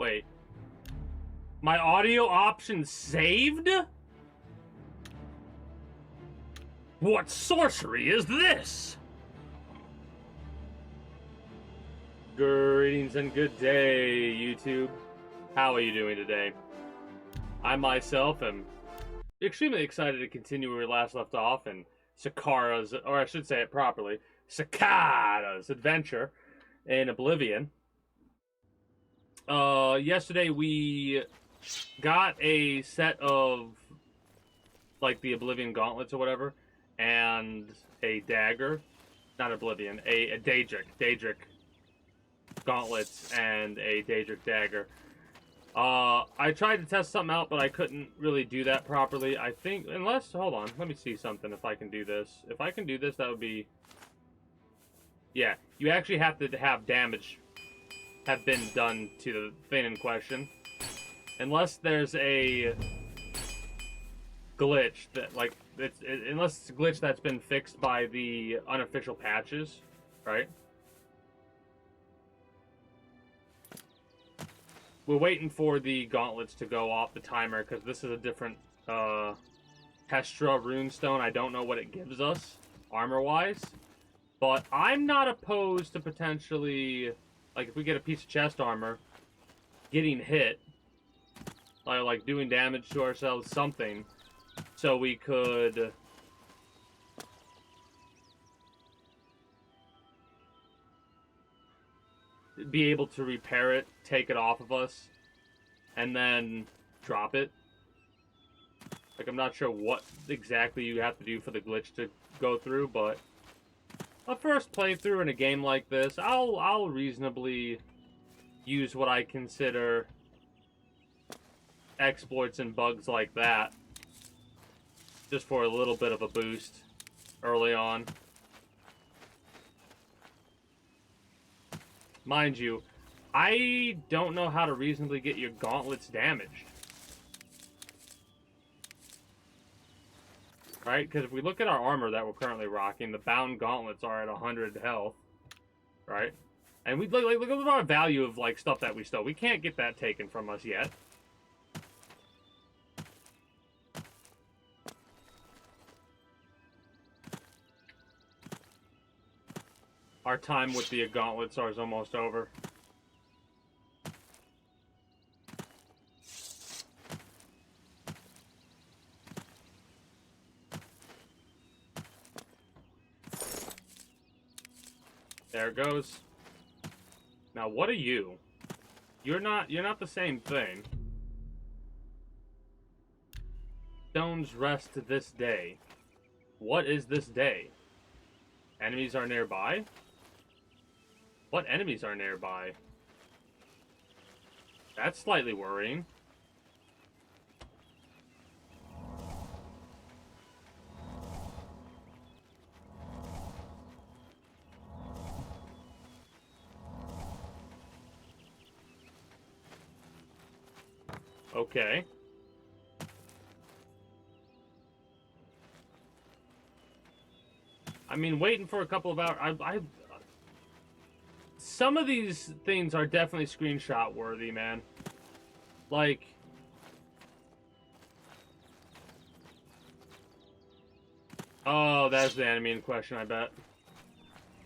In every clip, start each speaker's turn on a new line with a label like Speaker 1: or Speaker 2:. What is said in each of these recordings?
Speaker 1: Wait. My audio options saved? What sorcery is this? Greetings and good day, YouTube. How are you doing today? I myself am extremely excited to continue where we last left off in Sakaarra's, or I should say it properly, Sakaarrra's adventure in Oblivion. Yesterday we got a set of, like, the Oblivion gauntlets or whatever, and a dagger. Not Oblivion, a Daedric gauntlets and a Daedric dagger. I tried to test something out, but I couldn't really do that properly. I think, unless, hold on, let me see something if I can do this. If I can do this, that would be, yeah, you actually have to have damage have been done to the thing in question. Unless there's a glitch that, like, unless it's a glitch that's been fixed by the unofficial patches, right? We're waiting for the gauntlets to go off the timer, because this is a different Hestra runestone. I don't know what it gives us, armor-wise. But I'm not opposed to potentially, like, if we get a piece of chest armor, getting hit, like doing damage to ourselves, something, so we could be able to repair it, take it off of us, and then drop it. Like, I'm not sure what exactly you have to do for the glitch to go through, but a first playthrough in a game like this, I'll reasonably use what I consider exploits and bugs like that, just for a little bit of a boost early on. Mind you, I don't know how to reasonably get your gauntlets damaged. Right? Because if we look at our armor that we're currently rocking, the bound gauntlets are at 100 health. Right? And we look at our value of, like, stuff that we stole. We can't get that taken from us yet. Our time with the gauntlets is almost over. There it goes. Now, what are you? You're not the same thing. Stones rest this day. What is this day? Enemies are nearby? What enemies are nearby? That's slightly worrying. Okay. I mean, waiting for a couple of hours, some of these things are definitely screenshot worthy, man. Like, oh, that's the enemy in question, I bet.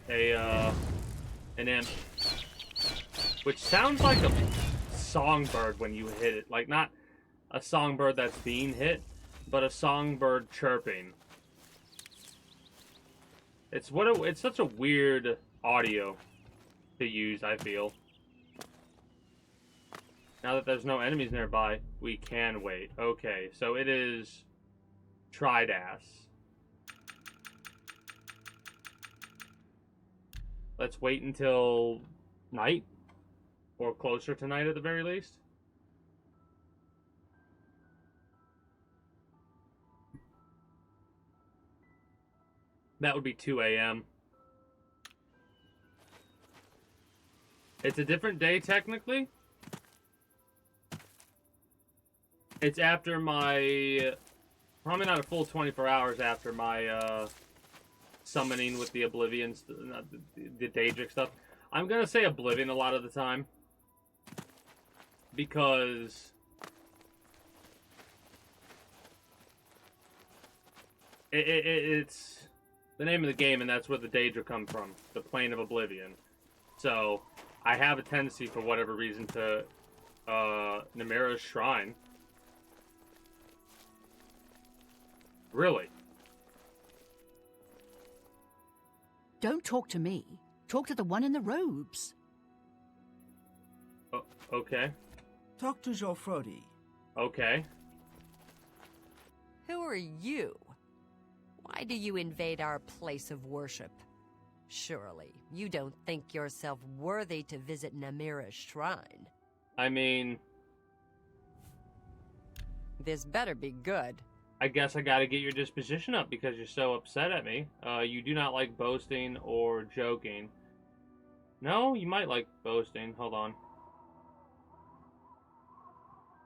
Speaker 1: An imp. Which sounds like a songbird when you hit it. Like, not a songbird that's being hit, but a songbird chirping. It's such a weird audio to use, I feel. Now that there's no enemies nearby, we can wait. Okay, so it is Tridas. Let's wait until night, or closer to night at the very least. That would be 2 a.m. It's a different day, technically. It's after my... Probably not a full 24 hours after my summoning with the Oblivion, the Daedric stuff. I'm gonna say Oblivion a lot of the time. because it's the name of the game, and that's where the Daedra come from, the Plane of Oblivion. So I have a tendency, for whatever reason, to Namira's Shrine. Really?
Speaker 2: Don't talk to me. Talk to the one in the robes.
Speaker 1: Oh, okay.
Speaker 3: Talk to Jofrodi.
Speaker 1: Okay.
Speaker 4: Who are you? Why do you invade our place of worship? Surely, you don't think yourself worthy to visit Namira's shrine.
Speaker 1: I mean,
Speaker 4: This better be good.
Speaker 1: I guess I gotta get your disposition up because you're so upset at me. You do not like boasting or joking. No, you might like boasting. Hold on.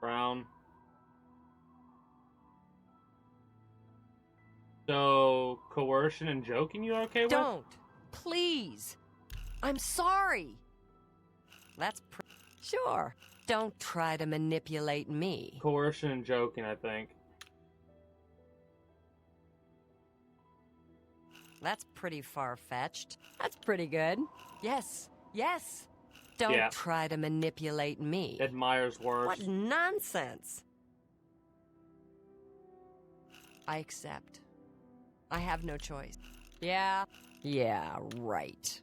Speaker 1: Brown. So, coercion and joking you are okay with?
Speaker 4: Don't! Please! I'm sorry! That's sure. Don't try to manipulate me.
Speaker 1: Coercion and joking, I think.
Speaker 4: That's pretty far-fetched. That's pretty good. Yes, yes! Don't
Speaker 1: Yeah.
Speaker 4: try to manipulate me.
Speaker 1: Admires worse.
Speaker 4: What nonsense! I accept. I have no choice. Yeah, right.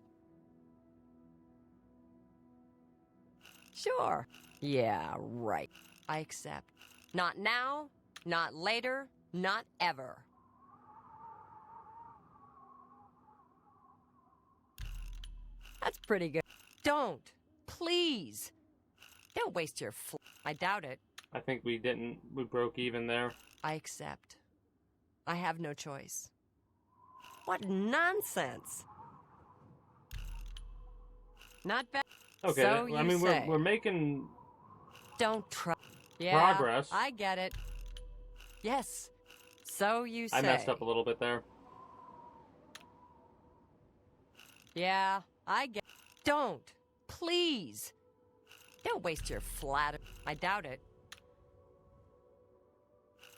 Speaker 4: Sure. Yeah, right. I accept. Not now, not later, not ever. That's pretty good. Don't. Please. Don't waste your I doubt it.
Speaker 1: I think we broke even there.
Speaker 4: I accept. I have no choice. What nonsense. Not bad.
Speaker 1: Okay,
Speaker 4: So
Speaker 1: I
Speaker 4: you
Speaker 1: mean,
Speaker 4: say.
Speaker 1: we're making
Speaker 4: Don't try. Yeah,
Speaker 1: progress.
Speaker 4: I get it. Yes. So you say.
Speaker 1: I messed up a little bit there.
Speaker 4: Yeah, I get. Don't. Please. Don't waste your I doubt it.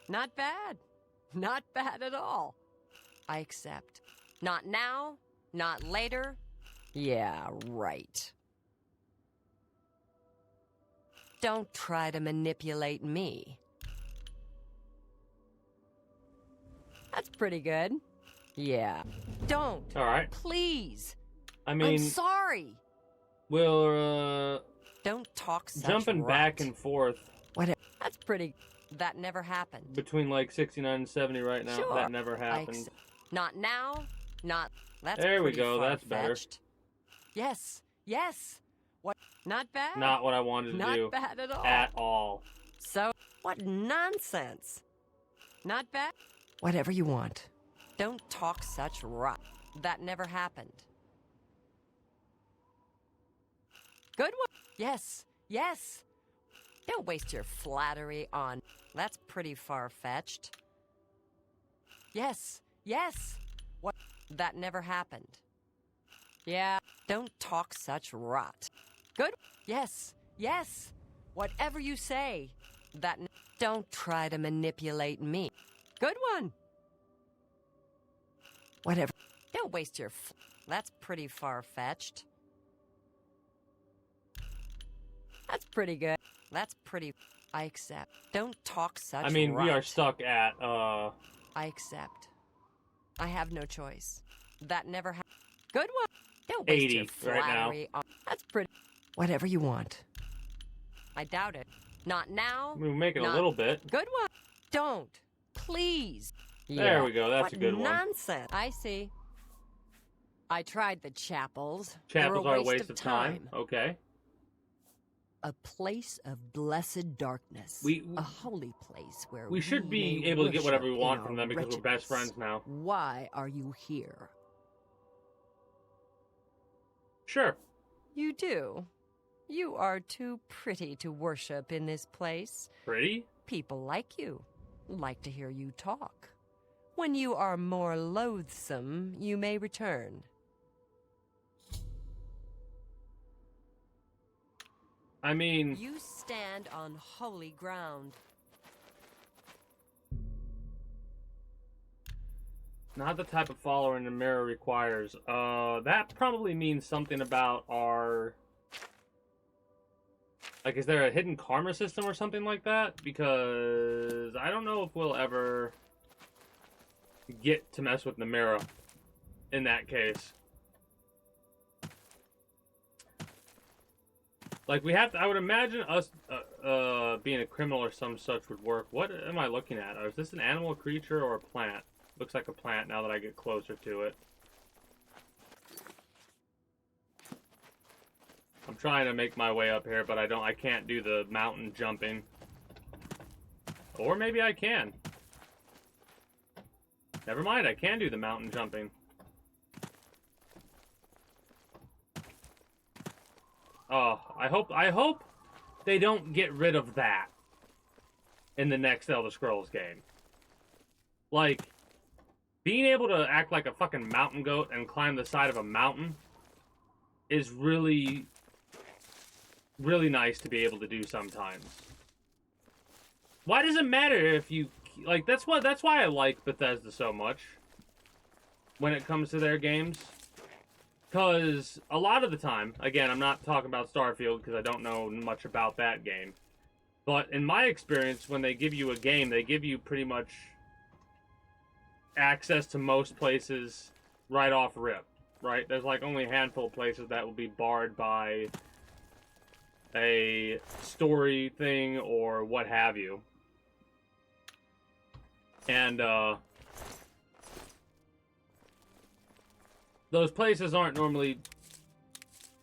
Speaker 4: Not bad. Not bad at all. I accept. Not now, not later. Yeah, right. Don't try to manipulate me. That's pretty good. Yeah. Don't.
Speaker 1: All right.
Speaker 4: Please.
Speaker 1: I mean,
Speaker 4: I'm sorry.
Speaker 1: we're
Speaker 4: Don't talk such
Speaker 1: jumping
Speaker 4: rot.
Speaker 1: back and forth
Speaker 4: Whatever. That's pretty. That never happened.
Speaker 1: between like 69 and 70 right now.
Speaker 4: Sure.
Speaker 1: That never
Speaker 4: I
Speaker 1: happened.
Speaker 4: accept. Not now. Not. That's
Speaker 1: There we
Speaker 4: pretty
Speaker 1: go, that's better.
Speaker 4: far-fetched. Yes. Yes. What? Not bad.
Speaker 1: Not what I wanted to
Speaker 4: Not
Speaker 1: do
Speaker 4: bad at all.
Speaker 1: at all.
Speaker 4: So, what nonsense. Not bad. Whatever you want. Don't talk such rot. That never happened. Good one. Yes. Yes. Don't waste your flattery on. That's pretty far-fetched. Yes. Yes. What? That never happened. Yeah. Don't talk such rot. Good. Yes. Yes. Whatever you say. That. Don't try to manipulate me. Good one. Whatever. Don't waste your. That's pretty far-fetched. That's pretty good. That's pretty. I accept. Don't talk such.
Speaker 1: I mean, we are
Speaker 4: rot.
Speaker 1: stuck at
Speaker 4: I accept. I have no choice. That never happened. Good one. Don't waste
Speaker 1: 80
Speaker 4: your
Speaker 1: right now.
Speaker 4: flattery on. That's pretty. Whatever you want. I doubt it. Not now.
Speaker 1: we're making a
Speaker 4: Not-
Speaker 1: little bit.
Speaker 4: Good one. Don't. Please.
Speaker 1: There we go, that's
Speaker 4: what
Speaker 1: a good one.
Speaker 4: Nonsense. I see. I tried the chapels.
Speaker 1: Chapels
Speaker 4: They're
Speaker 1: are a waste of
Speaker 4: time.
Speaker 1: Okay.
Speaker 4: A place of blessed darkness. A holy place where
Speaker 1: We should be
Speaker 4: may
Speaker 1: able to get whatever we
Speaker 4: worship
Speaker 1: want
Speaker 4: in
Speaker 1: from
Speaker 4: our
Speaker 1: them because we're best
Speaker 4: wretchedness.
Speaker 1: friends now.
Speaker 4: Why are you here?
Speaker 1: Sure.
Speaker 4: You do. You are too pretty to worship in this place.
Speaker 1: Pretty?
Speaker 4: People like you, like to hear you talk. When you are more loathsome, you may return.
Speaker 1: I mean,
Speaker 4: You stand on holy ground.
Speaker 1: not the type of follower in the mirror requires. That probably means something about our... Like, is there a hidden karma system or something like that? Because I don't know if we'll ever get to mess with Namira in that case. Like, we have to... I would imagine us being a criminal or some such would work. What am I looking at? Is this an animal, a creature, or a plant? Looks like a plant now that I get closer to it. I'm trying to make my way up here, but I can't do the mountain jumping. Or maybe I can. Never mind, I can do the mountain jumping. Oh, I hope they don't get rid of that in the next Elder Scrolls game. Like, being able to act like a fucking mountain goat and climb the side of a mountain is really, really nice to be able to do sometimes. Why does it matter if you... Like, that's why I like Bethesda so much when it comes to their games. Because a lot of the time, again, I'm not talking about Starfield because I don't know much about that game. But in my experience, when they give you a game, they give you pretty much access to most places right off rip, right? There's like only a handful of places that will be barred by a story thing or what have you. And, those places aren't normally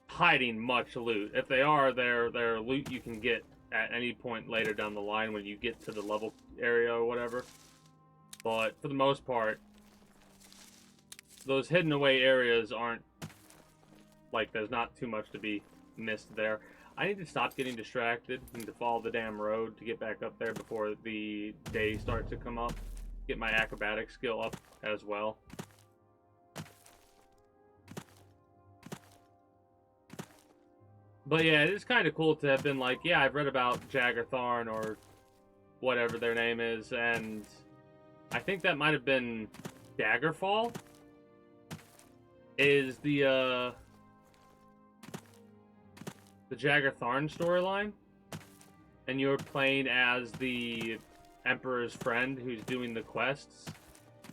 Speaker 1: hiding much loot. If they are, they're loot you can get at any point later down the line when you get to the level area or whatever. But for the most part, those hidden away areas aren't... Like, there's not too much to be missed there. I need to stop getting distracted and to follow the damn road to get back up there before the day starts to come up. Get my acrobatic skill up as well. But yeah, it is kind of cool to have been like, yeah, I've read about Jaggertharn or whatever their name is, and I think that might have been Daggerfall is the Jaggertharn storyline, and you're playing as the Emperor's friend who's doing the quests.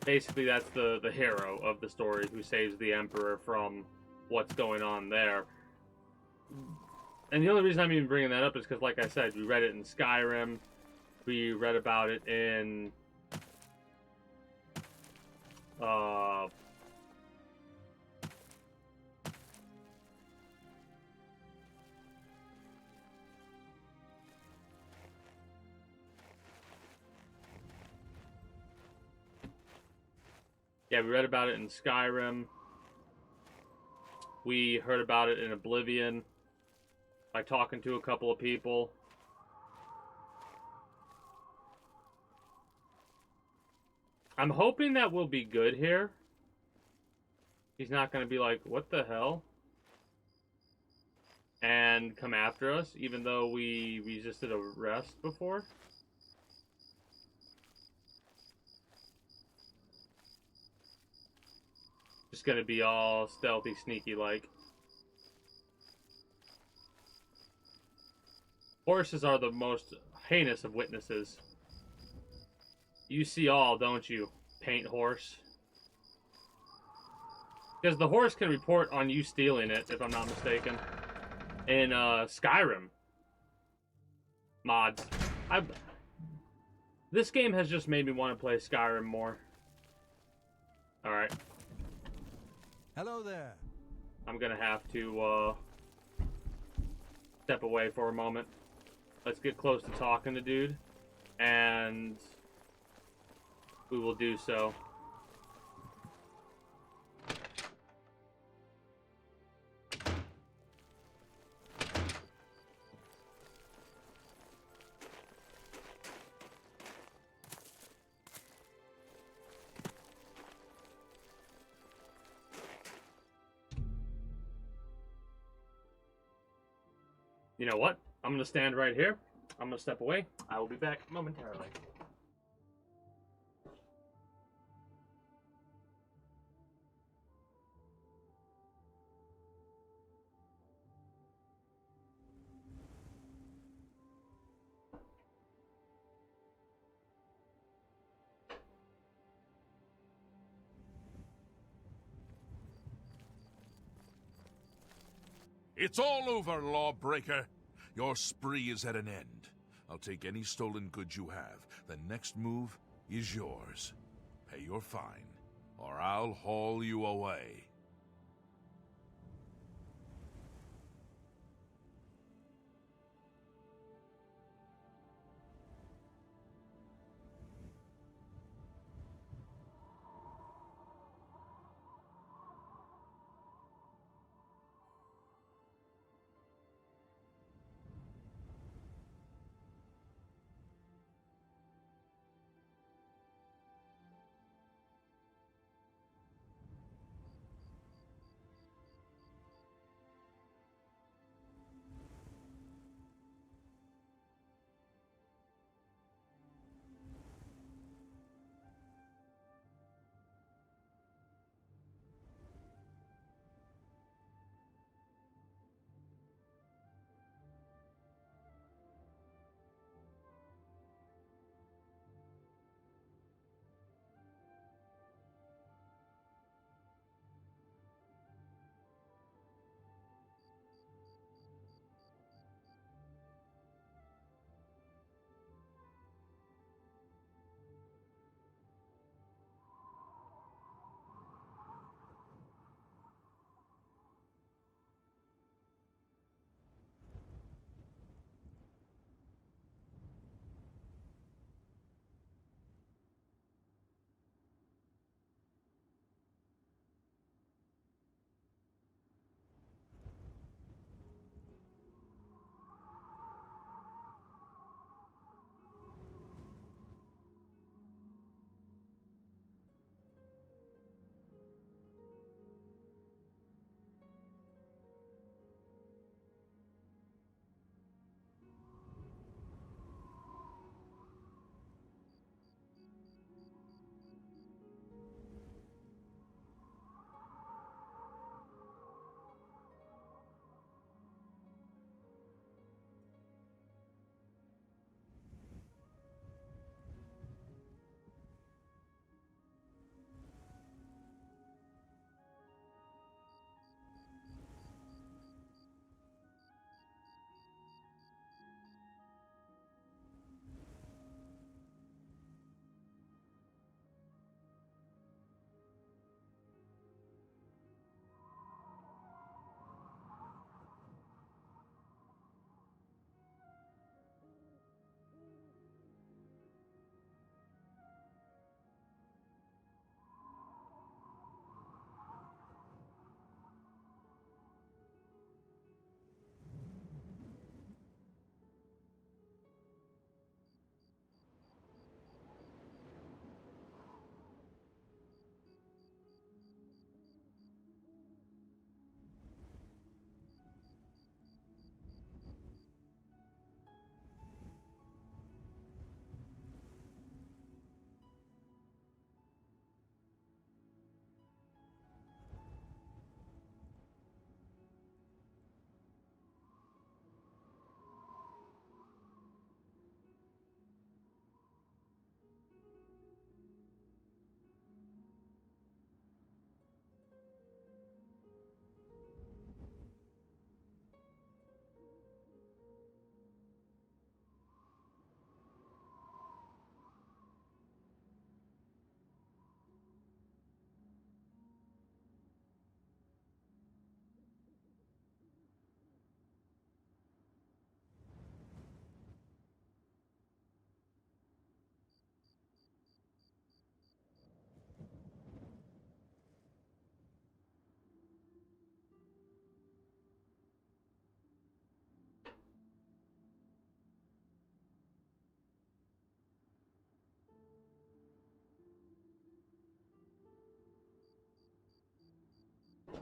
Speaker 1: Basically, that's the hero of the story who saves the Emperor from what's going on there. And the only reason I'm even bringing that up is because, like I said, we read it in Skyrim. We read about it in... Yeah, we read about it in Skyrim. We heard about it in Oblivion by talking to a couple of people. I'm hoping that we'll be good here. He's not going to be like, what the hell? And come after us, even though we resisted arrest before. Just going to be all stealthy, sneaky-like. Horses are the most heinous of witnesses. You see all, don't you, paint horse? Because the horse can report on you stealing it, if I'm not mistaken. In Skyrim mods. This game has just made me want to play Skyrim more. Alright.
Speaker 3: Hello there.
Speaker 1: I'm gonna have to step away for a moment. Let's get close to talking to dude, and we will do so. You know what? I'm gonna stand right here. I'm gonna step away. I will be back momentarily.
Speaker 5: It's all over, lawbreaker. Your spree is at an end. I'll take any stolen goods you have. The next move is yours. Pay your fine, or I'll haul you away.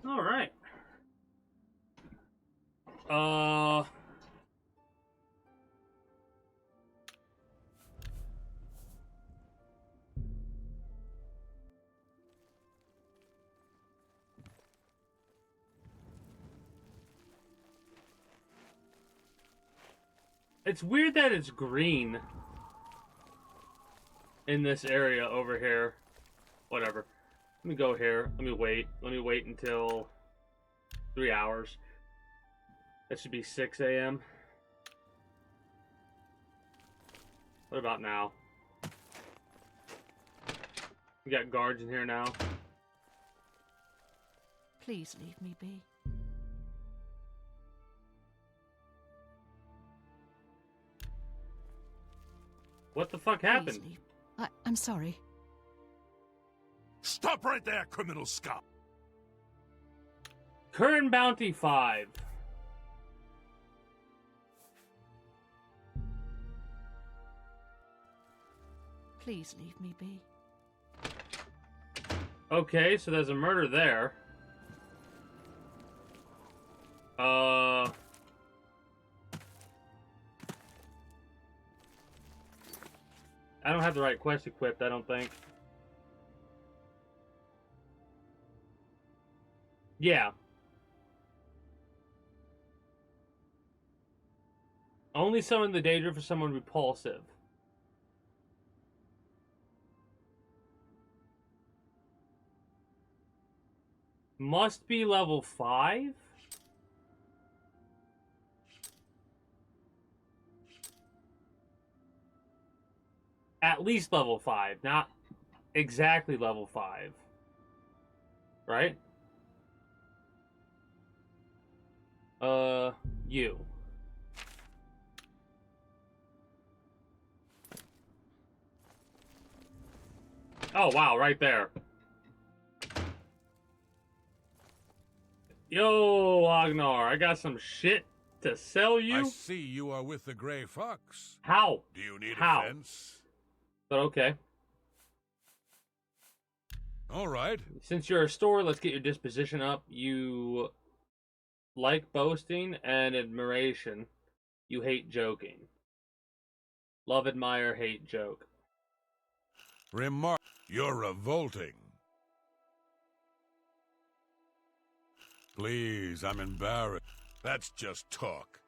Speaker 1: All right. Uh, It's weird that it's green in this area over here. Whatever. Let me go here. Let me wait. Let me wait until 3 hours. That should be 6 a.m. What about now? We got guards in here now.
Speaker 2: Please leave me be.
Speaker 1: What the fuck happened?
Speaker 2: Please leave. I'm sorry.
Speaker 5: Stop right there, criminal scum!
Speaker 1: Current bounty 5.
Speaker 2: Please leave me be.
Speaker 1: Okay, so there's a murder there. I don't have the right quest equipped, I don't think. Yeah. Only summon the danger for someone repulsive. Must be level 5? At least level 5, not exactly level 5. Right? You. Oh, wow, right there. Yo, Agnar, I got some shit to sell you.
Speaker 3: I see you are with the Gray Fox.
Speaker 1: How?
Speaker 3: Do you need
Speaker 1: How?
Speaker 3: a fence?
Speaker 1: But okay.
Speaker 3: All right.
Speaker 1: Since you're a store, let's get your disposition up. You like boasting and admiration. You hate joking. Love, admire, hate, joke.
Speaker 3: Remark. You're revolting. Please, I'm embarrassed. That's just talk.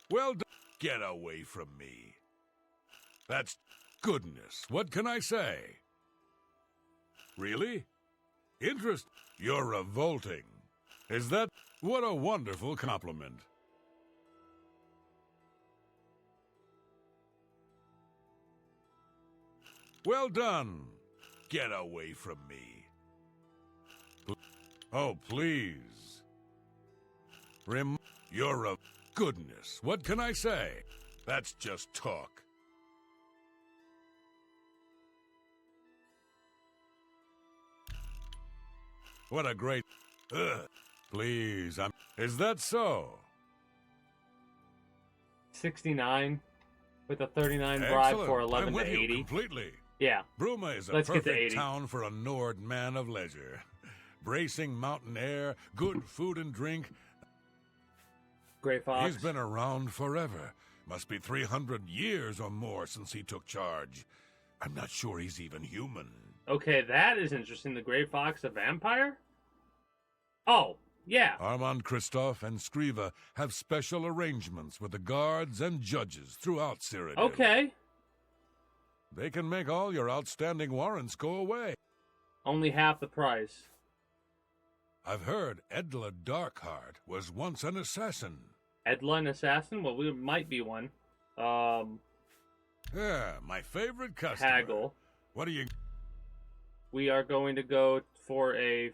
Speaker 3: Well done. Get away from me. That's goodness. What can I say? Really? Interest? You're revolting. Is that? What a wonderful compliment. Well done. Get away from me. Oh, please. You're a goodness. What can I say? That's just talk. What a great... Ugh. Please, I'm... Is that so?
Speaker 1: 69 with a 39 bribe
Speaker 3: Excellent.
Speaker 1: for 11
Speaker 3: I'm
Speaker 1: to
Speaker 3: with
Speaker 1: 80.
Speaker 3: you completely.
Speaker 1: Yeah.
Speaker 3: Bruma is a
Speaker 1: Let's get to
Speaker 3: perfect
Speaker 1: 80.
Speaker 3: town for a Nord man of leisure. Bracing mountain air, good food and drink.
Speaker 1: Gray Fox.
Speaker 3: He's been around forever. Must be 300 years or more since he took charge. I'm not sure he's even human.
Speaker 1: Okay, that is interesting. The Gray Fox, a vampire? Oh, yeah.
Speaker 3: Armand Christophe and Skriva have special arrangements with the guards and judges throughout Cyrodiil.
Speaker 1: Okay.
Speaker 3: They can make all your outstanding warrants go away.
Speaker 1: Only half the price.
Speaker 3: I've heard Edla Darkheart was once an assassin.
Speaker 1: Edla, an assassin? Well, we might be one.
Speaker 3: Yeah, my favorite customer.
Speaker 1: Haggle.
Speaker 3: What do you...
Speaker 1: We are going to go for a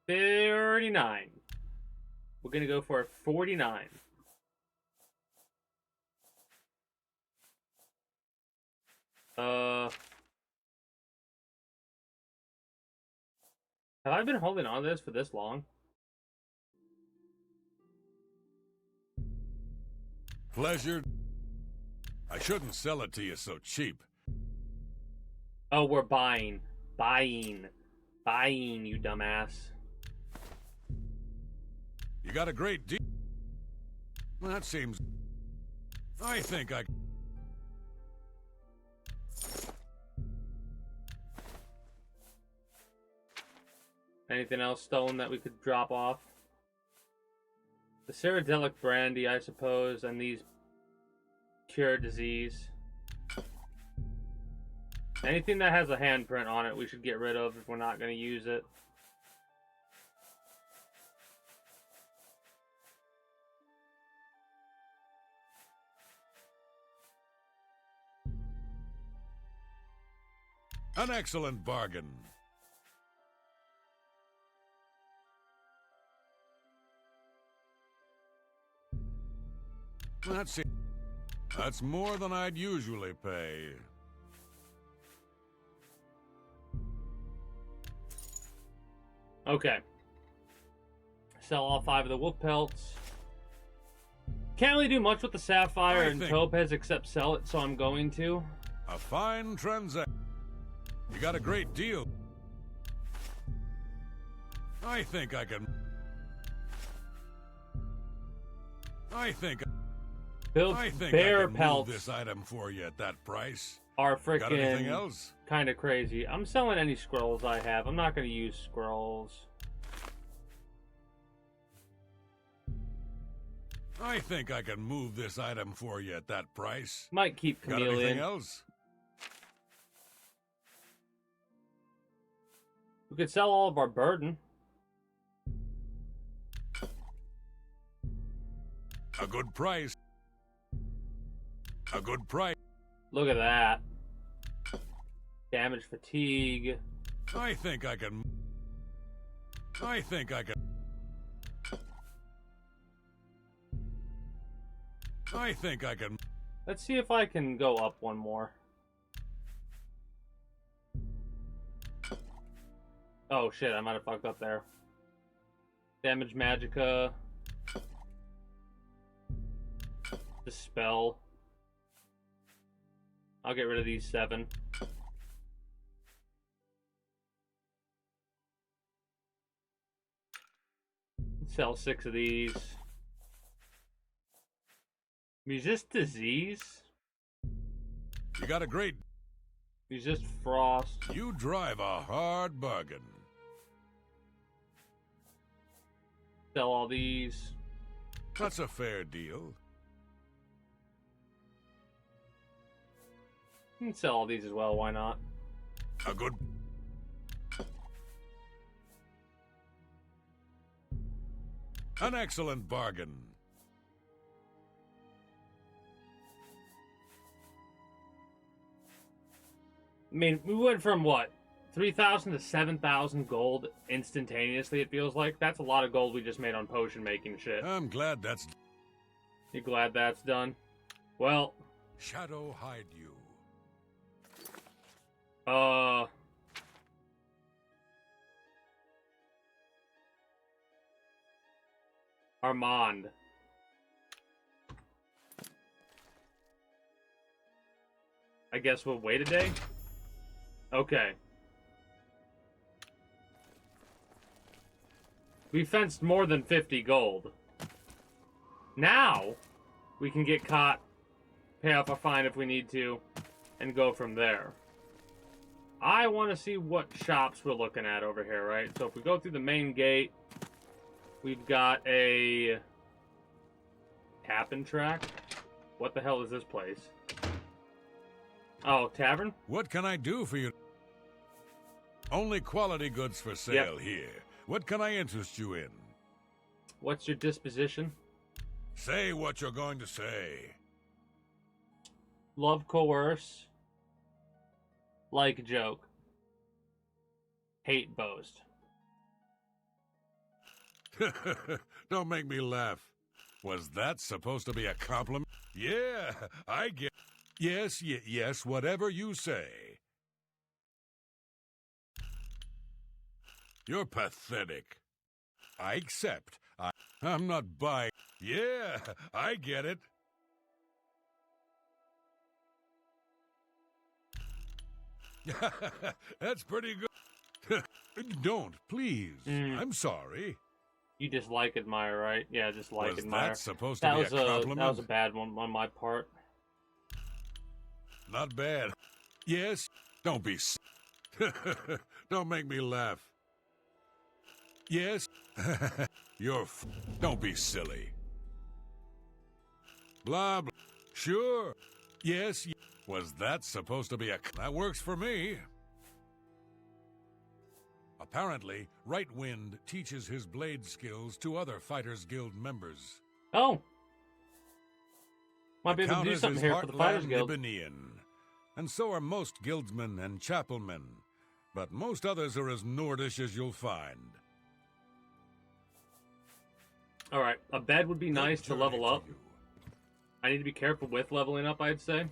Speaker 1: 39. We're going to go for a 49. Have I been holding on to this for this long?
Speaker 3: Pleasure. I shouldn't sell it to you so cheap.
Speaker 1: Oh, we're buying. Buying, you dumbass.
Speaker 3: You got a great deal. That seems... I think I...
Speaker 1: Anything else stolen that we could drop off? The Cyrodiilic brandy, I suppose, and these cure disease. Anything that has a handprint on it, we should get rid of if we're not going to use it.
Speaker 3: An excellent bargain. Let's see. That's more than I'd usually pay.
Speaker 1: Okay. Sell all 5 of the wolf pelts. Can't really do much with the sapphire and topaz except sell it, so I'm going to.
Speaker 3: A fine transaction. You got a great deal. I think I can...
Speaker 1: Build bear pelts
Speaker 3: move this item for you at that price.
Speaker 1: are
Speaker 3: Got anything
Speaker 1: freaking
Speaker 3: else?
Speaker 1: kind of crazy. I'm selling any scrolls I have. I'm not going to use scrolls.
Speaker 3: I think I can move this item for you at that price.
Speaker 1: Might keep
Speaker 3: Got anything
Speaker 1: chameleon.
Speaker 3: else?
Speaker 1: We could sell all of our burden.
Speaker 3: A good price. A good price.
Speaker 1: Look at that. Damage fatigue.
Speaker 3: I think I can...
Speaker 1: Let's see if I can go up one more. Oh shit, I might have fucked up there. Damage magicka. Dispel. I'll get rid of these 7. Sell 6 of these. Resist disease?
Speaker 3: You got a great...
Speaker 1: Resist frost.
Speaker 3: You drive a hard bargain.
Speaker 1: Sell all these.
Speaker 3: That's a fair deal.
Speaker 1: And sell all these as well, why not?
Speaker 3: A good... An excellent bargain.
Speaker 1: I mean, we went from what? 3,000 to 7,000 gold instantaneously, it feels like. That's a lot of gold we just made on potion making shit.
Speaker 3: I'm glad that's...
Speaker 1: You glad that's done? Well...
Speaker 3: Shadow hide you.
Speaker 1: Armand. I guess we'll wait a day? Okay. We fenced more than 50 gold. Now, we can get caught, pay off a fine if we need to, and go from there. I want to see what shops we're looking at over here, right? So if we go through the main gate, we've got a tap and track. What the hell is this place? Oh, tavern?
Speaker 3: What can I do for you? Only quality goods for sale here. What can I interest you in?
Speaker 1: What's your disposition?
Speaker 3: Say what you're going to say.
Speaker 1: Love coerce. Like joke. Hate boast.
Speaker 3: Don't make me laugh. Was that supposed to be a compliment? Yeah, I get... Yes, yes, whatever you say. You're pathetic. I accept. I'm not buying... Yeah, I get it. That's pretty good. Don't, please. I'm sorry.
Speaker 1: You dislike admire, right? Yeah, dislike
Speaker 3: Was
Speaker 1: admire.
Speaker 3: that supposed to be a compliment?
Speaker 1: That was a bad one on my part.
Speaker 3: Not bad. Yes, don't be... Don't make me laugh. Yes. Don't be silly. Blah, blah. Sure. Yes. Was that supposed to be a... That works for me. Apparently, Right Wind teaches his blade skills to other Fighters Guild members.
Speaker 1: Oh. Might be
Speaker 3: The
Speaker 1: able to do
Speaker 3: Count is
Speaker 1: something
Speaker 3: his
Speaker 1: here for the Fighters
Speaker 3: Heartland
Speaker 1: Guild.
Speaker 3: Ibanian, and so are most guildsmen and chapelmen, but most others are as Nordish as you'll find.
Speaker 1: Alright, a bed would be nice to
Speaker 3: Good
Speaker 1: level
Speaker 3: journey
Speaker 1: up.
Speaker 3: you.
Speaker 1: I need to be careful with leveling up, I'd say.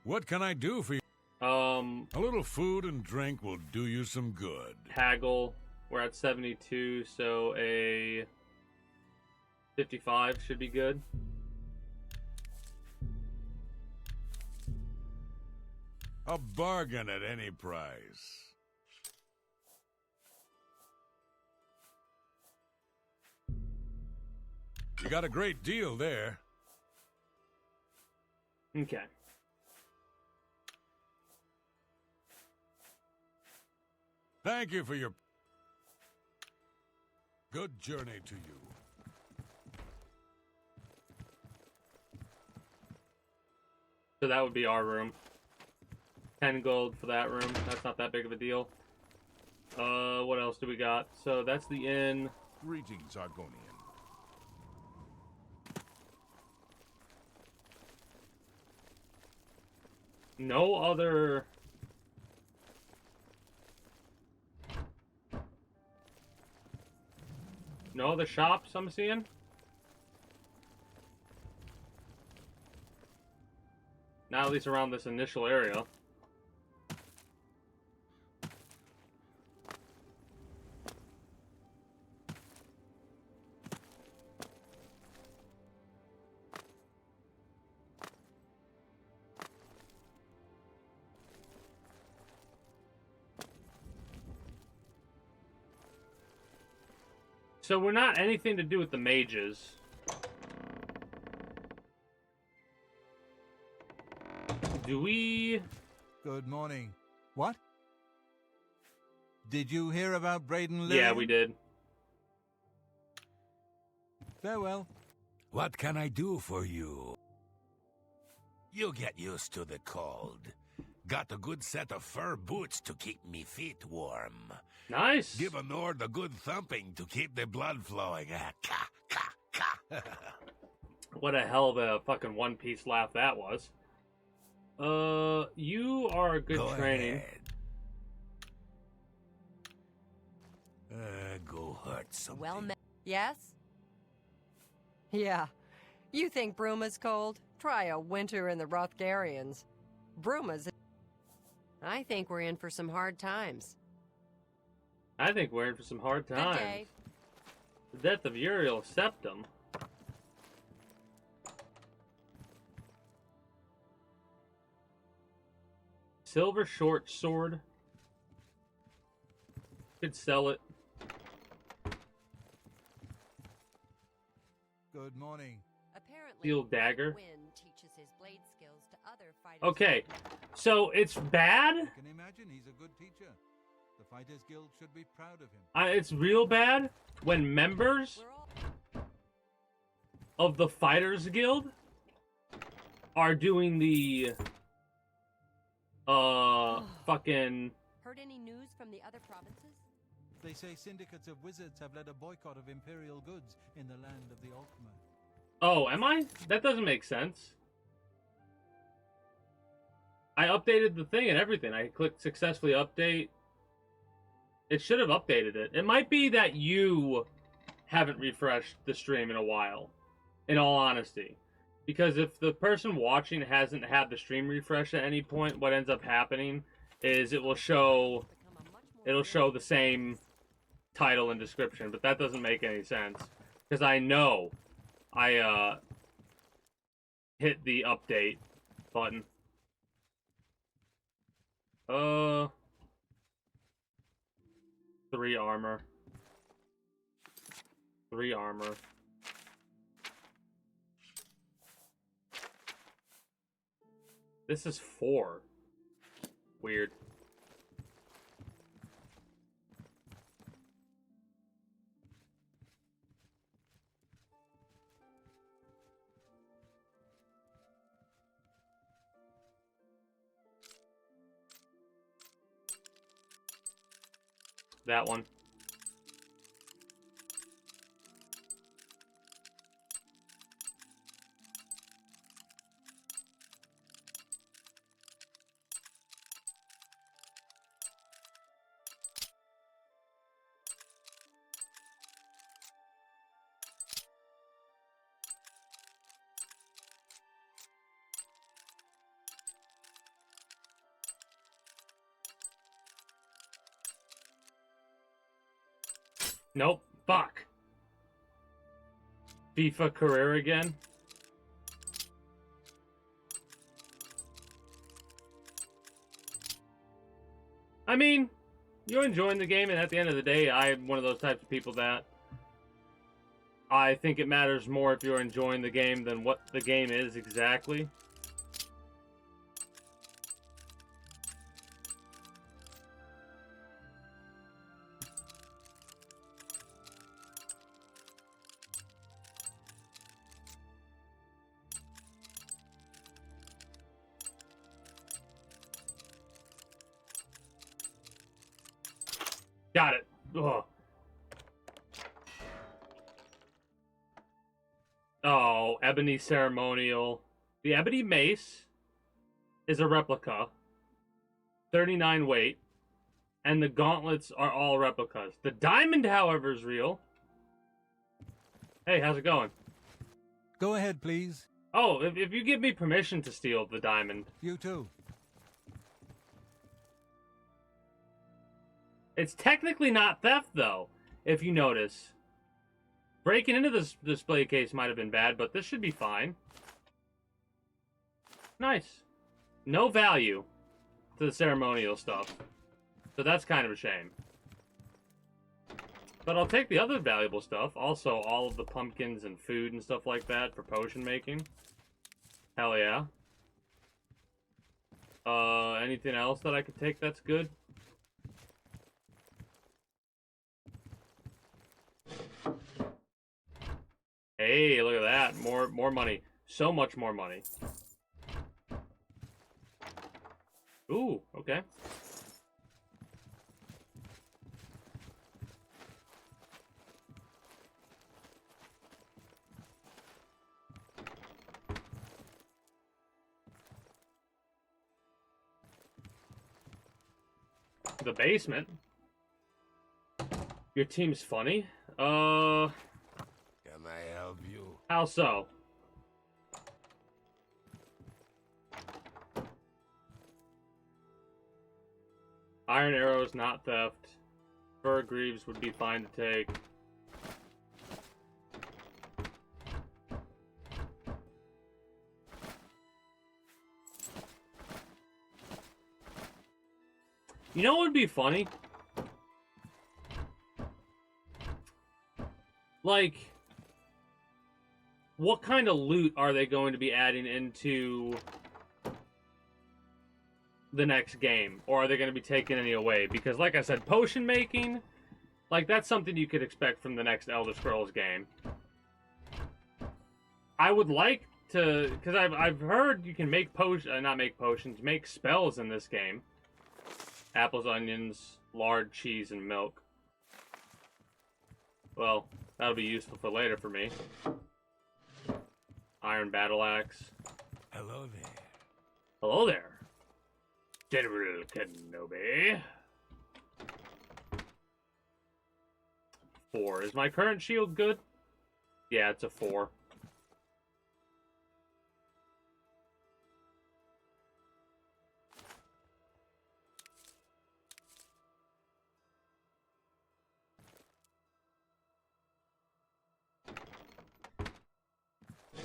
Speaker 3: What can I do for you? A little food and drink will do you some good.
Speaker 1: Haggle. We're at 72, so a 55 should be good.
Speaker 3: A bargain at any price. You got a great deal there.
Speaker 1: Okay.
Speaker 3: Thank you for your... Good journey to you.
Speaker 1: So that would be our room. 10 gold for that room. That's not that big of a deal. What else do we got? So that's the inn.
Speaker 5: Greetings, Argonian.
Speaker 1: No other... No other shops I'm seeing? Not at least around this initial area. So we're not anything to do with the mages. Do we...
Speaker 6: Good morning. What? Did you hear about Braden Lillian?
Speaker 1: Yeah, we did.
Speaker 6: Farewell.
Speaker 3: What can I do for you? You get used to the cold. Got a good set of fur boots to keep me feet warm.
Speaker 1: Nice.
Speaker 3: Give a Nord a good thumping to keep the blood flowing. Ka, ka, ka.
Speaker 1: What a hell of a fucking one-piece laugh that was. You are a good
Speaker 3: Go
Speaker 1: training.
Speaker 3: ahead. Go hurt something.
Speaker 4: Well met. Yes? Yeah. You think Bruma's cold? Try a winter in the Rothgarians. Bruma's... I think we're in for some hard times.
Speaker 1: I think we're in for some hard
Speaker 4: Good
Speaker 1: times.
Speaker 4: day.
Speaker 1: The death of Uriel Septum. Silver short sword. Could sell it.
Speaker 6: Good morning.
Speaker 4: Apparently,
Speaker 1: Steel dagger.
Speaker 4: Wind teaches his blade skills to other fighters.
Speaker 1: Okay, so it's bad.
Speaker 6: I can imagine he's a good teacher. The Fighters Guild should be proud of him.
Speaker 1: It's real bad when members
Speaker 4: We're all...
Speaker 1: of the Fighters Guild are doing the fucking
Speaker 4: Heard any news from the other provinces?
Speaker 6: They say syndicates of wizards have led a boycott of imperial goods in the land of the Alchema.
Speaker 1: Oh, am I? That doesn't make sense. I updated the thing and everything. I clicked successfully update. It should have updated it. It might be that you haven't refreshed the stream in a while, in all honesty. Because if the person watching hasn't had the stream refresh at any point, what ends up happening is it'll show the same title and description, but that doesn't make any sense. Because I know I hit the update button. 3 armor. 3 armor. This is 4. Weird. That one. Nope. Fuck. FIFA career again. I mean, you're enjoying the game, and at the end of the day, I'm one of those types of people that I think it matters more if you're enjoying the game than what the game is exactly. Got it. Ugh. Oh, Ebony Ceremonial. The Ebony Mace is a replica. 39 weight. And the gauntlets are all replicas. The diamond, however, is real. Hey, how's it going?
Speaker 6: Go ahead, please.
Speaker 1: Oh, if you give me permission to steal the diamond.
Speaker 6: You too.
Speaker 1: It's technically not theft, though, if you notice. Breaking into this display case might have been bad, but this should be fine. Nice. No value to the ceremonial stuff. So that's kind of a shame. But I'll take the other valuable stuff. Also, all of the pumpkins and food and stuff like that for potion making. Hell yeah. Anything else that I could take that's good? Hey, look at that. More money. So much more money. Ooh, okay. The basement. Your team's funny?
Speaker 3: Can I help you?
Speaker 1: How so? Iron arrows, not theft. Fur greaves would be fine to take. You know what would be funny? Like, what kind of loot are they going to be adding into the next game? Or are they going to be taking any away? Because, like I said, potion making, like, that's something you could expect from the next Elder Scrolls game. I would like to, because I've heard you can make not make potions, make spells in this game. Apples, onions, lard, cheese, and milk. Well, that'll be useful for later for me. Iron battle axe.
Speaker 3: Hello there.
Speaker 1: Hello there, General Kenobi. 4. Is my current shield good? Yeah, it's a 4.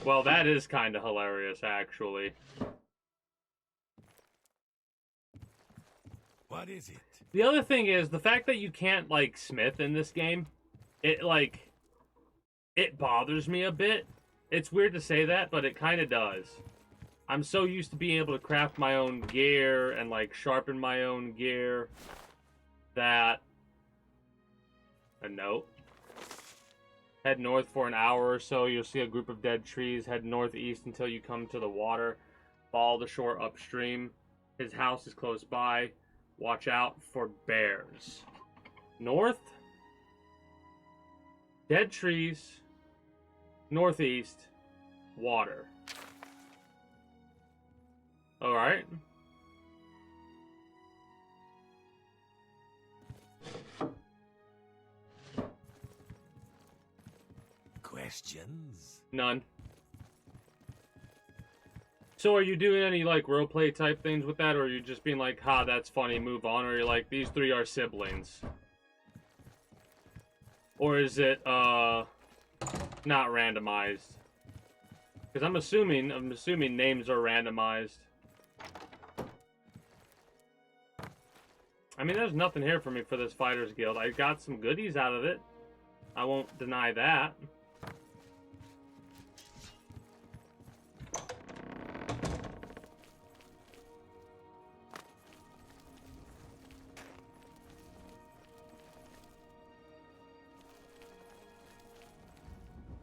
Speaker 1: Well, that is kind of hilarious, actually.
Speaker 3: What is it?
Speaker 1: The other thing is, the fact that you can't, like, smith in this game, it bothers me a bit. It's weird to say that, but it kind of does. I'm so used to being able to craft my own gear and, like, sharpen my own gear that... A note. Head north for an hour or so. You'll see a group of dead trees. Head northeast until you come to the water. Follow the shore upstream. His house is close by. Watch out for bears. North. Dead trees. Northeast. Water. Alright.
Speaker 3: Questions?
Speaker 1: None. So are you doing any, like, roleplay type things with that, or are you just being like, ha, that's funny, move on, or are you like, these three are siblings? Or is it, not randomized? Because I'm assuming names are randomized. I mean, there's nothing here for me for this Fighters Guild. I got some goodies out of it. I won't deny that.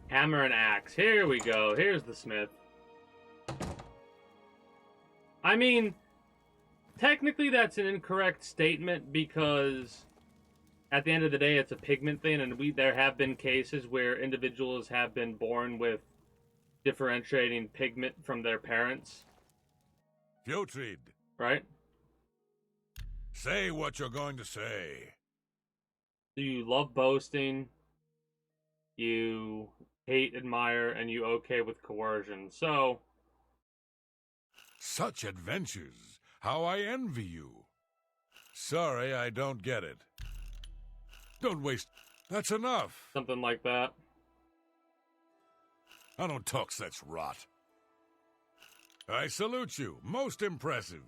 Speaker 1: Hammer and axe. Here we go. Here's the smith. I mean, technically that's an incorrect statement because at the end of the day it's a pigment thing, and there have been cases where individuals have been born with differentiating pigment from their parents.
Speaker 3: Putrid.
Speaker 1: Right?
Speaker 3: Say what you're going to say.
Speaker 1: You love boasting, you hate, admire, and you okay with coercion. So,
Speaker 3: such adventures. How I envy you. Sorry, I don't get it. Don't waste. That's enough.
Speaker 1: something like that.
Speaker 3: I don't talk such rot. I salute you. Most impressive.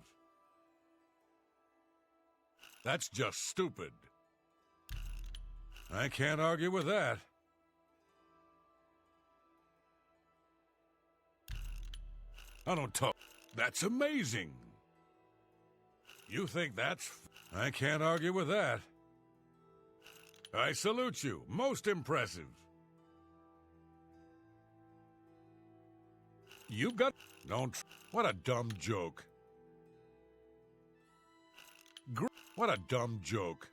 Speaker 3: That's just stupid. I can't argue with that. I don't talk. That's amazing. You think that's... I can't argue with that. I salute you. Most impressive. You got... Don't... What a dumb joke. What a dumb joke.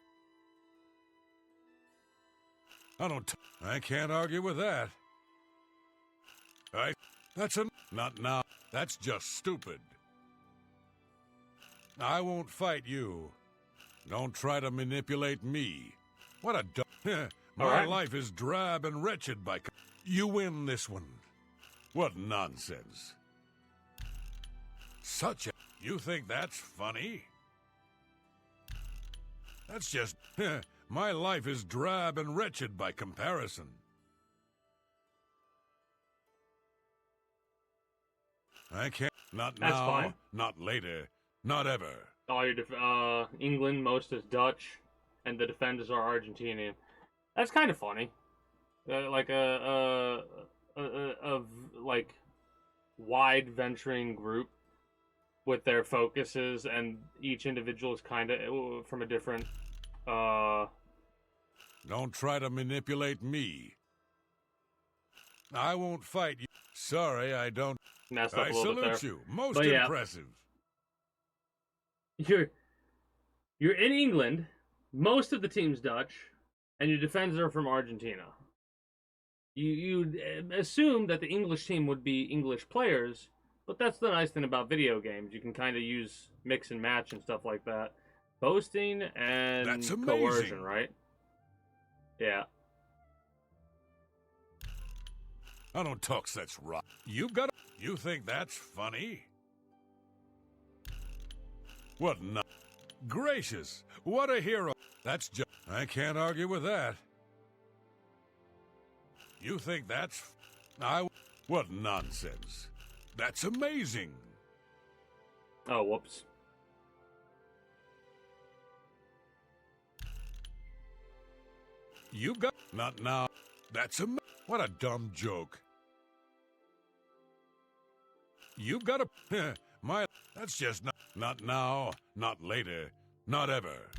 Speaker 3: I can't argue with that. That's a... Not now. That's just stupid. I won't fight you. Don't try to manipulate me. What a dumb... My life is drab and wretched by... You win this one. What nonsense. Such a... You think that's funny? That's just... My life is drab and wretched by comparison. I can't... Not
Speaker 1: That's
Speaker 3: now,
Speaker 1: fine.
Speaker 3: not later, not ever.
Speaker 1: All your England, most is Dutch, and the defenders are Argentinian. That's kind of funny. Like a like wide venturing group with their focuses, and each individual is kind of from a different.
Speaker 3: Don't try to manipulate me. I won't fight you. Sorry, I don't.
Speaker 1: Messed up
Speaker 3: I
Speaker 1: a little bit
Speaker 3: salute
Speaker 1: there.
Speaker 3: you. Most
Speaker 1: But yeah.
Speaker 3: impressive.
Speaker 1: You're in England. Most of the team's Dutch, and your defenders are from Argentina. You assume that the English team would be English players, but that's the nice thing about video games. You can kind of use mix and match and stuff like that. Boasting and
Speaker 3: That's amazing.
Speaker 1: coercion, right? Yeah.
Speaker 3: I don't talk such rot. You got. You think that's funny? What no? Gracious! What a hero! That's just. I can't argue with that. You think that's... What nonsense. That's amazing.
Speaker 1: Oh, whoops.
Speaker 3: You got... Not now. That's What a dumb joke. You got a... That's just not... Not now, not later, not ever.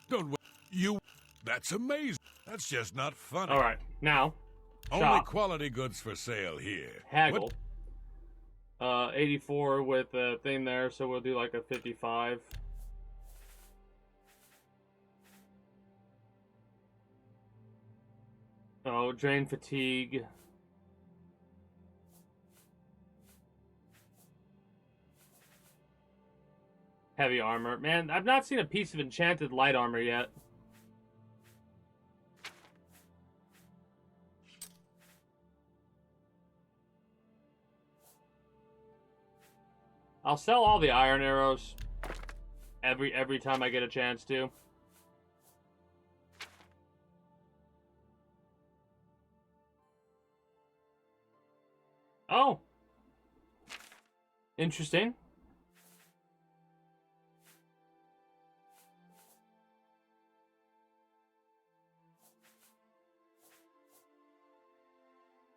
Speaker 3: Don't... You... That's amazing. That's just not funny.
Speaker 1: All right, now,
Speaker 3: Only
Speaker 1: shop.
Speaker 3: quality goods for sale here.
Speaker 1: Haggle.
Speaker 3: What?
Speaker 1: 84 with a thing there, so we'll do like a 55. Oh, drain fatigue. Heavy armor. Man, I've not seen a piece of enchanted light armor yet. I'll sell all the iron arrows every time I get a chance to. Oh. Interesting.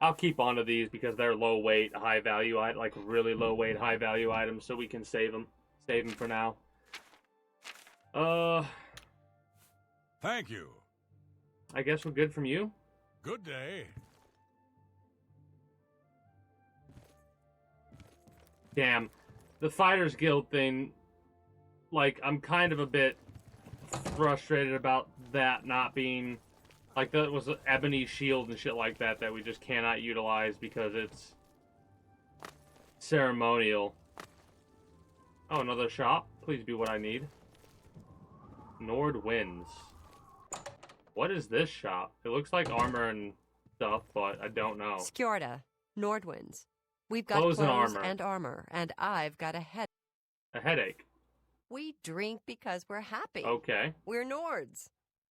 Speaker 1: I'll keep on to these because they're low weight, high value, like really low weight, high value items, so we can save them for now.
Speaker 3: Thank you.
Speaker 1: I guess we're good from you.
Speaker 3: Good day.
Speaker 1: Damn, the Fighters Guild thing. Like, I'm kind of a bit frustrated about that not being. Like, that was an ebony shield and shit like that that we just cannot utilize because it's ceremonial. Oh, another shop? Please be what I need. Nord wins. What is this shop? It looks like armor and stuff, but I don't know.
Speaker 4: Sakaarrra, Nordwinds. We've got
Speaker 1: Clothes
Speaker 4: clothes
Speaker 1: and armor.
Speaker 4: and I've got a head.
Speaker 1: A headache.
Speaker 4: We drink because we're happy.
Speaker 1: Okay.
Speaker 4: We're Nords.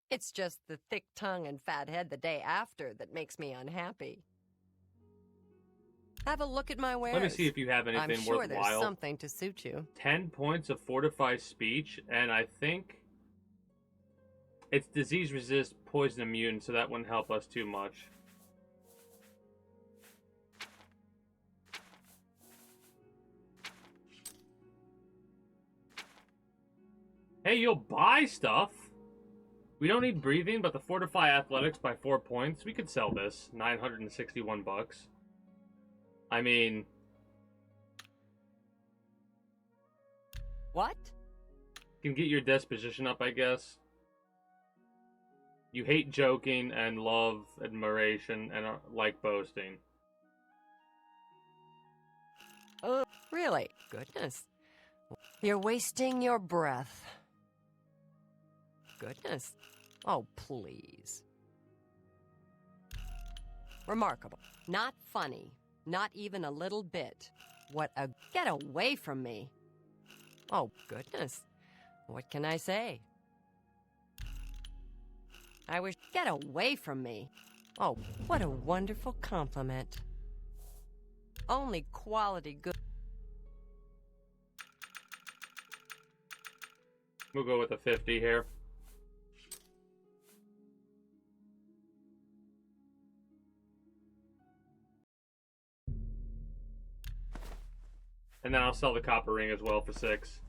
Speaker 4: It's just the thick tongue and fat head the day after that makes me unhappy. Have a look at my wares.
Speaker 1: Let me see if you have anything
Speaker 4: I'm sure
Speaker 1: worthwhile.
Speaker 4: there's something to suit you.
Speaker 1: 10 points of fortify speech, and I think it's disease resist, poison immune, so that wouldn't help us too much. Hey, you'll buy stuff. We don't need breathing, but the fortify athletics by 4 points. We could sell this. 961 bucks. I mean,
Speaker 4: What?
Speaker 1: can get your disposition up, I guess. You hate joking and love admiration and like boasting.
Speaker 4: Really? Goodness. You're wasting your breath. Goodness. Oh, please. Remarkable. Not funny. Not even a little bit. What a... Get away from me. Oh, goodness. What can I say? I wish... Get away from me. Oh, what a wonderful compliment. Only quality good...
Speaker 1: We'll go with a 50 here. And then I'll sell the copper ring as well for 6.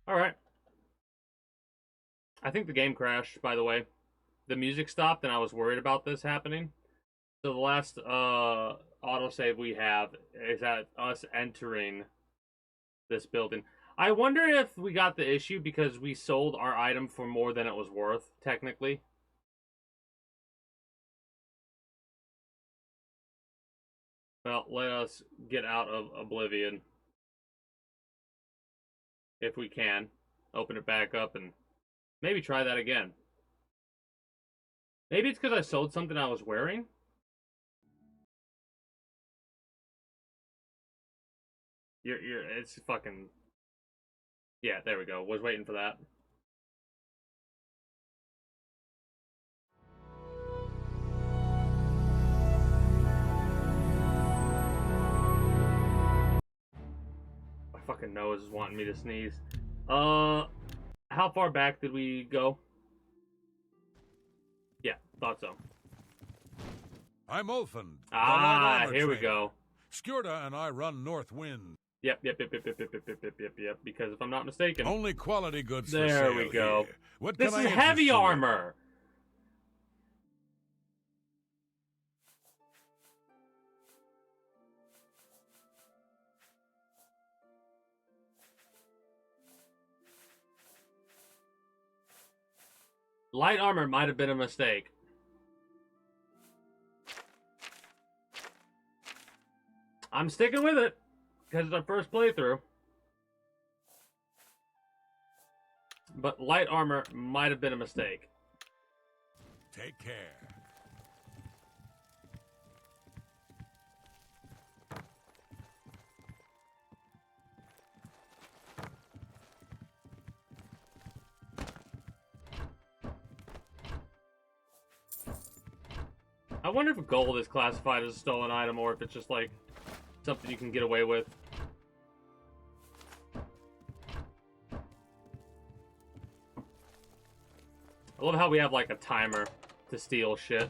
Speaker 1: Alright. I think the game crashed, by the way. The music stopped and I was worried about this happening. So the last autosave we have is at us entering this building. I wonder if we got the issue because we sold our item for more than it was worth, technically. Well, let us get out of Oblivion. If we can. Open it back up and maybe try that again. Maybe it's because I sold something I was wearing? It's fucking... Yeah, there we go. Was waiting for that. My fucking nose is wanting me to sneeze. How far back did we go? Yeah, thought so.
Speaker 3: I'm Ulfin.
Speaker 1: Ah, here we go.
Speaker 3: Sakaarrra and I run North Wind.
Speaker 1: Yep. Because if I'm not mistaken,
Speaker 3: Only quality goods for
Speaker 1: there
Speaker 3: sale
Speaker 1: we go.
Speaker 3: here. What
Speaker 1: This
Speaker 3: can I
Speaker 1: is
Speaker 3: interest
Speaker 1: heavy
Speaker 3: you in?
Speaker 1: armor. Light armor might have been a mistake. I'm sticking with it because it's our first playthrough. But light armor might have been a mistake.
Speaker 3: Take care.
Speaker 1: I wonder if gold is classified as a stolen item or if it's just like something you can get away with. I love how we have like a timer to steal shit.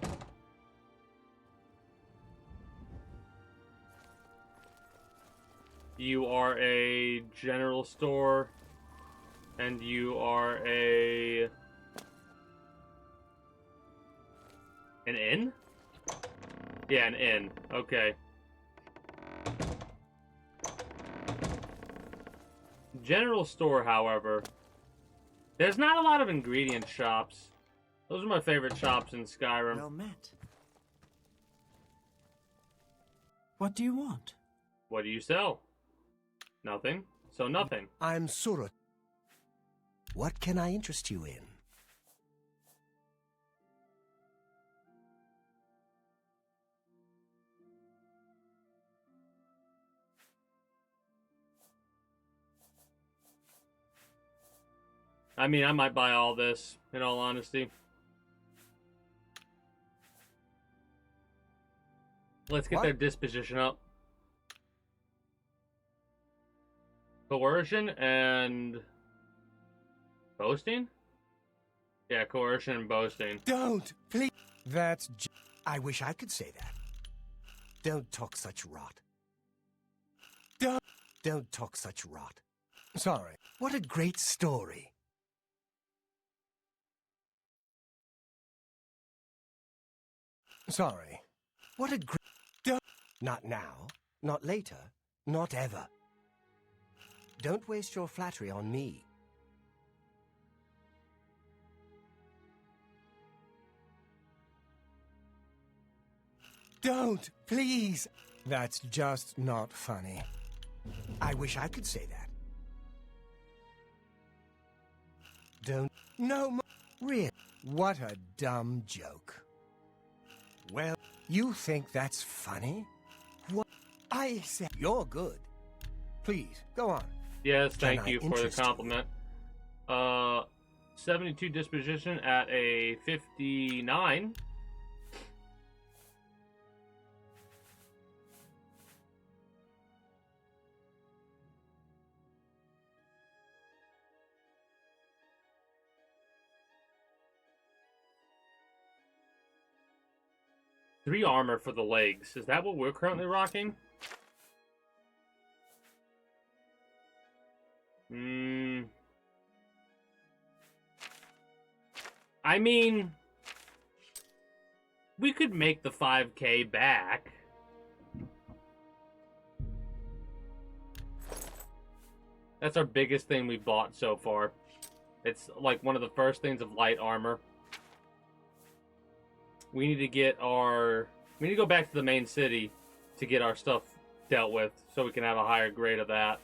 Speaker 1: You are a general store, and you are an inn? Yeah, an inn. Okay. General store, however, there's not a lot of ingredient shops. Those are my favorite shops in Skyrim.
Speaker 7: Well met. What do you want?
Speaker 1: What do you sell? Nothing. So nothing.
Speaker 8: I'm Surut. What can I interest you in?
Speaker 1: I mean, I might buy all this, in all honesty. Let's get
Speaker 8: What?
Speaker 1: their disposition up. Coercion and boasting? Yeah, coercion and boasting.
Speaker 8: Don't, please. I wish I could say that. Don't talk such rot. Don't talk such rot. Sorry. What a great story. Sorry. What a great... Not now. Not later. Not ever. Don't waste your flattery on me. Don't, please. That's just not funny. I wish I could say that. Don't... No, really. What a dumb joke. Well, you think that's funny? What? I said you're good. Please, go on.
Speaker 1: Yes, thank
Speaker 8: Can I
Speaker 1: you for the
Speaker 8: interest you?
Speaker 1: compliment. 72 disposition at a 59. Three armor for the legs. Is that what we're currently rocking? I mean, we could make the 5K back. That's our biggest thing we bought so far. It's like one of the first things of light armor. We need to get our... We need to go back to the main city to get our stuff dealt with so we can have a higher grade of that.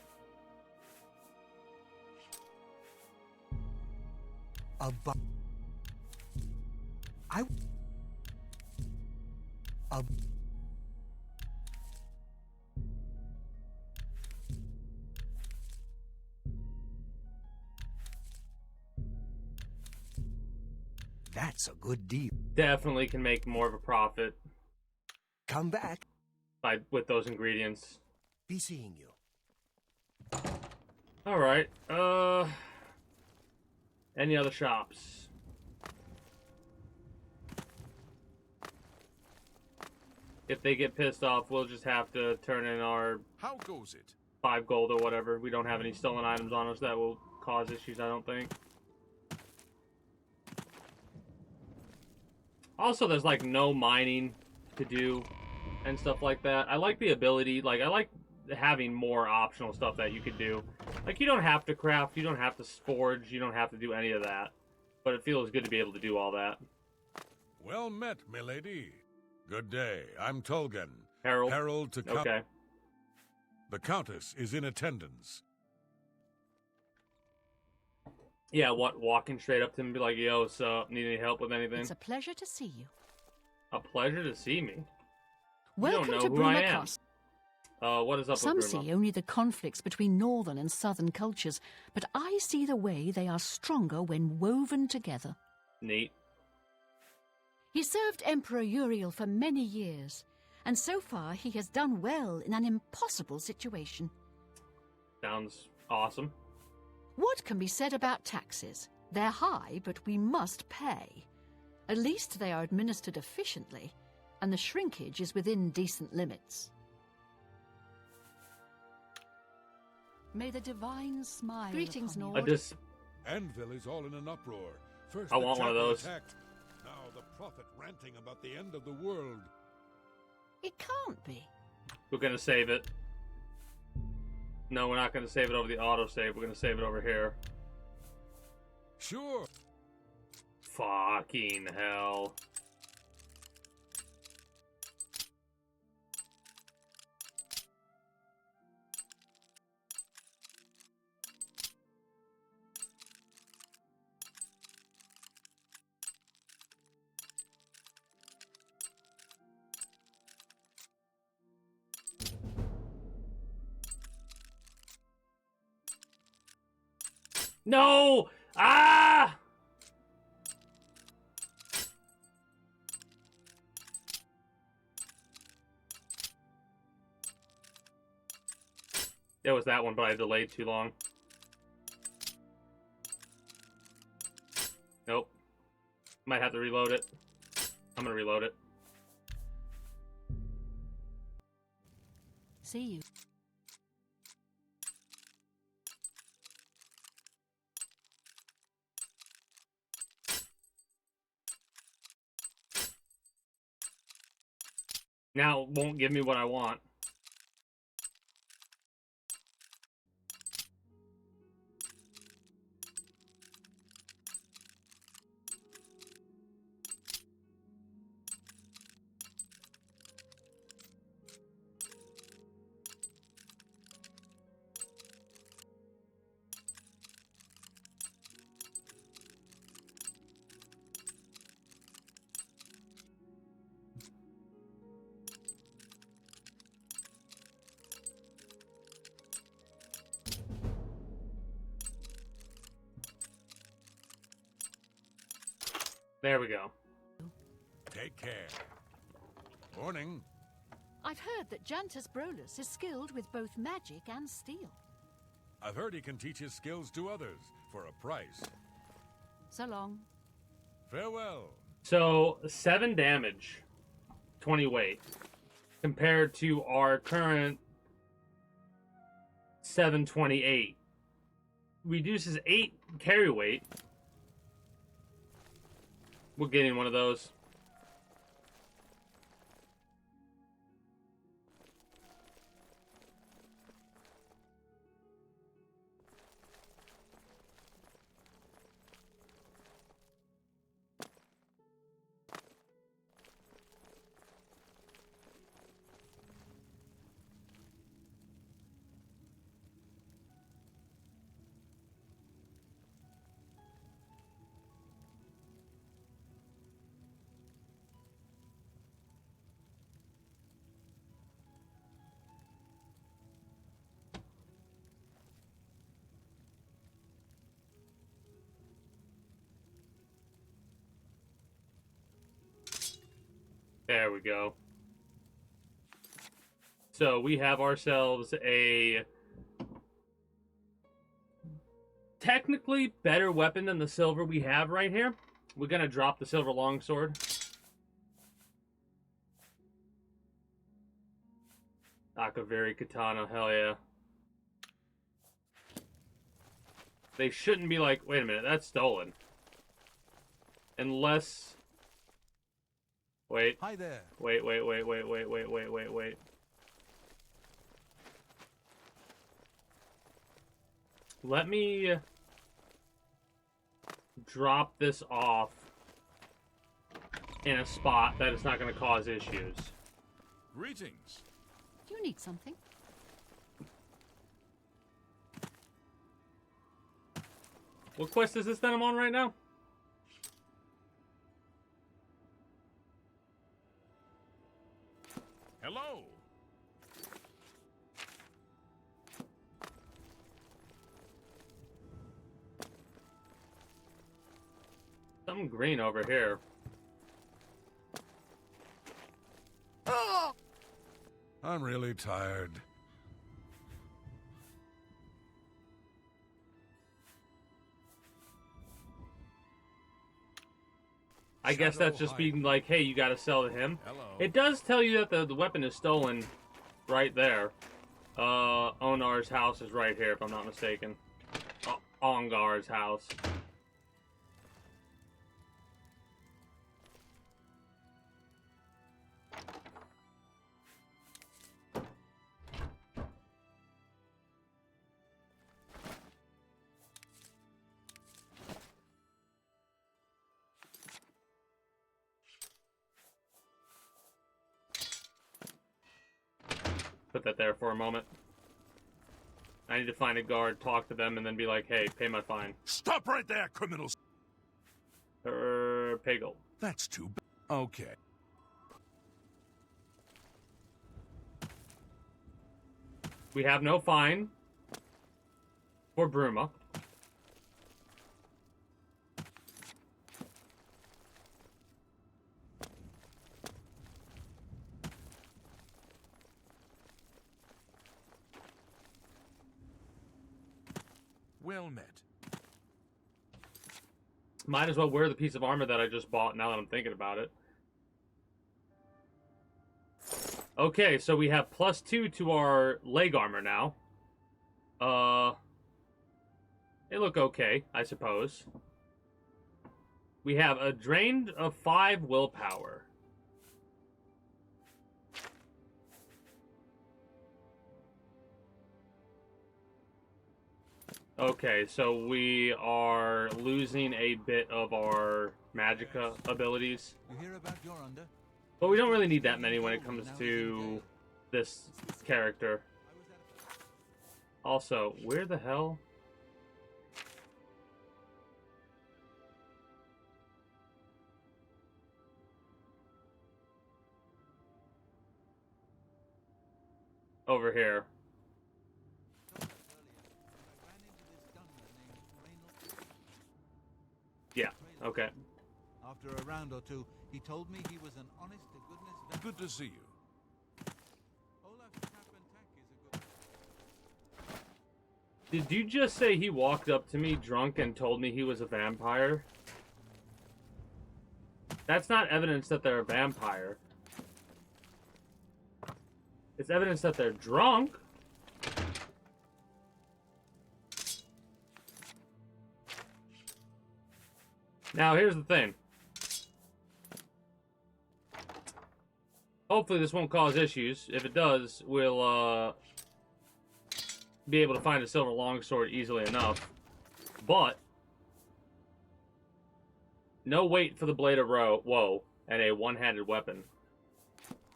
Speaker 8: That's a good deal.
Speaker 1: Definitely can make more of a profit
Speaker 8: Come back.
Speaker 1: with those ingredients.
Speaker 8: Be seeing you.
Speaker 1: All right. Any other shops? If they get pissed off, we'll just have to turn in our
Speaker 5: How goes it?
Speaker 1: 5 gold or whatever. We don't have any stolen items on us that will cause issues, I don't think. Also, there's like no mining to do and stuff like that. I like the ability, like I like having more optional stuff that you could do. Like you don't have to craft, you don't have to forge, you don't have to do any of that. But it feels good to be able to do all that.
Speaker 3: Well met, milady. Good day. I'm Tolgan.
Speaker 1: Harold?
Speaker 3: Herald to come.
Speaker 1: Okay.
Speaker 3: The Countess is in attendance.
Speaker 1: Yeah, what? Walking straight up to him and be like, yo, so need any help with anything?
Speaker 2: It's a pleasure to see you.
Speaker 1: A pleasure to see me.
Speaker 2: Welcome
Speaker 1: you don't
Speaker 2: to
Speaker 1: know who I
Speaker 2: Bruma
Speaker 1: am.
Speaker 2: Castle.
Speaker 1: What is up
Speaker 2: Some
Speaker 1: with Bruma?
Speaker 2: see only the conflicts between northern and southern cultures, but I see the way they are stronger when woven together.
Speaker 1: Neat.
Speaker 2: He served Emperor Uriel for many years, and so far he has done well in an impossible situation.
Speaker 1: Sounds awesome.
Speaker 2: What can be said about taxes? They're high, but we must pay. At least they are administered efficiently, and the shrinkage is within decent limits. May the divine smile. Greetings,
Speaker 1: I
Speaker 2: Nord.
Speaker 1: just...
Speaker 3: Anvil is all in an uproar. First
Speaker 1: I
Speaker 3: the
Speaker 1: want one of
Speaker 3: chapel
Speaker 1: those.
Speaker 3: attacked, now the prophet ranting about the end of the world.
Speaker 2: It can't be.
Speaker 1: We're gonna save it. No, we're not gonna save it over the autosave. We're gonna save it over here.
Speaker 3: Sure.
Speaker 1: Fucking hell. No! Ah! It was that one, but I delayed too long. Nope. Might have to reload it. I'm gonna reload it.
Speaker 2: See you.
Speaker 1: Now it won't give me what I want. There we go.
Speaker 3: Take care. Morning.
Speaker 2: I've heard that Jantus Brolus is skilled with both magic and steel.
Speaker 3: I've heard he can teach his skills to others for a price.
Speaker 2: So long.
Speaker 3: Farewell.
Speaker 1: So, 7 damage, 20 weight, compared to our current 728. Reduces 8 carry weight. We're getting one of those. There we go. So we have ourselves a technically better weapon than the silver we have right here. We're gonna drop the silver longsword. Akaviri katana, hell yeah. They shouldn't be like, wait a minute, that's stolen. Unless... Wait.
Speaker 6: Hi there.
Speaker 1: Wait. Let me drop this off in a spot that is not going to cause issues.
Speaker 5: Greetings.
Speaker 2: Do you need something?
Speaker 1: What quest is this that I'm on right now?
Speaker 5: Hello.
Speaker 1: Something green over here.
Speaker 3: I'm really tired.
Speaker 1: I guess that's just being like, hey, you gotta sell to him.
Speaker 5: Hello.
Speaker 1: It does tell you that the weapon is stolen right there. Onar's house is right here, if I'm not mistaken. Ongar's house. Put that there for a moment. I need to find a guard, talk to them, and then be like, hey, pay my fine.
Speaker 5: Stop right there, criminals.
Speaker 1: Pagel.
Speaker 5: That's too bad. Okay.
Speaker 1: We have no fine for Bruma.
Speaker 5: Well met.
Speaker 1: Might as well wear the piece of armor that I just bought now that I'm thinking about it. Okay, so we have +2 to our leg armor now. They look okay, I suppose. We have a drained of 5 willpower. Okay, so we are losing a bit of our Magicka abilities.
Speaker 6: You hear about your under?
Speaker 1: But we don't really need that many when it comes to this character. Also, where the hell? Over here. Yeah, okay.
Speaker 6: After a round or two, he told me he was an honest-to-goodness...
Speaker 5: Good to see you.
Speaker 6: Olaf's tap and tack is a good...
Speaker 1: Did you just say he walked up to me drunk and told me he was a vampire? That's not evidence that they're a vampire. It's evidence that they're drunk. Now, here's the thing. Hopefully this won't cause issues. If it does, we'll be able to find a silver longsword easily enough. But no wait for the blade of woe and a one-handed weapon.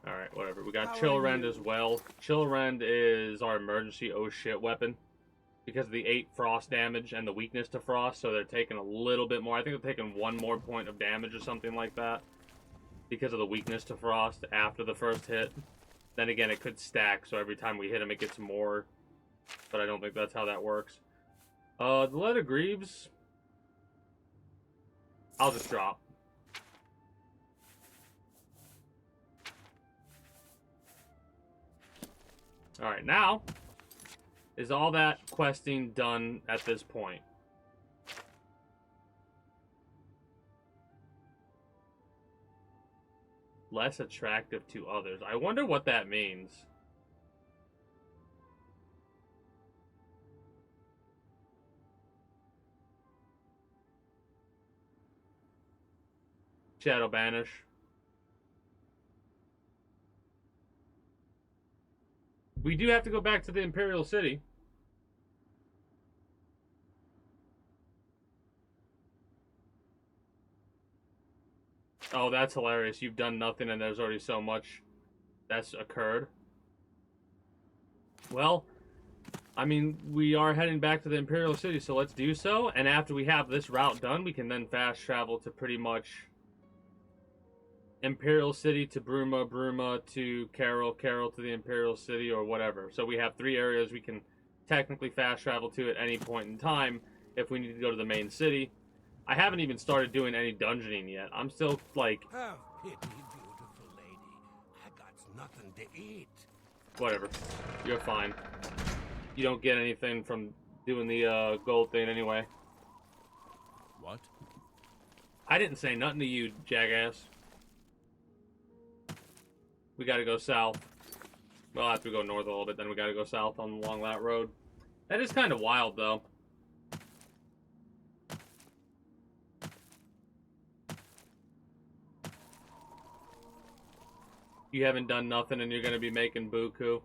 Speaker 1: Alright, whatever. We got Chillrend as well. Chillrend is our emergency oh shit weapon. Because of the 8 frost damage and the weakness to frost, so they're taking a little bit more. I think they're taking 1 more point of damage or something like that. Because of the weakness to frost after the first hit. Then again, it could stack, so every time we hit him it gets more. But I don't think that's how that works. The Lead of Greaves, I'll just drop. Alright, now is all that questing done at this point? Less attractive to others. I wonder what that means. Shadow Banish. We do have to go back to the Imperial City. Oh, that's hilarious. You've done nothing and there's already so much that's occurred. Well, I mean, we are heading back to the Imperial City, so let's do so. And after we have this route done, we can then fast travel to pretty much Imperial City to Bruma, Bruma to Carol, Carol to the Imperial City, or whatever. So we have 3 areas we can technically fast travel to at any point in time if we need to go to the main city. I haven't even started doing any dungeoning yet. I'm still, like...
Speaker 8: Have pity, beautiful lady. I got nothing to eat.
Speaker 1: Whatever. You're fine. You don't get anything from doing the gold thing anyway.
Speaker 5: What?
Speaker 1: I didn't say nothing to you, jackass. We gotta go south. Well, after we go north a little bit, then we gotta go south along that road. That is kind of wild, though. You haven't done nothing and you're gonna be making buku.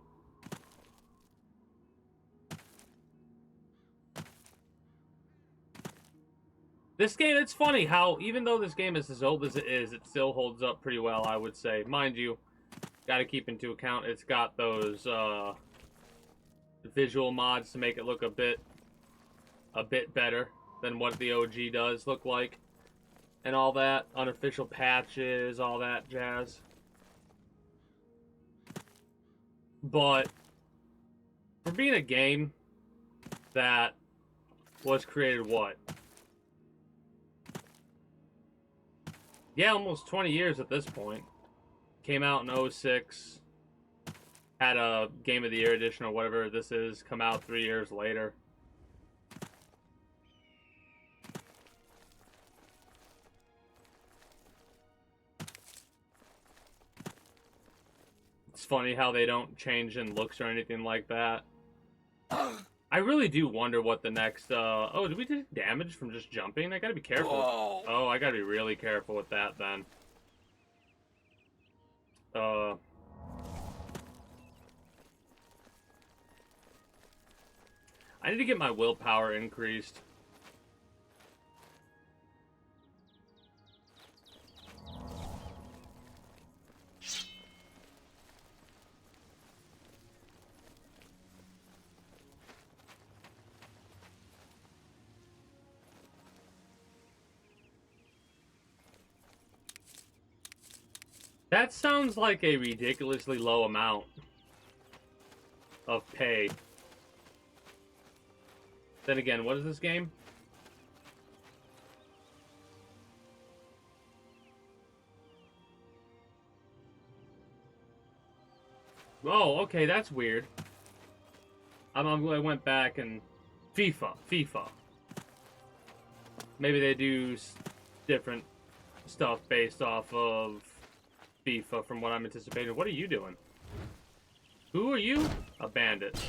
Speaker 1: This game, it's funny how, even though this game is as old as it is, it still holds up pretty well, I would say. Mind you, gotta keep into account it's got those visual mods to make it look a bit better than what the OG does look like. And all that, unofficial patches, all that jazz. But for being a game that was created, what? Yeah, almost 20 years at this point. Came out in 06. Had a Game of the Year edition or whatever this is come out 3 years later. It's funny how they don't change in looks or anything like that. I really do wonder what the next, oh, did we take damage from just jumping? I gotta be careful.
Speaker 8: Whoa.
Speaker 1: Oh, I gotta be really careful with that then. I need to get my willpower increased. That sounds like a ridiculously low amount of pay. Then again, what is this game? Oh, okay, that's weird. I went back and... FIFA. Maybe they do different stuff based off of FIFA from what I'm anticipating. What are you doing? Who are you? A bandit.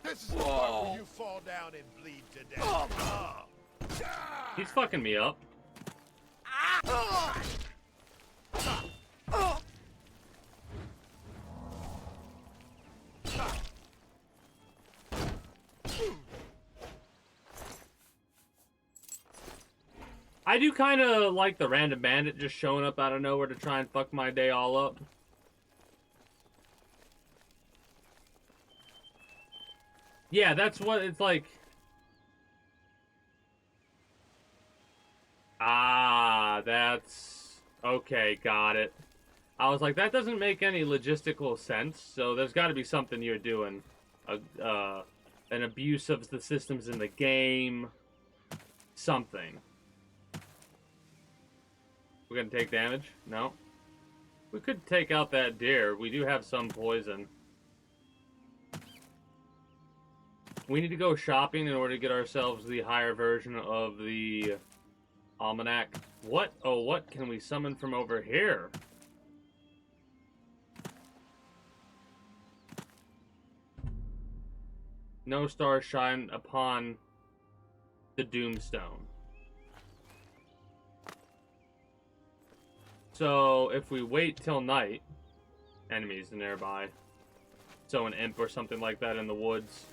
Speaker 8: This is the part where you fall down and bleed to death.
Speaker 1: He's fucking me up. I do kind of like the random bandit just showing up out of nowhere to try and fuck my day all up. Yeah, that's what it's like. Ah, that's... Okay, got it. I was like, that doesn't make any logistical sense, so there's got to be something you're doing. An abuse of the systems in the game. Something. We're gonna take damage? No. We could take out that deer. We do have some poison. We need to go shopping in order to get ourselves the higher version of the almanac. What? Oh, what can we summon from over here? No stars shine upon the Doomstone. So, if we wait till night, enemies nearby. So an imp or something like that in the woods.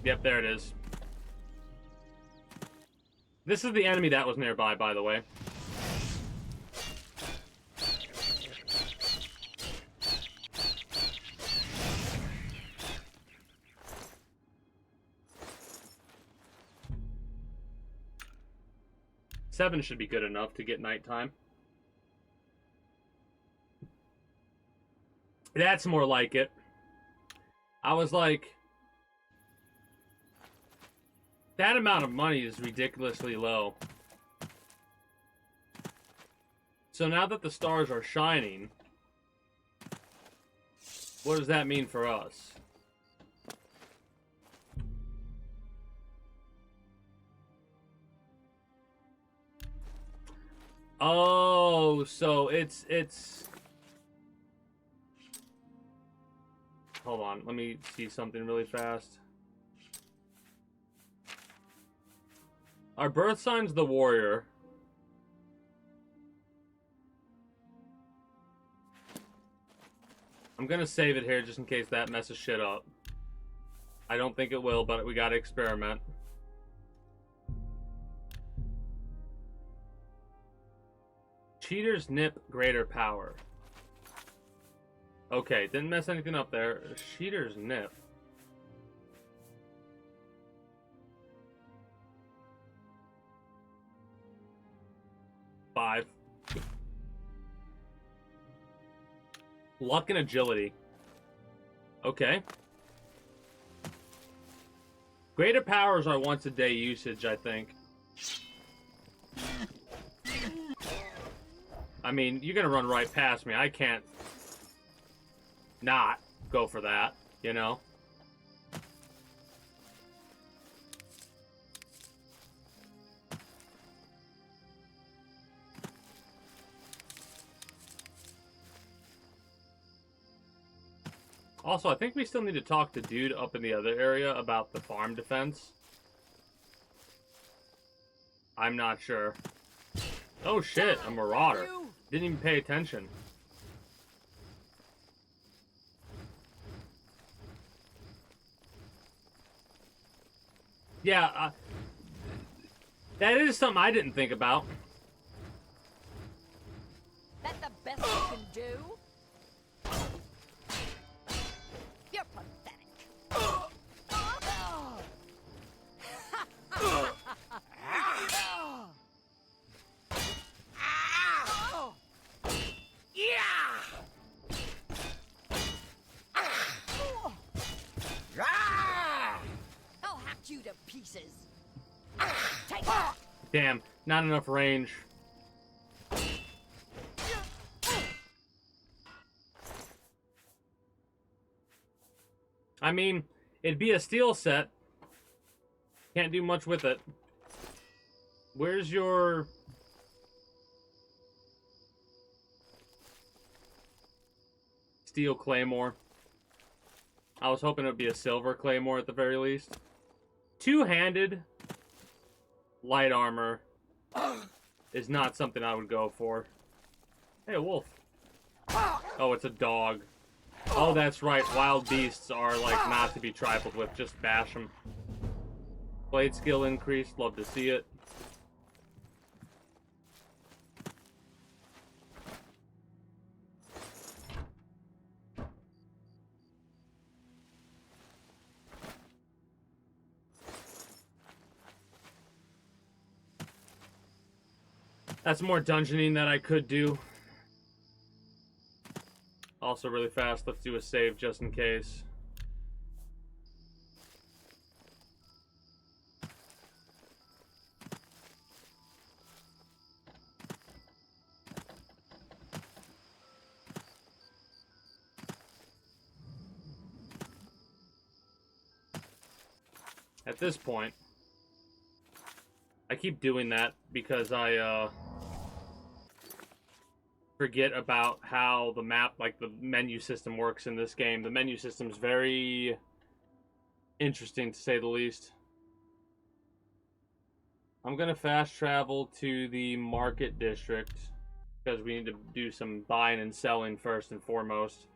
Speaker 1: Yep, there it is. This is the enemy that was nearby, by the way. Seven should be good enough to get nighttime. That's more like it. I was like, that amount of money is ridiculously low. So now that the stars are shining, what does that mean for us? Oh, so it's... Hold on, let me see something really fast. Our birth sign's the warrior. I'm gonna save it here just in case that messes shit up. I don't think it will, but we gotta experiment. Cheater's nip, greater power. Okay, didn't mess anything up there. Cheater's nip. Five. Luck and agility. Okay. Greater powers are once a day usage, I think. I mean, you're gonna run right past me. I can't not go for that, you know? Also, I think we still need to talk to dude up in the other area about the farm defense. I'm not sure. Oh shit, a marauder. Didn't even pay attention. Yeah, that is something I didn't think about.
Speaker 4: That the best you can do? You're pathetic. I'll hack you to pieces. Take that.
Speaker 1: Damn, not enough range. I mean, it'd be a steel set. Can't do much with it. Where's your... steel claymore? I was hoping it would be a silver claymore at the very least. Two-handed light armor is not something I would go for. Hey, a wolf. Oh, it's a dog. Oh, that's right. Wild beasts are, like, not to be trifled with. Just bash them. Blade skill increased. Love to see it. That's more dungeoning that I could do. Also really fast, let's do a save just in case. At this point, I keep doing that because I forget about how the map, like the menu system works in this game. The menu system's very interesting, to say the least. I'm gonna fast travel to the market district because we need to do some buying and selling first and foremost.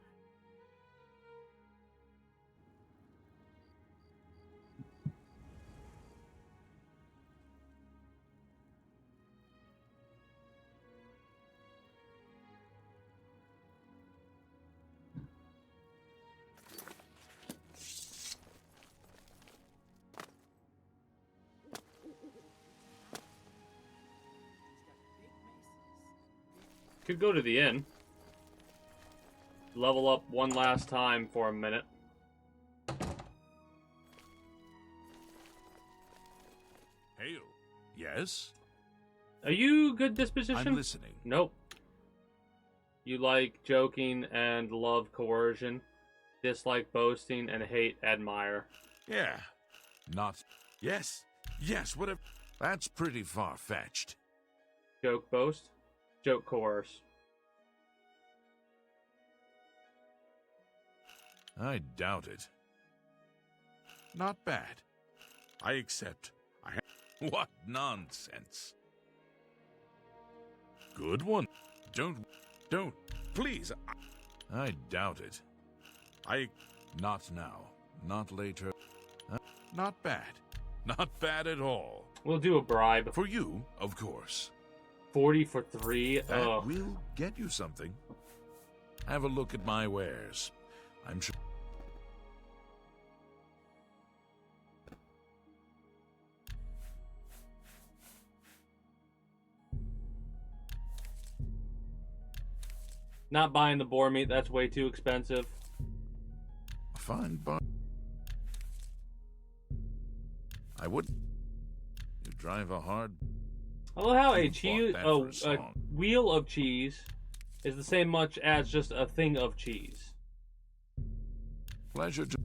Speaker 1: Could go to the inn. Level up one last time for a minute.
Speaker 5: Hail. Yes?
Speaker 1: Are you good disposition?
Speaker 5: I'm listening.
Speaker 1: Nope. You like joking and love coercion. Dislike boasting and hate admire.
Speaker 5: Yeah. Not... Yes. Yes, whatever. That's pretty far-fetched.
Speaker 1: Joke boast. Joke coerce.
Speaker 5: I doubt it. Not bad. I accept. What nonsense. Good one. Don't, please. I doubt it. Not now. Not later. Not bad. Not bad at all.
Speaker 1: We'll do a bribe.
Speaker 5: For you, of course.
Speaker 1: 40 for 3.
Speaker 5: That
Speaker 1: Ugh.
Speaker 5: will get you something. Have a look at my wares. I'm sure.
Speaker 1: Not buying the boar meat, that's way too expensive.
Speaker 5: Fine, but I would. You drive a hard.
Speaker 1: I love how
Speaker 5: You bought that for a
Speaker 1: a
Speaker 5: song.
Speaker 1: wheel of cheese is the same much as just a thing of cheese.
Speaker 5: Pleasure to.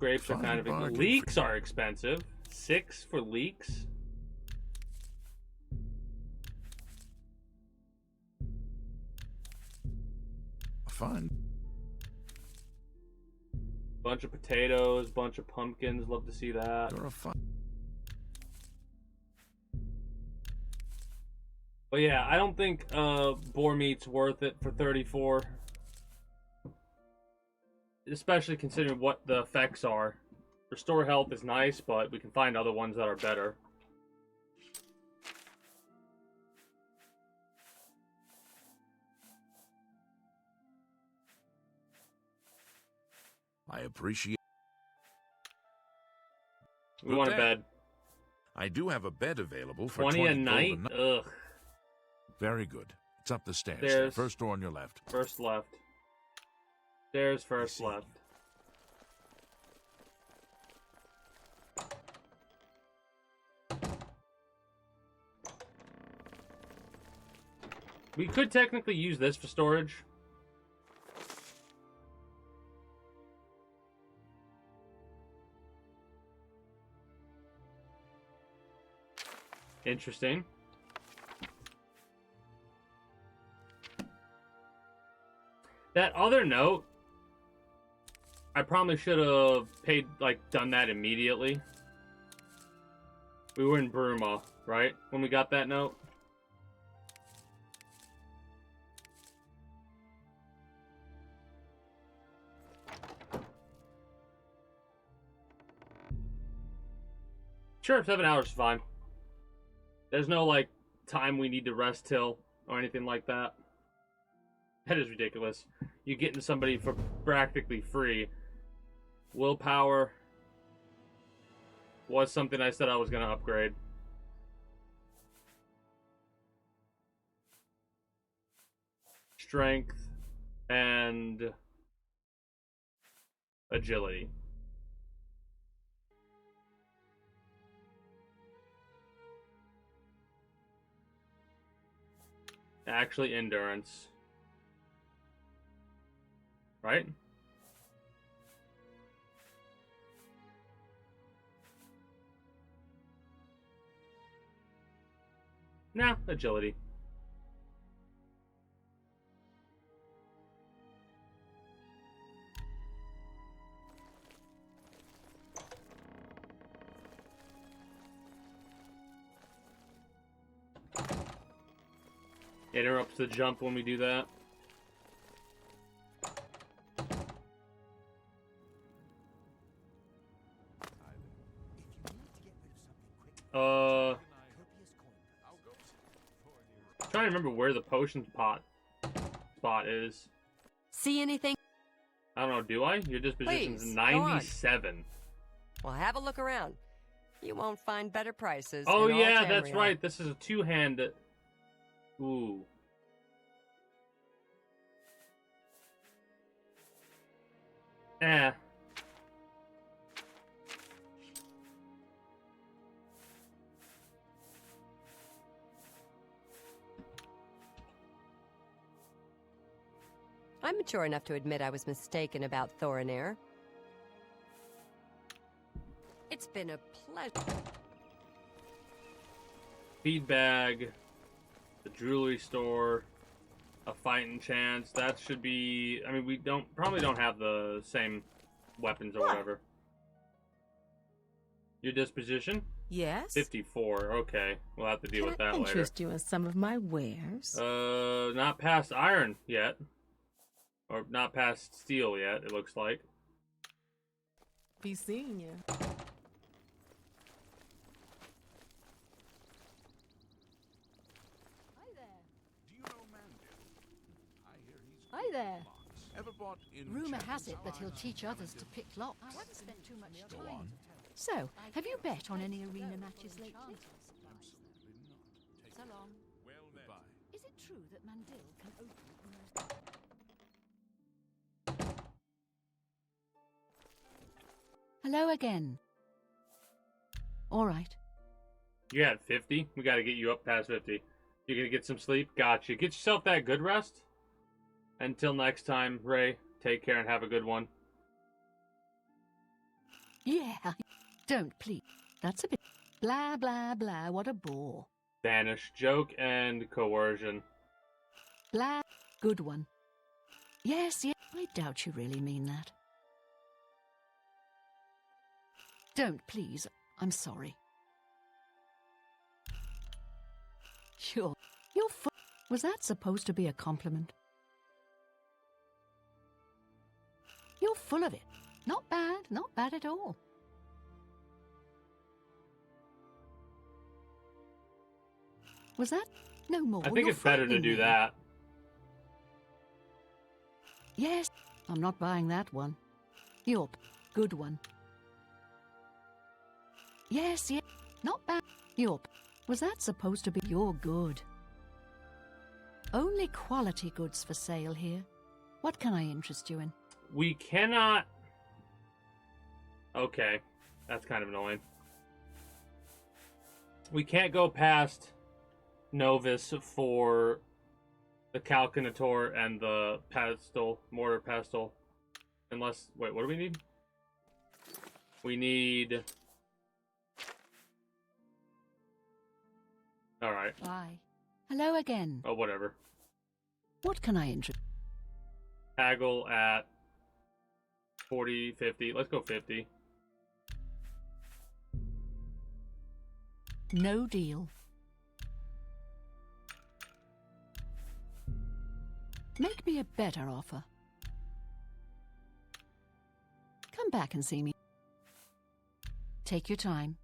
Speaker 1: Grapes are
Speaker 5: Fine
Speaker 1: kind of
Speaker 5: bargain for-
Speaker 1: leeks are expensive. 6 for leeks.
Speaker 5: Fine.
Speaker 1: Bunch of potatoes, bunch of pumpkins. Love to see that.
Speaker 5: You're a fine.
Speaker 1: But yeah, I don't think boar meat's worth it for 34. Especially considering what the effects are. Restore health is nice, but we can find other ones that are better.
Speaker 5: I appreciate.
Speaker 1: We
Speaker 5: Good
Speaker 1: want a
Speaker 5: day.
Speaker 1: bed.
Speaker 5: I do have a bed available for
Speaker 1: 20 a
Speaker 5: gold
Speaker 1: night? Ugh.
Speaker 5: Very good. It's up the stairs.
Speaker 1: Stairs.
Speaker 5: First door on your left.
Speaker 1: First left. Stairs first
Speaker 5: see.
Speaker 1: left. We could technically use this for storage. Interesting. That other note, I probably should have done that immediately. We were in Bruma, right? When we got that note? Sure, 7 hours is fine. There's no, time we need to rest till or anything like that. That is ridiculous. You're getting somebody for practically free. Willpower was something I said I was going to upgrade. Strength and agility. Actually, endurance. Right? Nah, agility. Interrupts the jump when we do that. Trying to remember where the potion spot is.
Speaker 4: See anything?
Speaker 1: I don't know, do I? Your disposition's
Speaker 4: Please, go on.
Speaker 1: 97.
Speaker 4: Well, have a look around. You won't find better prices.
Speaker 1: Oh
Speaker 4: in all
Speaker 1: yeah, that's
Speaker 4: Tamriel.
Speaker 1: right. This is a two-hand. Ooh. Eh.
Speaker 4: I'm mature enough to admit I was mistaken about Thorinir. It's been a pleasure.
Speaker 1: Feed bag, the jewelry store, a fighting chance. That should be. I mean, we probably don't have the same weapons or whatever. Your disposition?
Speaker 9: Yes?
Speaker 1: 54. Okay, we'll have to deal with
Speaker 9: Can I
Speaker 1: that later.
Speaker 9: interest you in some of my wares?
Speaker 1: Not past iron yet, or not past steel yet. It looks like.
Speaker 9: Be seeing you.
Speaker 2: Hi there.
Speaker 5: Ever bought in
Speaker 2: Rumor has
Speaker 5: champions?
Speaker 2: it that he'll teach others to pick locks. I haven't spent too much
Speaker 5: Go
Speaker 2: time.
Speaker 5: on.
Speaker 2: So, have you bet on any arena matches lately?
Speaker 5: Absolutely not.
Speaker 2: So long.
Speaker 5: Well, goodbye.
Speaker 2: Is it true that Mandil can open the most... Hello again. All right.
Speaker 1: You had 50. We got to get you up past 50. You're gonna get some sleep. Gotcha. Get yourself that good rest. Until next time, Ray. Take care and have a good one.
Speaker 2: Yeah. Don't, please. That's a bit... Blah, blah, blah. What a bore.
Speaker 1: Banish, joke, and coercion.
Speaker 2: Blah. Good one. Yes, yes. I doubt you really mean that. Don't, please. I'm sorry. Sure. You're full. Was that supposed to be a compliment? You're full of it. Not bad. Not bad at all. Was that? No more.
Speaker 1: I think
Speaker 2: You're
Speaker 1: it's better to
Speaker 2: frightening
Speaker 1: do
Speaker 2: me.
Speaker 1: that.
Speaker 2: Yes. I'm not buying that one. You're good one. Yes, yes. Not bad. You're... Was that supposed to be your good? Only quality goods for sale here. What can I interest you in?
Speaker 1: We cannot... Okay. That's kind of annoying. We can't go past Novus for the Calcinator and the pestle, mortar pestle. Unless... Wait, what do we need? We need... Alright.
Speaker 2: Bye. Hello again.
Speaker 1: Oh, whatever.
Speaker 2: What can I interest?
Speaker 1: Haggle at 40, 50. Let's go 50.
Speaker 2: No deal. Make me a better offer. Come back and see me. Take your time.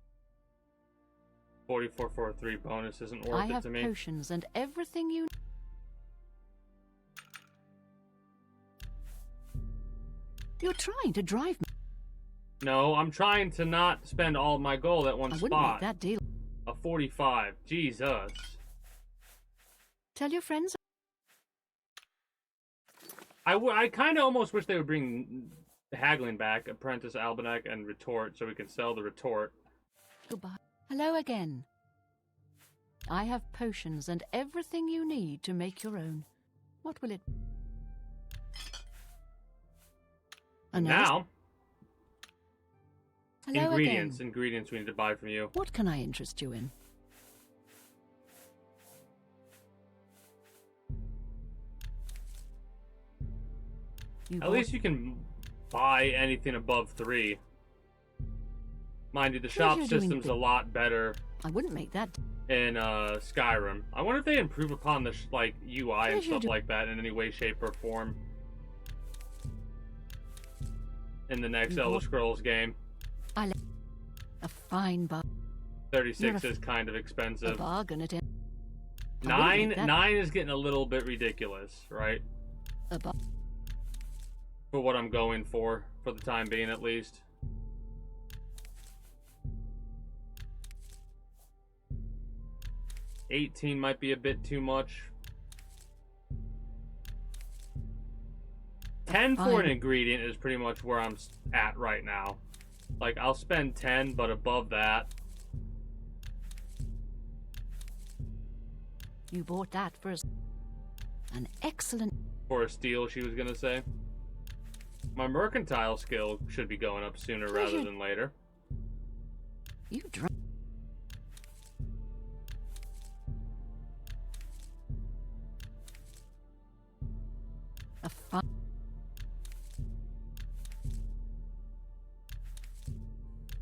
Speaker 1: 4443 bonus isn't worth
Speaker 2: I
Speaker 1: it
Speaker 2: have
Speaker 1: to me.
Speaker 2: potions and everything you... You're trying to drive me.
Speaker 1: No, I'm trying to not spend all my gold at one
Speaker 2: I wouldn't
Speaker 1: spot.
Speaker 2: make that deal.
Speaker 1: A 45. Jesus.
Speaker 2: Tell your friends...
Speaker 1: I kind of almost wish they would bring haggling back, Apprentice, Albinek, and Retort, so we can sell the Retort.
Speaker 2: Goodbye. Hello again. I have potions and everything you need to make your own. What will it... Another...
Speaker 1: Now,
Speaker 2: Hello
Speaker 1: ingredients.
Speaker 2: again.
Speaker 1: Ingredients we need to buy from you.
Speaker 2: What can I interest you in? You
Speaker 1: At least you can buy anything above 3. Mind you, the shop
Speaker 2: Pleasure doing
Speaker 1: system's a lot better
Speaker 2: I wouldn't make that.
Speaker 1: in Skyrim. I wonder if they improve upon the like UI and
Speaker 2: Pleasure
Speaker 1: stuff
Speaker 2: do-
Speaker 1: like that in any way, shape, or form in the next
Speaker 2: You
Speaker 1: Elder
Speaker 2: bought-
Speaker 1: Scrolls game.
Speaker 2: A fine
Speaker 1: 36
Speaker 2: You're
Speaker 1: is kind of
Speaker 2: a
Speaker 1: expensive.
Speaker 2: bargain at it.
Speaker 1: Nine is getting a little bit ridiculous, right?
Speaker 2: A bar-
Speaker 1: For what I'm going for the time being, at least. $18 might be a bit too much. 10 for an
Speaker 2: Fine.
Speaker 1: ingredient is pretty much where I'm at right now. Like, I'll spend 10, but above that,
Speaker 2: You bought that for an excellent.
Speaker 1: for a steal, she was gonna say. My mercantile skill should be going up sooner rather
Speaker 2: Pleasure.
Speaker 1: than later.
Speaker 2: You drunk. A fine.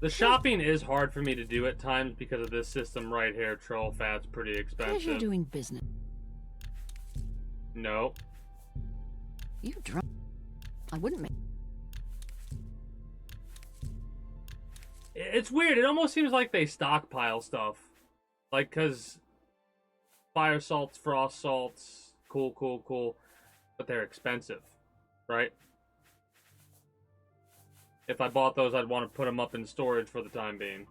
Speaker 1: The shopping is hard for me to do at times because of this system right here. Troll fat's pretty
Speaker 2: Pleasure
Speaker 1: expensive.
Speaker 2: doing business.
Speaker 1: No.
Speaker 2: You drunk. I wouldn't make.
Speaker 1: It's weird. It almost seems like they stockpile stuff. Like, because fire salts, frost salts, cool. But they're expensive, right? If I bought those, I'd want to put them up in storage for the time being.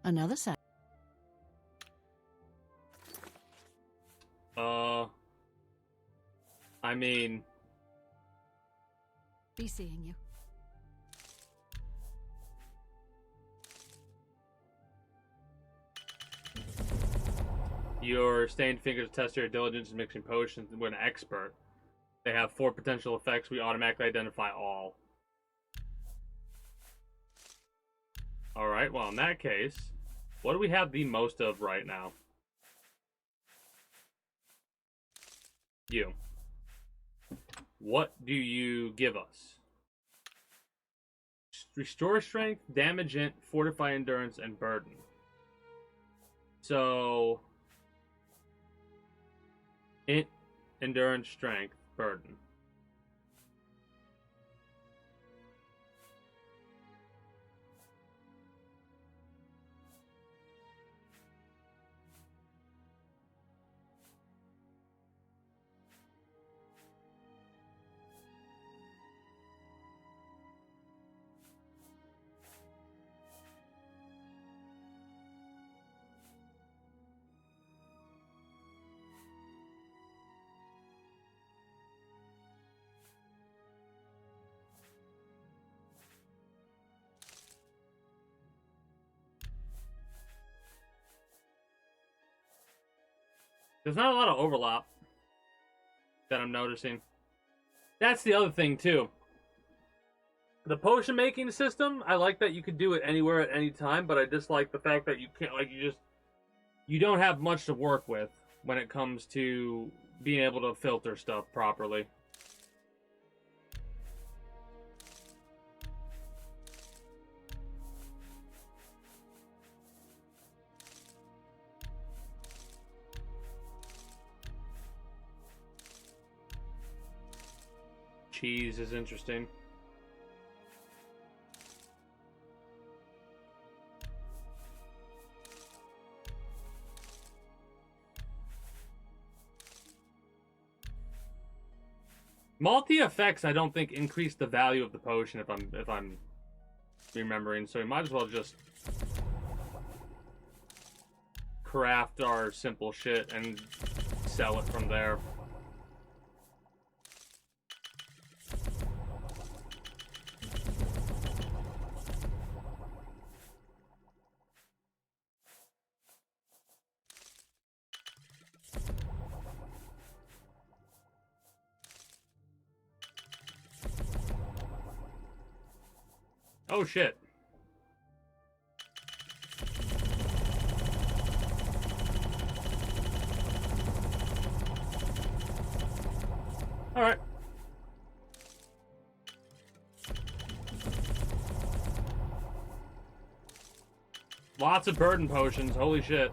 Speaker 2: Another set.
Speaker 1: I mean,
Speaker 2: Be seeing you.
Speaker 1: your stained fingers test your diligence in mixing potions and we're an expert. They have 4 potential effects. We automatically identify all. Alright, well, in that case, what do we have the most of right now? You. What do you give us? Restore strength, damage int, fortify endurance, and burden. So, int, endurance, strength, burden. There's not a lot of overlap that I'm noticing. That's the other thing, too. The potion making system, I like that you could do it anywhere at any time, but I dislike the fact that you can't, like, you don't have much to work with when it comes to being able to filter stuff properly. Cheese is interesting. Multi effects, I don't think increase the value of the potion if I'm remembering. So we might as well just craft our simple shit and sell it from there. Oh shit. All right. Lots of burden potions. Holy shit.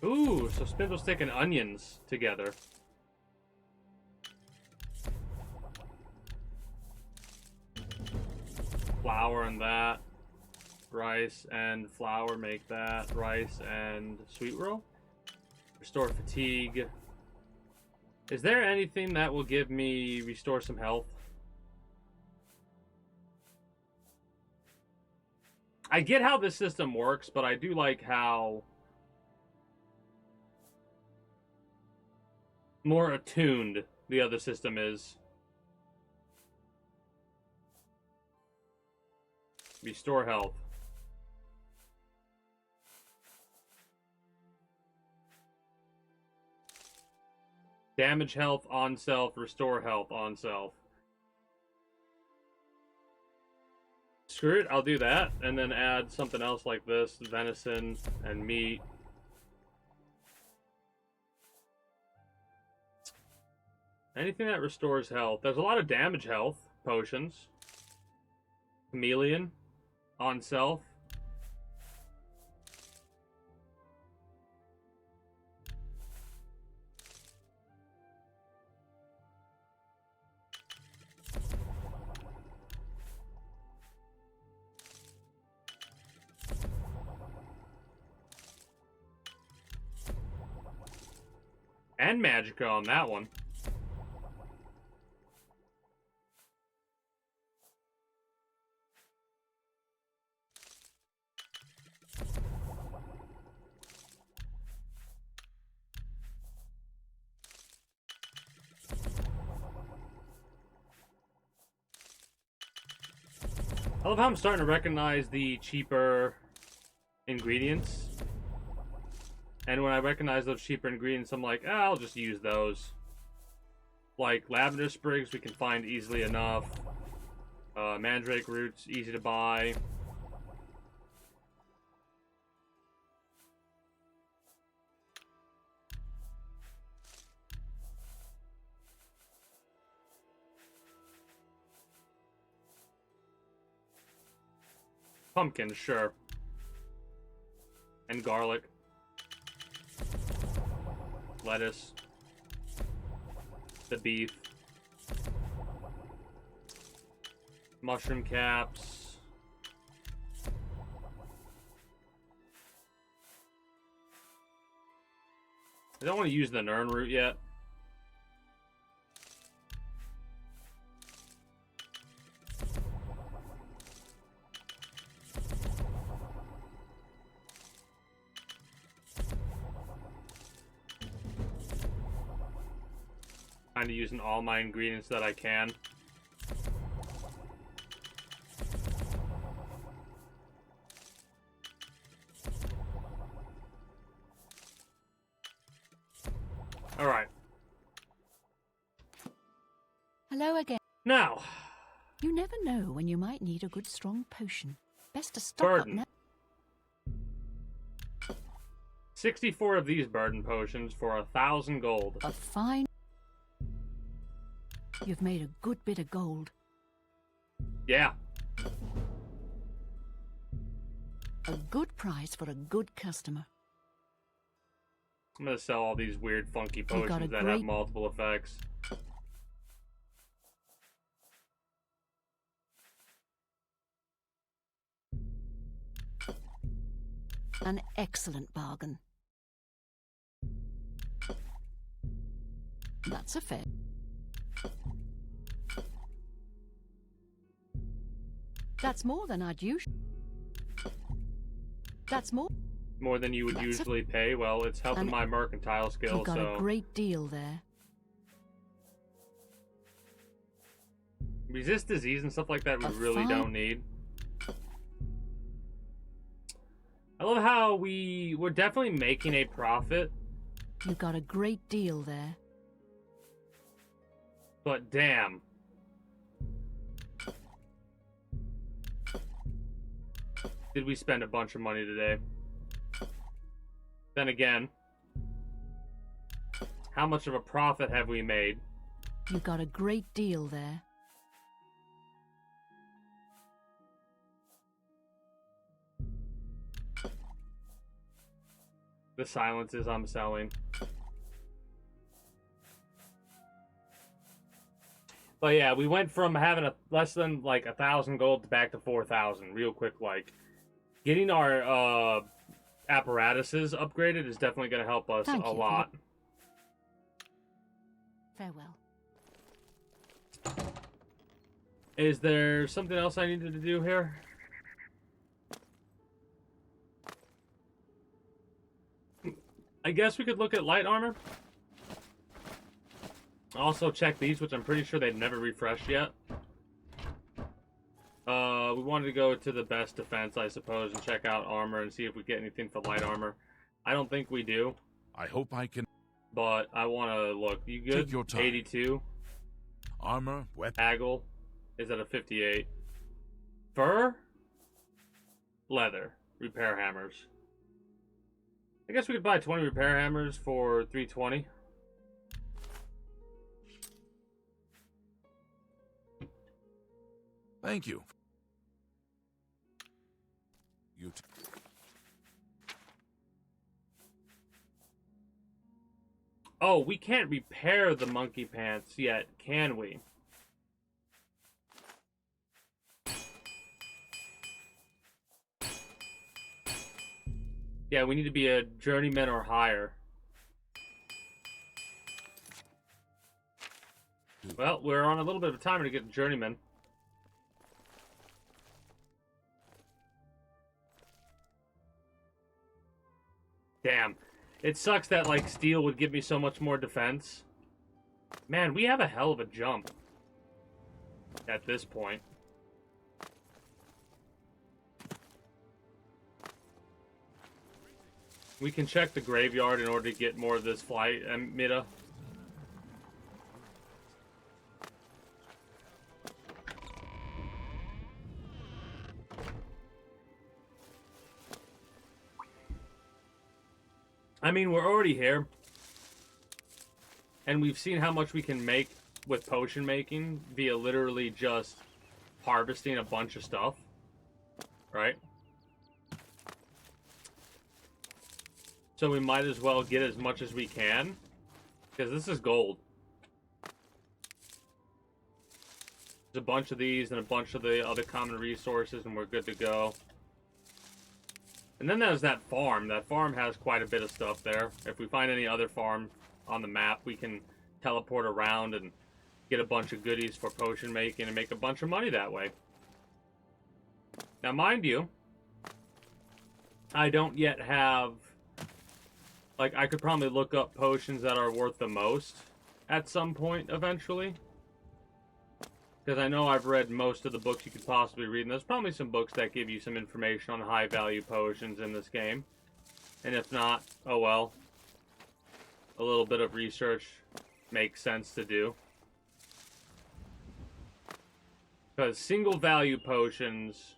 Speaker 1: Ooh, so Spindle's sticking onions together. Flour and that. Rice and flour make that. Rice and sweet roll. Restore fatigue. Is there anything that will give me restore some health? I get how this system works, but I do like how more attuned the other system is. Restore health. Damage health on self, restore health on self. Screw it, I'll do that, and then add something else like this, venison and meat. Anything that restores health. There's a lot of damage health potions. Chameleon on self. And Magicka on that one. I love how I'm starting to recognize the cheaper ingredients. And when I recognize those cheaper ingredients, I'm like, I'll just use those. Like lavender sprigs, we can find easily enough. Mandrake roots, easy to buy. Pumpkin, sure. And garlic. Lettuce. The beef. Mushroom caps. I don't want to use the Nern root yet. Kind of using all my ingredients that I can. All right.
Speaker 2: Hello again.
Speaker 1: Now,
Speaker 2: You never know when you might need a good strong potion. Best to stock up
Speaker 1: burden.
Speaker 2: now.
Speaker 1: 64 of these burden potions for 1,000 gold.
Speaker 2: A fine. You've made a good bit of gold.
Speaker 1: Yeah.
Speaker 2: A good price for a good customer.
Speaker 1: I'm gonna sell all these weird, funky
Speaker 2: got a
Speaker 1: potions that have
Speaker 2: great-
Speaker 1: multiple effects.
Speaker 2: An excellent bargain. That's a fair. That's more than I'd usually. That's more.
Speaker 1: More than you would
Speaker 2: That's a-
Speaker 1: usually pay. Well, it's helping
Speaker 2: And
Speaker 1: my mercantile skill,
Speaker 2: You've got
Speaker 1: so...
Speaker 2: a great deal there.
Speaker 1: Resist disease and stuff like that we
Speaker 2: A
Speaker 1: really
Speaker 2: fine-
Speaker 1: don't need. I love how we're definitely making a profit,
Speaker 2: You got a great deal there.
Speaker 1: but damn. Did we spend a bunch of money today? Then again, how much of a profit have we made?
Speaker 2: You got a great deal there.
Speaker 1: The silences I'm selling. But yeah, we went from having a less than like 1,000 gold to back to 4,000 real quick. Like, getting our apparatuses upgraded is definitely going to help us
Speaker 2: Thank
Speaker 1: a
Speaker 2: you for
Speaker 1: lot.
Speaker 2: Farewell.
Speaker 1: Is there something else I needed to do here? I guess we could look at light armor. Also check these, which I'm pretty sure they've never refreshed yet. We wanted to go to the best defense, I suppose, and check out armor and see if we get anything for light armor. I don't think we do,
Speaker 5: I hope I can.
Speaker 1: but I want to look. You good?
Speaker 5: Take your time.
Speaker 1: 82.
Speaker 5: Armor, weapon.
Speaker 1: Haggle is at a 58. Fur? Leather. Repair hammers. I guess we could buy 20 repair hammers for 320.
Speaker 5: Thank you. You.
Speaker 1: Oh, we can't repair the monkey pants yet, can we? Yeah, we need to be a journeyman or higher. Well, we're on a little bit of a timer to get the journeyman. Damn. It sucks that, like, steel would give me so much more defense. Man, we have a hell of a jump at this point. We can check the graveyard in order to get more of this flight, Mida. I mean, we're already here. And we've seen how much we can make with potion making via literally just harvesting a bunch of stuff. Right? So we might as well get as much as we can, because this is gold. There's a bunch of these and a bunch of the other common resources, and we're good to go. And then there's that farm. That farm has quite a bit of stuff there. If we find any other farm on the map, we can teleport around and get a bunch of goodies for potion making and make a bunch of money that way. Now, mind you, I don't yet have... Like, I could probably look up potions that are worth the most at some point, eventually. Because I know I've read most of the books you could possibly read, and there's probably some books that give you some information on high-value potions in this game. And if not, oh well. A little bit of research makes sense to do. Because single-value potions,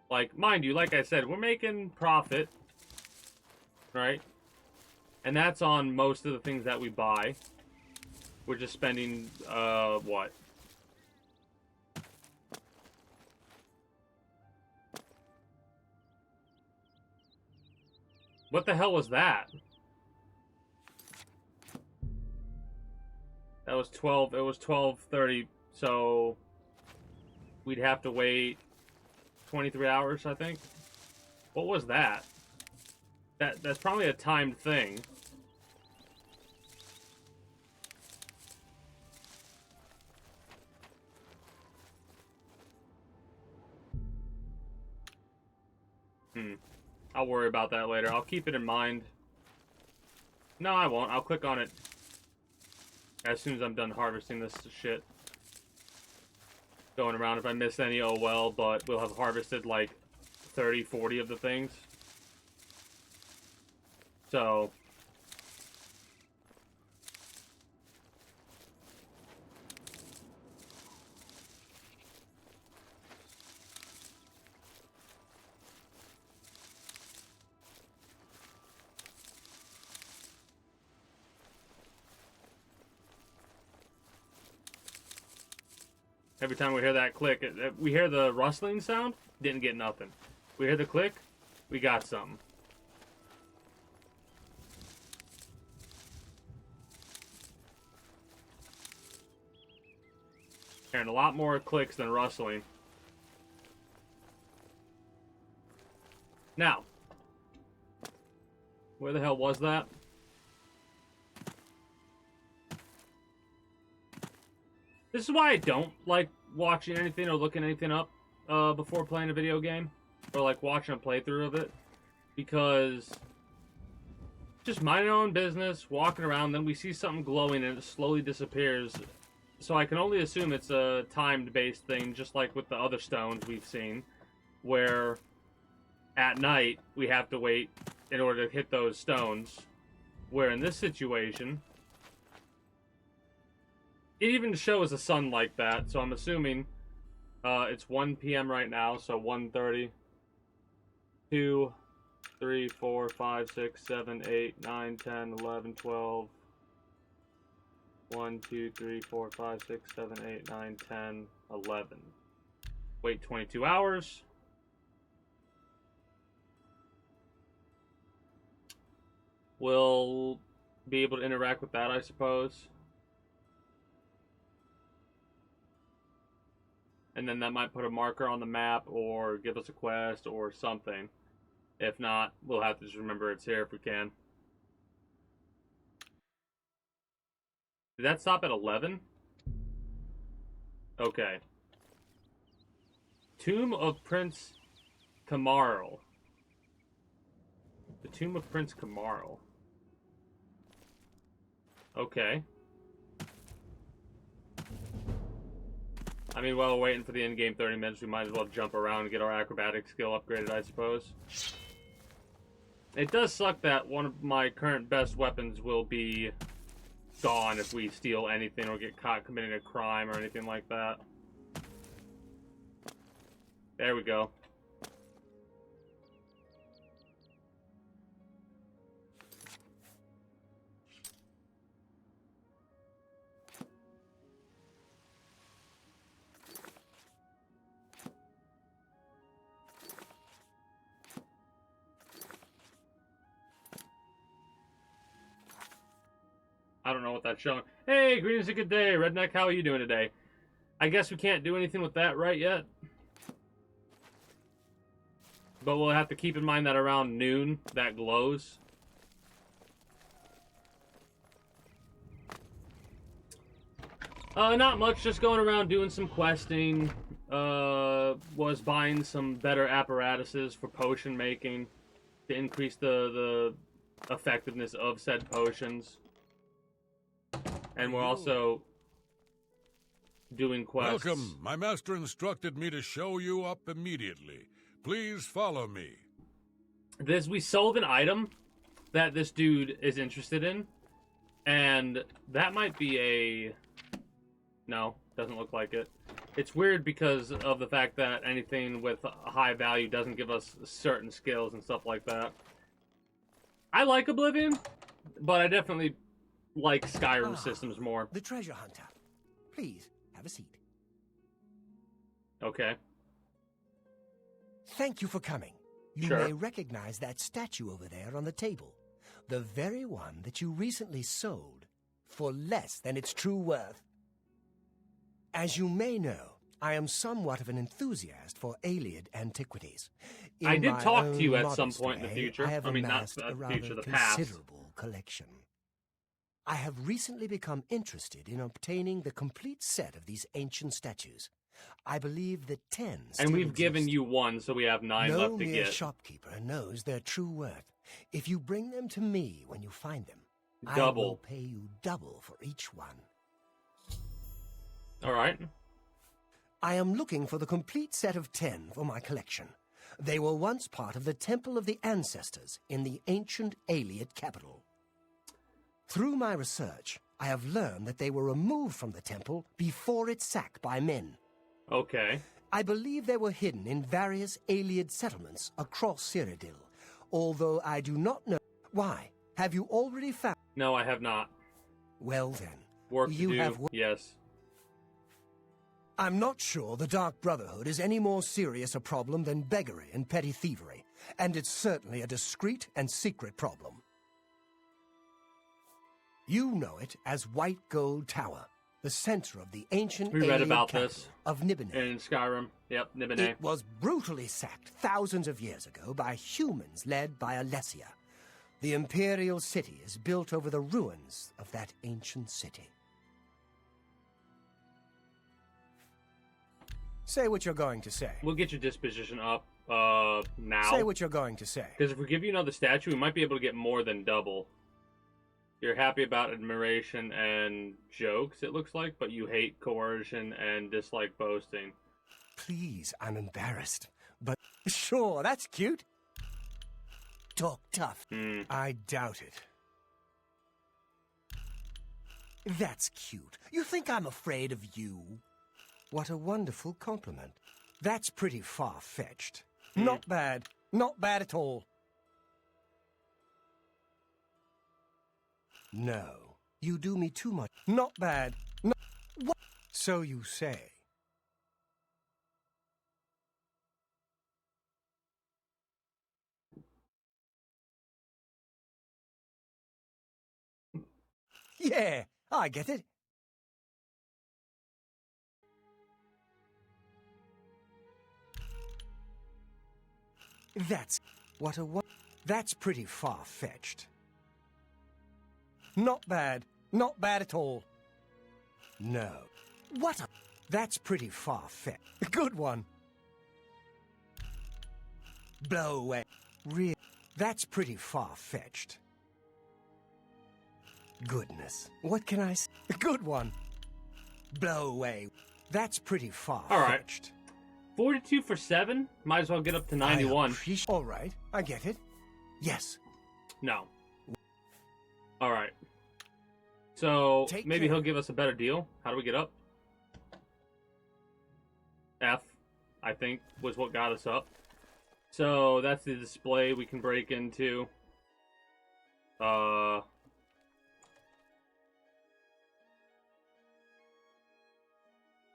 Speaker 1: like, mind you, like I said, we're making profit, right? And that's on most of the things that we buy. We're just spending, what? What the hell was that? That was 12, it was 12:30, so we'd have to wait 23 hours, I think. What was that? That's probably a timed thing. I'll worry about that later. I'll keep it in mind. No, I won't. I'll click on it as soon as I'm done harvesting this shit. going around. If I miss any, oh well, but we'll have harvested like 30, 40 of the things. So... Every time we hear that click, we hear the rustling sound, didn't get nothing. We hear the click, we got something. Hearing a lot more clicks than rustling. Now, where the hell was that? This is why I don't like watching anything or looking anything up before playing a video game. Or like watching a playthrough of it. Because just mind your own business, walking around, then we see something glowing and it slowly disappears. So I can only assume it's a timed-based thing, just like with the other stones we've seen. Where at night we have to wait in order to hit those stones. Where in this situation... it even shows the sun like that, so I'm assuming it's 1 p.m. right now, so 1:30. 2, 3, 4, 5, 6, 7, 8, 9, 10, 11, 12. 1, 2, 3, 4, 5, 6, 7, 8, 9, 10, 11. Wait 22 hours. We'll be able to interact with that, I suppose. And then that might put a marker on the map or give us a quest or something. If not, we'll have to just remember it's here if we can. Did that stop at 11? Okay. Tomb of Prince Sakaarrra. The Tomb of Prince Sakaarrra. Okay. I mean, while we're waiting for the in-game 30 minutes, we might as well jump around and get our acrobatic skill upgraded, I suppose. It does suck that one of my current best weapons will be gone if we steal anything or get caught committing a crime or anything like that. There we go. I don't know what that's showing. Hey, greetings and good day, Redneck. How are you doing today? I guess we can't do anything with that right yet. But we'll have to keep in mind that around noon, that glows. Not much, just going around doing some questing. Was buying some better apparatuses for potion making to increase the effectiveness of said potions. And we're also doing quests.
Speaker 3: Welcome. My master instructed me to show you up immediately. Please follow me.
Speaker 1: We sold an item that this dude is interested in. And that might be a... No, doesn't look like it. It's weird because of the fact that anything with a high value doesn't give us certain skills and stuff like that. I like Oblivion, but I definitely like Skyrim systems more.
Speaker 8: The treasure hunter. Please, have a seat.
Speaker 1: Okay.
Speaker 8: Thank you for coming. You
Speaker 1: Sure.
Speaker 8: may recognize that statue over there on the table. The very one that you recently sold for less than its true worth. As you may know, I am somewhat of an enthusiast for Ayleid antiquities. In
Speaker 1: I did
Speaker 8: my
Speaker 1: talk to
Speaker 8: own
Speaker 1: you at some
Speaker 8: modest
Speaker 1: point in the
Speaker 8: way,
Speaker 1: future.
Speaker 8: I have
Speaker 1: I mean, not
Speaker 8: amassed
Speaker 1: the
Speaker 8: a rather
Speaker 1: future, the past.
Speaker 8: considerable collection. I have recently become interested in obtaining the complete set of these ancient statues. I believe that 10 still
Speaker 1: And we've
Speaker 8: exist.
Speaker 1: given you 1, so we have 9 left to
Speaker 8: No mere
Speaker 1: get.
Speaker 8: shopkeeper knows their true worth. If you bring them to me when you find them, I
Speaker 1: Double.
Speaker 8: will pay you double for each one.
Speaker 1: All right.
Speaker 8: I am looking for the complete set of 10 for my collection. They were once part of the Temple of the Ancestors in the ancient Ayleid capital. Through my research, I have learned that they were removed from the temple before its sack by men.
Speaker 1: Okay.
Speaker 8: I believe they were hidden in various Ayleid settlements across Cyrodiil, although I do not know why. Have you already found?
Speaker 1: No, I have not.
Speaker 8: Well then,
Speaker 1: Work to
Speaker 8: you
Speaker 1: do.
Speaker 8: have.
Speaker 1: Yes.
Speaker 8: I'm not sure the Dark Brotherhood is any more serious a problem than beggary and petty thievery, and it's certainly a discreet and secret problem. You know it as White Gold Tower, the center of the ancient
Speaker 1: We read
Speaker 8: Ayleid
Speaker 1: about
Speaker 8: capital
Speaker 1: this
Speaker 8: of Nibene.
Speaker 1: in Skyrim. Yep, Nibene.
Speaker 8: It was brutally sacked thousands of years ago by humans led by Alessia. The Imperial City is built over the ruins of that ancient city. Say what you're going to say.
Speaker 1: We'll get your disposition up now.
Speaker 8: Say what you're going to say.
Speaker 1: Because if we give you another statue, we might be able to get more than double. You're happy about admiration and jokes, it looks like, but you hate coercion and dislike boasting.
Speaker 8: Please, I'm embarrassed. But sure, that's cute. Talk tough. I doubt it. That's cute. You think I'm afraid of you? What a wonderful compliment. That's pretty far-fetched. Not bad. Not bad at all. No, you do me too much. Not bad. Not... What? So you say. Yeah, I get it. That's... What a... That's pretty far-fetched. Not bad. Not bad at all. No. What a... That's pretty far-fetched. Good one. Blow away. Real... That's pretty far-fetched. Goodness. What can I say? Good one. Blow away. That's pretty far-fetched.
Speaker 1: 42 for 7? Might as well get up to 91.
Speaker 8: All right, I get it. Yes.
Speaker 1: No. All right. So
Speaker 8: Take
Speaker 1: maybe
Speaker 8: care.
Speaker 1: he'll give us a better deal. How do we get up? F, I think, was what got us up. So that's the display we can break into.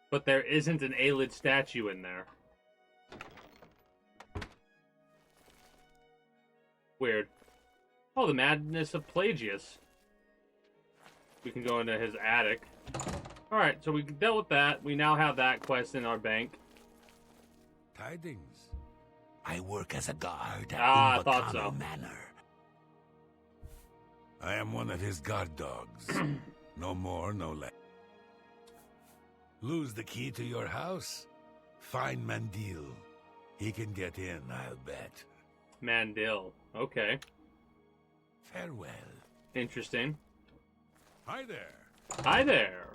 Speaker 1: But there isn't an Ayleid statue in there. Weird. Oh, the madness of Pelagius. We can go into his attic. Alright, so we dealt with that. We now have that quest in our bank.
Speaker 3: Tidings.
Speaker 10: I work as a guard at
Speaker 1: I thought so.
Speaker 10: Manor.
Speaker 3: I am one of his guard dogs. No more, no less. Lose the key to your house? Find Mandil. He can get in, I'll bet.
Speaker 1: Mandil. Okay.
Speaker 3: Farewell.
Speaker 1: Interesting.
Speaker 3: Hi there.
Speaker 1: Hi there.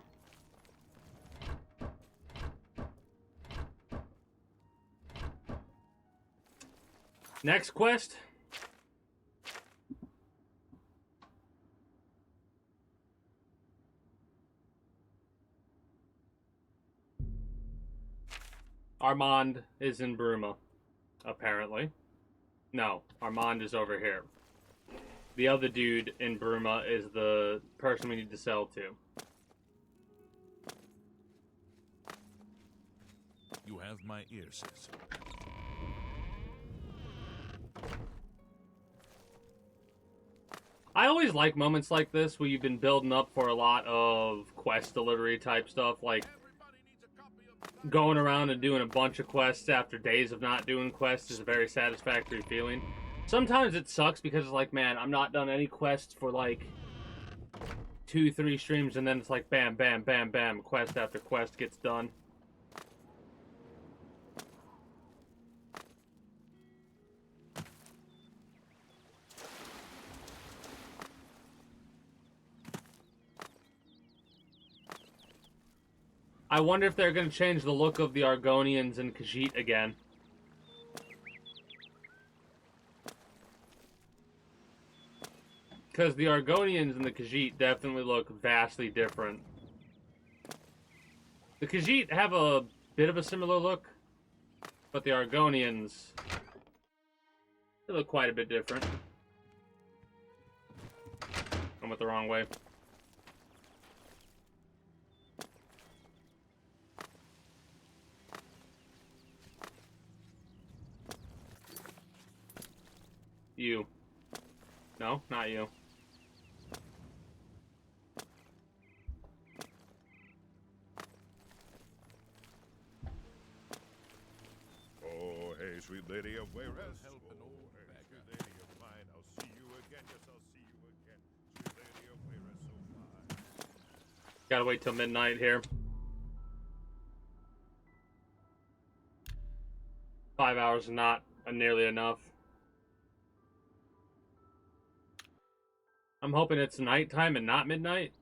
Speaker 1: Next quest. Armand is in Bruma, apparently. No, Armand is over here. The other dude in Bruma is the person we need to sell to.
Speaker 5: You have my ear, sis.
Speaker 1: I always like moments like this where you've been building up for a lot of quest delivery type stuff, like going around and doing a bunch of quests after days of not doing quests is a very satisfactory feeling. Sometimes it sucks because it's like, man, I'm not done any quests for like 2-3 streams, and then it's like bam, bam, bam, bam, quest after quest gets done. I wonder if they're going to change the look of the Argonians in Khajiit again. Because the Argonians and the Khajiit definitely look vastly different. The Khajiit have a bit of a similar look, but the Argonians, they look quite a bit different. I went the wrong way. You. No, not you.
Speaker 3: Oh, hey, sweet lady of Wayrest.
Speaker 5: Help an old
Speaker 3: Hey, sweet lady of mine, I'll see you again. Yes, I'll see you again. Sweet lady of Wayrest, so fine.
Speaker 1: Gotta wait till midnight here. 5 hours is not nearly enough. I'm hoping it's nighttime and not midnight.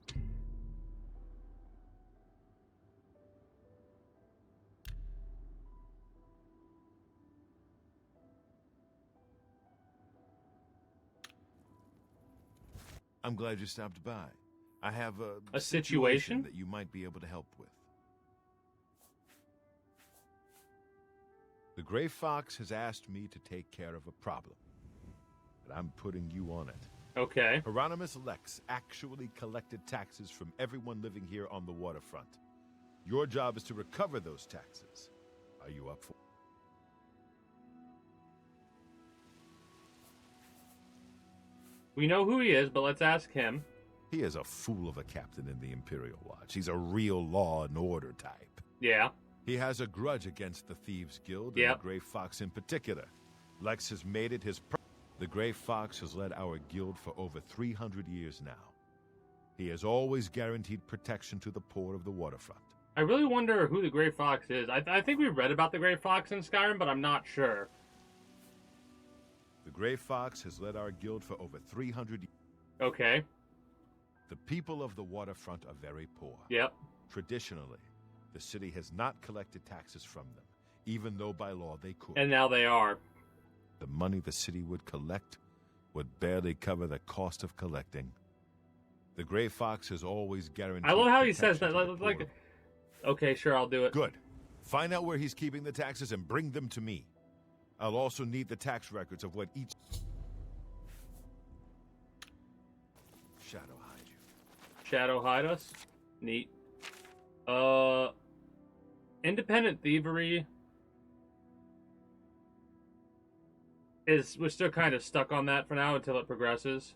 Speaker 11: I'm glad you stopped by. I have
Speaker 1: A situation?
Speaker 11: that you might be able to help with. The Gray Fox has asked me to take care of a problem, but I'm putting you on it.
Speaker 1: Okay.
Speaker 11: Hieronymus Lex actually collected taxes from everyone living here on the waterfront. Your job is to recover those taxes. Are you up for it?
Speaker 1: We know who he is, but let's ask him.
Speaker 11: He is a fool of a captain in the Imperial Watch. He's a real law and order type.
Speaker 1: Yeah.
Speaker 11: He has a grudge against the Thieves Guild and the Gray Fox in particular. Lex has made it his The Gray Fox has led our guild for over 300 years now. He has always guaranteed protection to the poor of the waterfront.
Speaker 1: I really wonder who the Gray Fox is. I think we read about the Gray Fox in Skyrim, but I'm not sure.
Speaker 11: The Gray Fox has led our guild for over 300 years.
Speaker 1: Okay.
Speaker 11: The people of the waterfront are very poor.
Speaker 1: Yep.
Speaker 11: Traditionally, the city has not collected taxes from them, even though by law they could.
Speaker 1: And now they are.
Speaker 11: The money the city would collect would barely cover the cost of collecting. The Gray Fox has always guaranteed.
Speaker 1: I love how he
Speaker 11: protection
Speaker 1: says that.
Speaker 11: to the
Speaker 1: Like,
Speaker 11: poor.
Speaker 1: okay, sure, I'll do it.
Speaker 11: Good. Find out where he's keeping the taxes and bring them to me. I'll also need the tax records of what each shadow hide you.
Speaker 1: Shadow hide us? Neat. Independent thievery is, we're still kind of stuck on that for now until it progresses.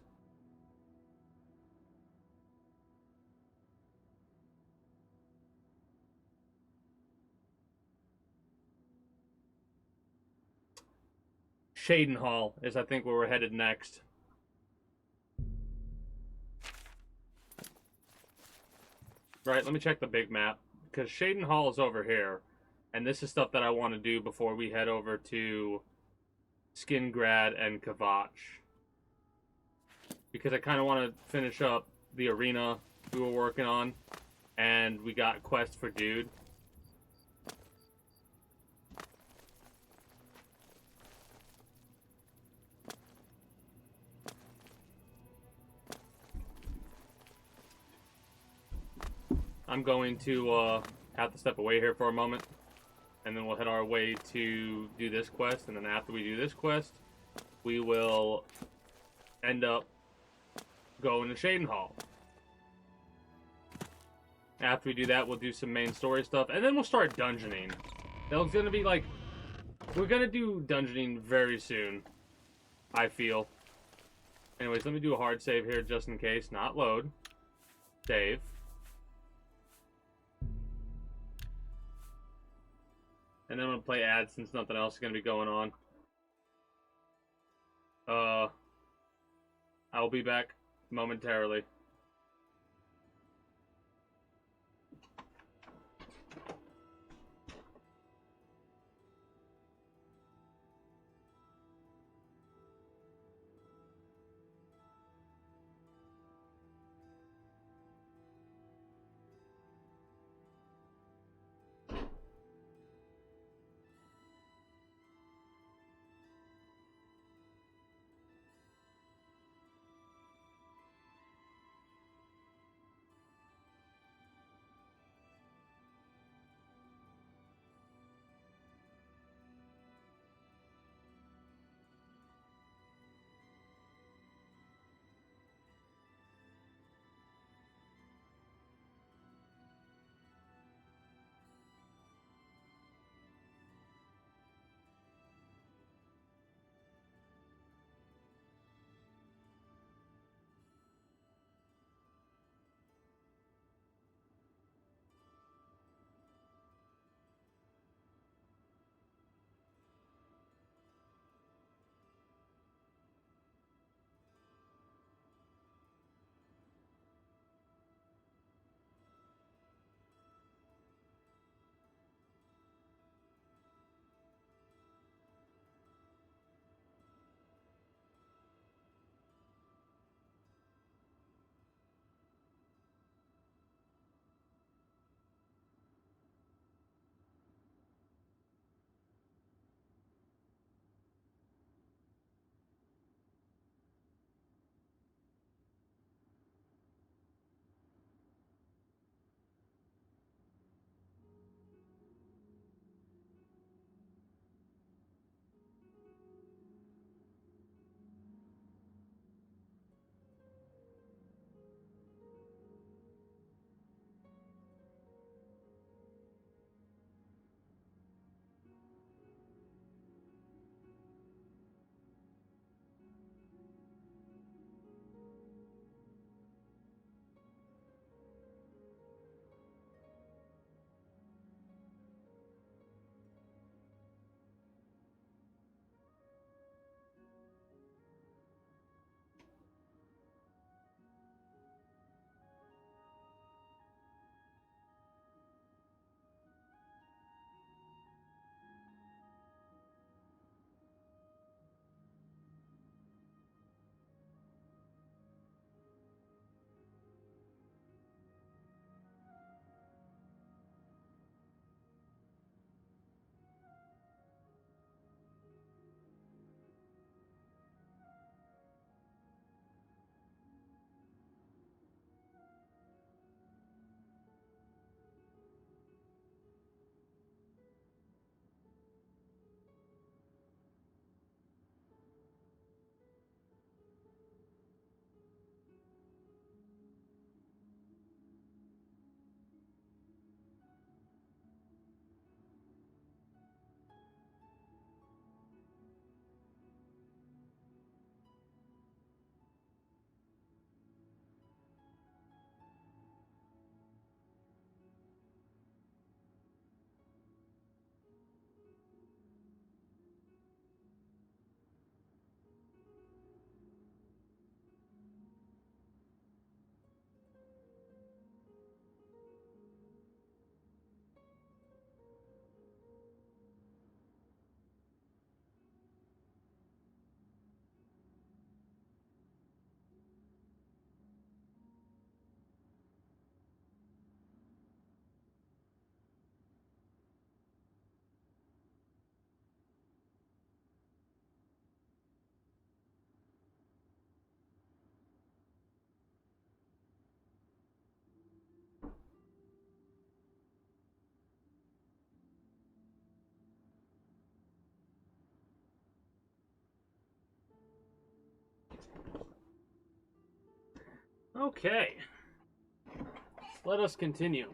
Speaker 1: Shadenhall is, I think, where we're headed next. Right, let me check the big map, because Shadenhall is over here, and this is stuff that I want to do before we head over to Skingrad and Kvatch. Because I kind of want to finish up the arena we were working on, and we got Quest for Dude. I'm going to have to step away here for a moment, and then we'll head our way to do this quest, and then after we do this quest, we will end up going to Shadenhall. After we do that, we'll do some main story stuff, and then we'll start dungeoning. That's going to be like, we're going to do dungeoning very soon, I feel. Anyways, let me do a hard save here just in case. Not load. Save. And then I'm going to play ads since nothing else is going to be going on. I'll be back momentarily. Okay. Let us continue.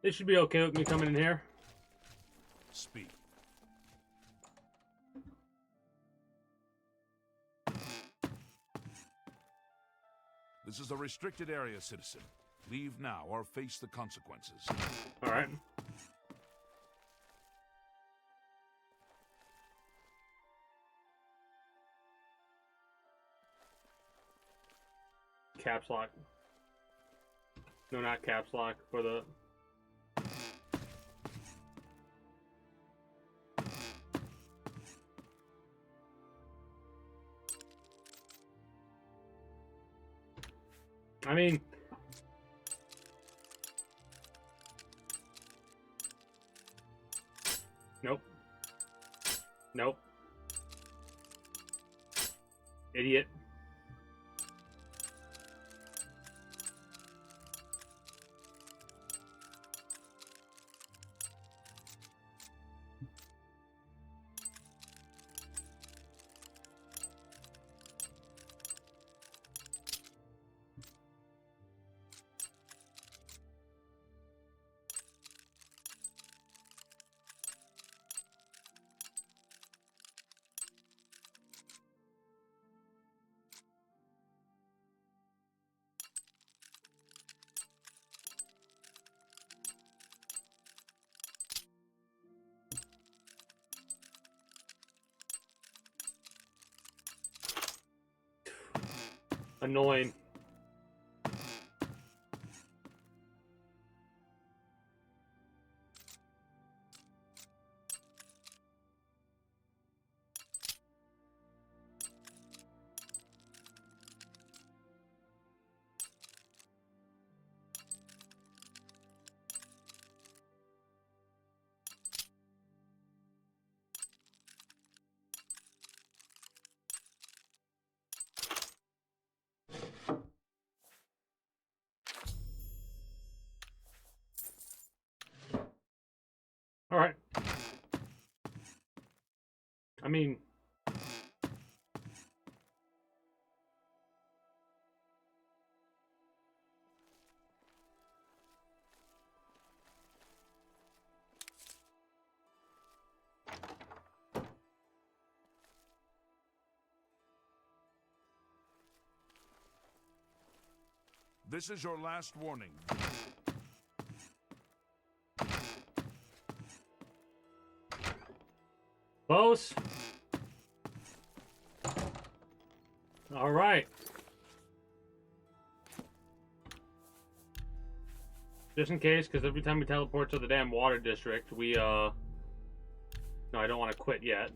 Speaker 1: This should be okay with me coming in here.
Speaker 5: Speak. This is a restricted area, citizen. Leave now or face the consequences.
Speaker 1: All right. Caps lock. No, not caps lock for the... I mean... Nope. Nope. Idiot. Annoying. All right. I mean...
Speaker 5: This is your last warning.
Speaker 1: Close. All right. Just in case, because every time we teleport to the damn water district, we, No, I don't want to quit yet.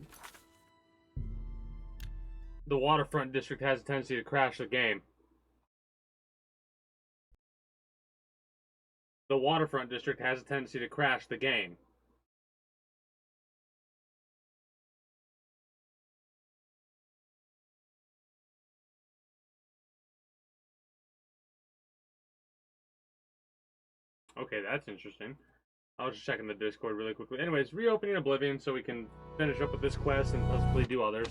Speaker 1: The waterfront district has a tendency to crash the game. The waterfront district has a tendency to crash the game. Okay, that's interesting. I was just checking the Discord really quickly. Anyways, reopening Oblivion so we can finish up with this quest and possibly do others.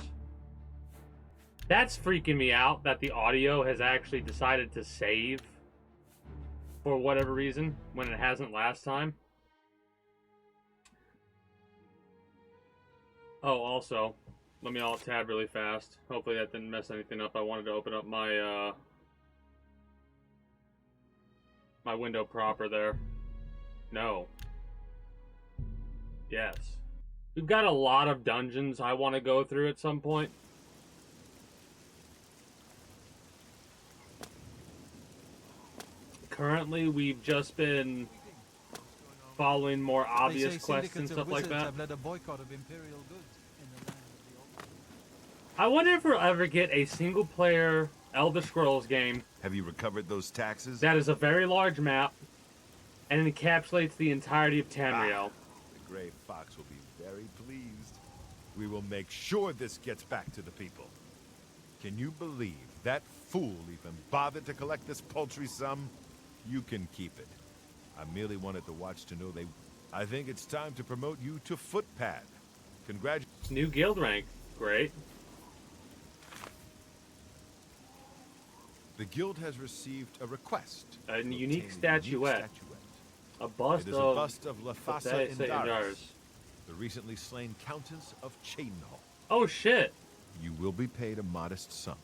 Speaker 1: That's freaking me out that the audio has actually decided to save for whatever reason when it hasn't last time. Oh, also, let me alt tab really fast. Hopefully that didn't mess anything up. I wanted to open up my my window proper there. No. Yes. We've got a lot of dungeons I want to go through at some point. Currently, we've just been following more obvious quests and stuff like that. I wonder if we'll ever get a single-player Elder Scrolls game.
Speaker 11: Have you recovered those taxes?
Speaker 1: That is a very large map, and it encapsulates the entirety of Tamriel.
Speaker 11: The Gray Fox will be very pleased. We will make sure this gets back to the people. Can you believe that fool even bothered to collect this paltry sum? You can keep it. I merely wanted the watch to know they... I think it's time to promote you to footpad. Congratulations.
Speaker 1: New guild rank. Great.
Speaker 11: The guild has received a request.
Speaker 1: A unique statuette. A bust
Speaker 11: it is
Speaker 1: of...
Speaker 11: a bust of Lafasa Indaris,
Speaker 1: Indaris,
Speaker 11: the recently slain Countess of Chadenhall.
Speaker 1: Oh, shit.
Speaker 11: You will be paid a modest sum.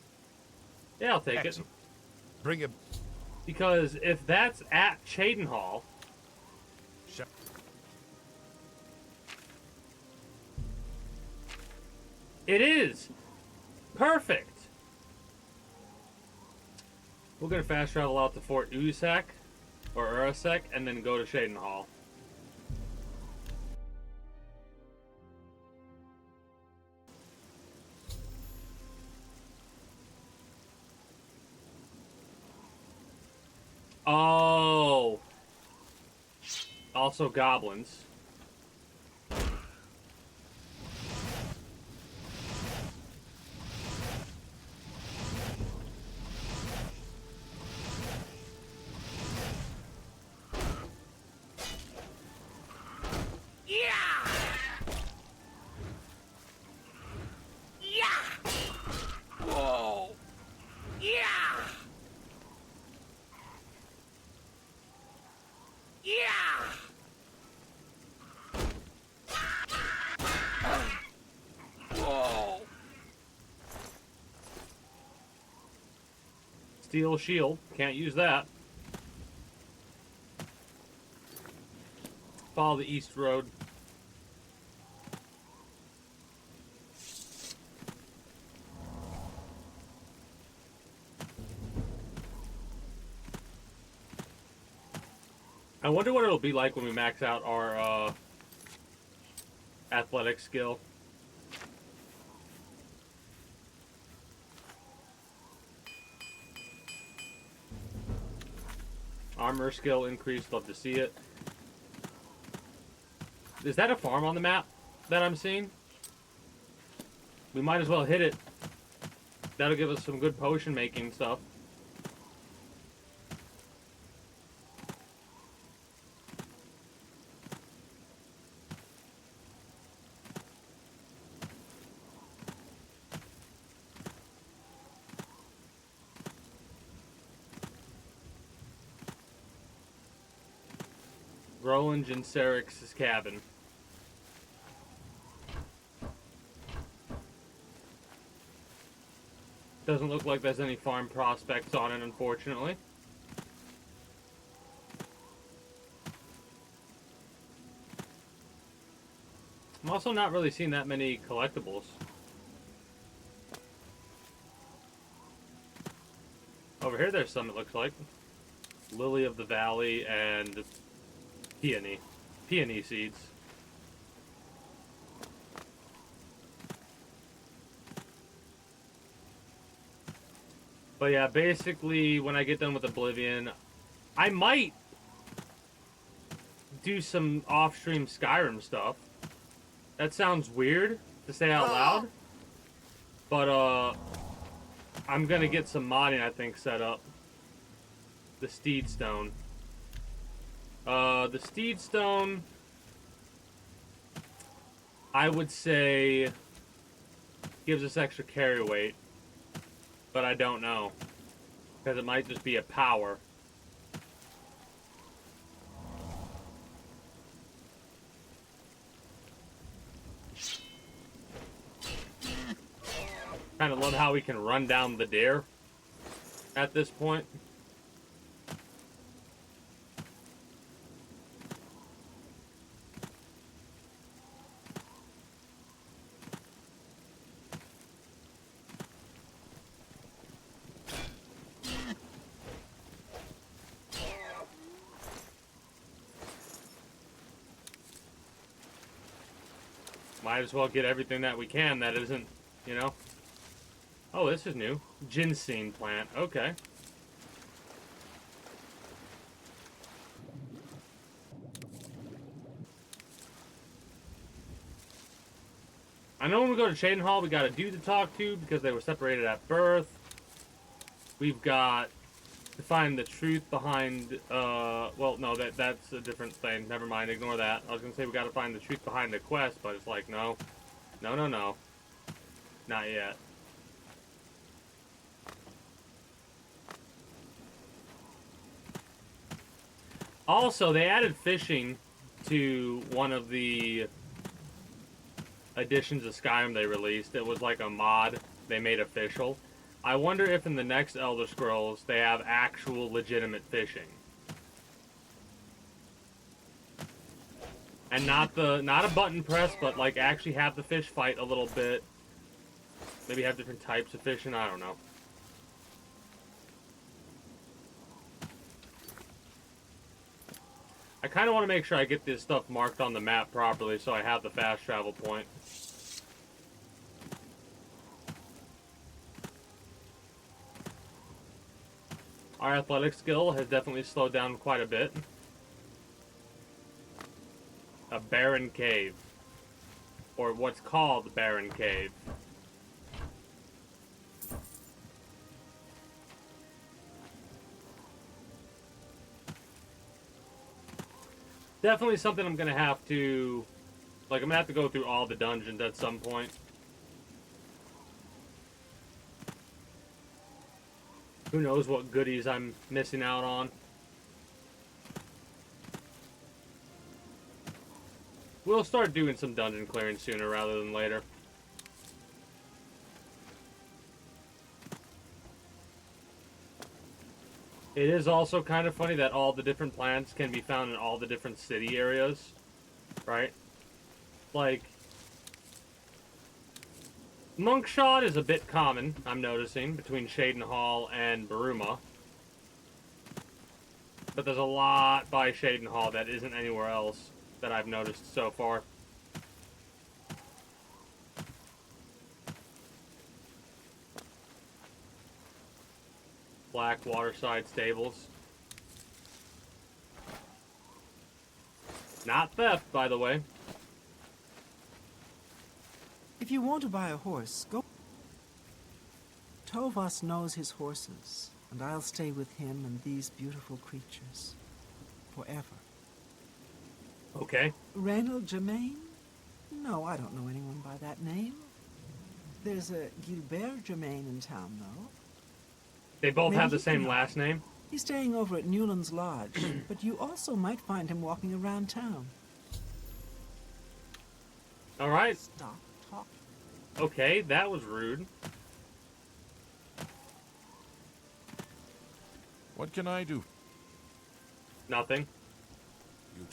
Speaker 1: Yeah, I'll take
Speaker 11: Excellent.
Speaker 1: it.
Speaker 11: Bring it.
Speaker 1: Because if that's at Chadenhall... It is! Perfect! We're gonna fast travel out to Fort Usak, or Urasek, and then go to Chadenhall. Oh! Also goblins. Steel shield. Can't use that. Follow the east road. I wonder what it'll be like when we max out our athletic skill. Armor skill increased, love to see it. Is that a farm on the map that I'm seeing? We might as well hit it. That'll give us some good potion making stuff. Roland and Sarix's cabin. Doesn't look like there's any farm prospects on it, unfortunately. I'm also not really seeing that many collectibles. Over here there's some, it looks like. Lily of the Valley and peony seeds. But yeah, basically when I get done with Oblivion, I might do some off-stream Skyrim stuff. That sounds weird to say out loud, but I'm gonna get some modding, I think, set up. The Steed Stone. The Steed Stone, I would say, gives us extra carry weight, but I don't know, because it might just be a power. Kind of love how we can run down the deer at this point. Might as well get everything that we can that isn't, you know. Oh, this is new. Ginseng plant. Okay. I know when we go to Shadenhall, we got a dude to talk to because they were separated at birth. We've got to find the truth behind, well, no, that's a different thing. Never mind, ignore that. I was going to say we got to find the truth behind the quest, but it's like, no. No, no, no. Not yet. Also, they added fishing to one of the editions of Skyrim they released. It was like a mod they made official. I wonder if in the next Elder Scrolls they have actual legitimate fishing. And not a button press, but like actually have the fish fight a little bit. Maybe have different types of fishing, I don't know. I kind of want to make sure I get this stuff marked on the map properly so I have the fast travel point. Our athletic skill has definitely slowed down quite a bit. A barren cave. Or what's called barren cave. Definitely something I'm going to have to... Like, I'm going to have to go through all the dungeons at some point. Who knows what goodies I'm missing out on. We'll start doing some dungeon clearing sooner rather than later. It is also kind of funny that all the different plants can be found in all the different city areas, right? Like, Monkshot is a bit common, I'm noticing, between Shadenhall and Baruma. But there's a lot by Shadenhall that isn't anywhere else that I've noticed so far. Black Waterside Stables. Not theft, by the way.
Speaker 7: If you want to buy a horse, go... Tovas knows his horses, and I'll stay with him and these beautiful creatures. Forever.
Speaker 1: Okay.
Speaker 7: Reynold Germain? No, I don't know anyone by that name. There's a Gilbert Germain in town, though.
Speaker 1: They both
Speaker 7: Maybe
Speaker 1: have the
Speaker 7: he
Speaker 1: same
Speaker 7: can-
Speaker 1: last name?
Speaker 7: He's staying over at Newland's Lodge, but you also might find him walking around town.
Speaker 1: Alright.
Speaker 7: Stop talking.
Speaker 1: Okay, that was rude.
Speaker 5: What can I do?
Speaker 1: Nothing.
Speaker 5: You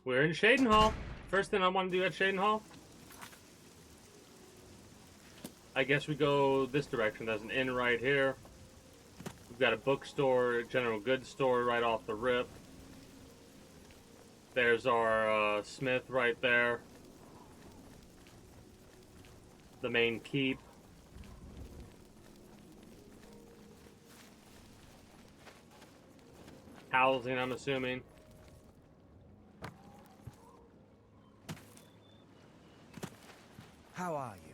Speaker 1: We're in Shadenhall. First thing I want to do at Shadenhall. I guess we go this direction. There's an inn right here. We've got a bookstore, general goods store right off the rip. There's our smith right there. The main keep. Housing, I'm assuming.
Speaker 8: How are you?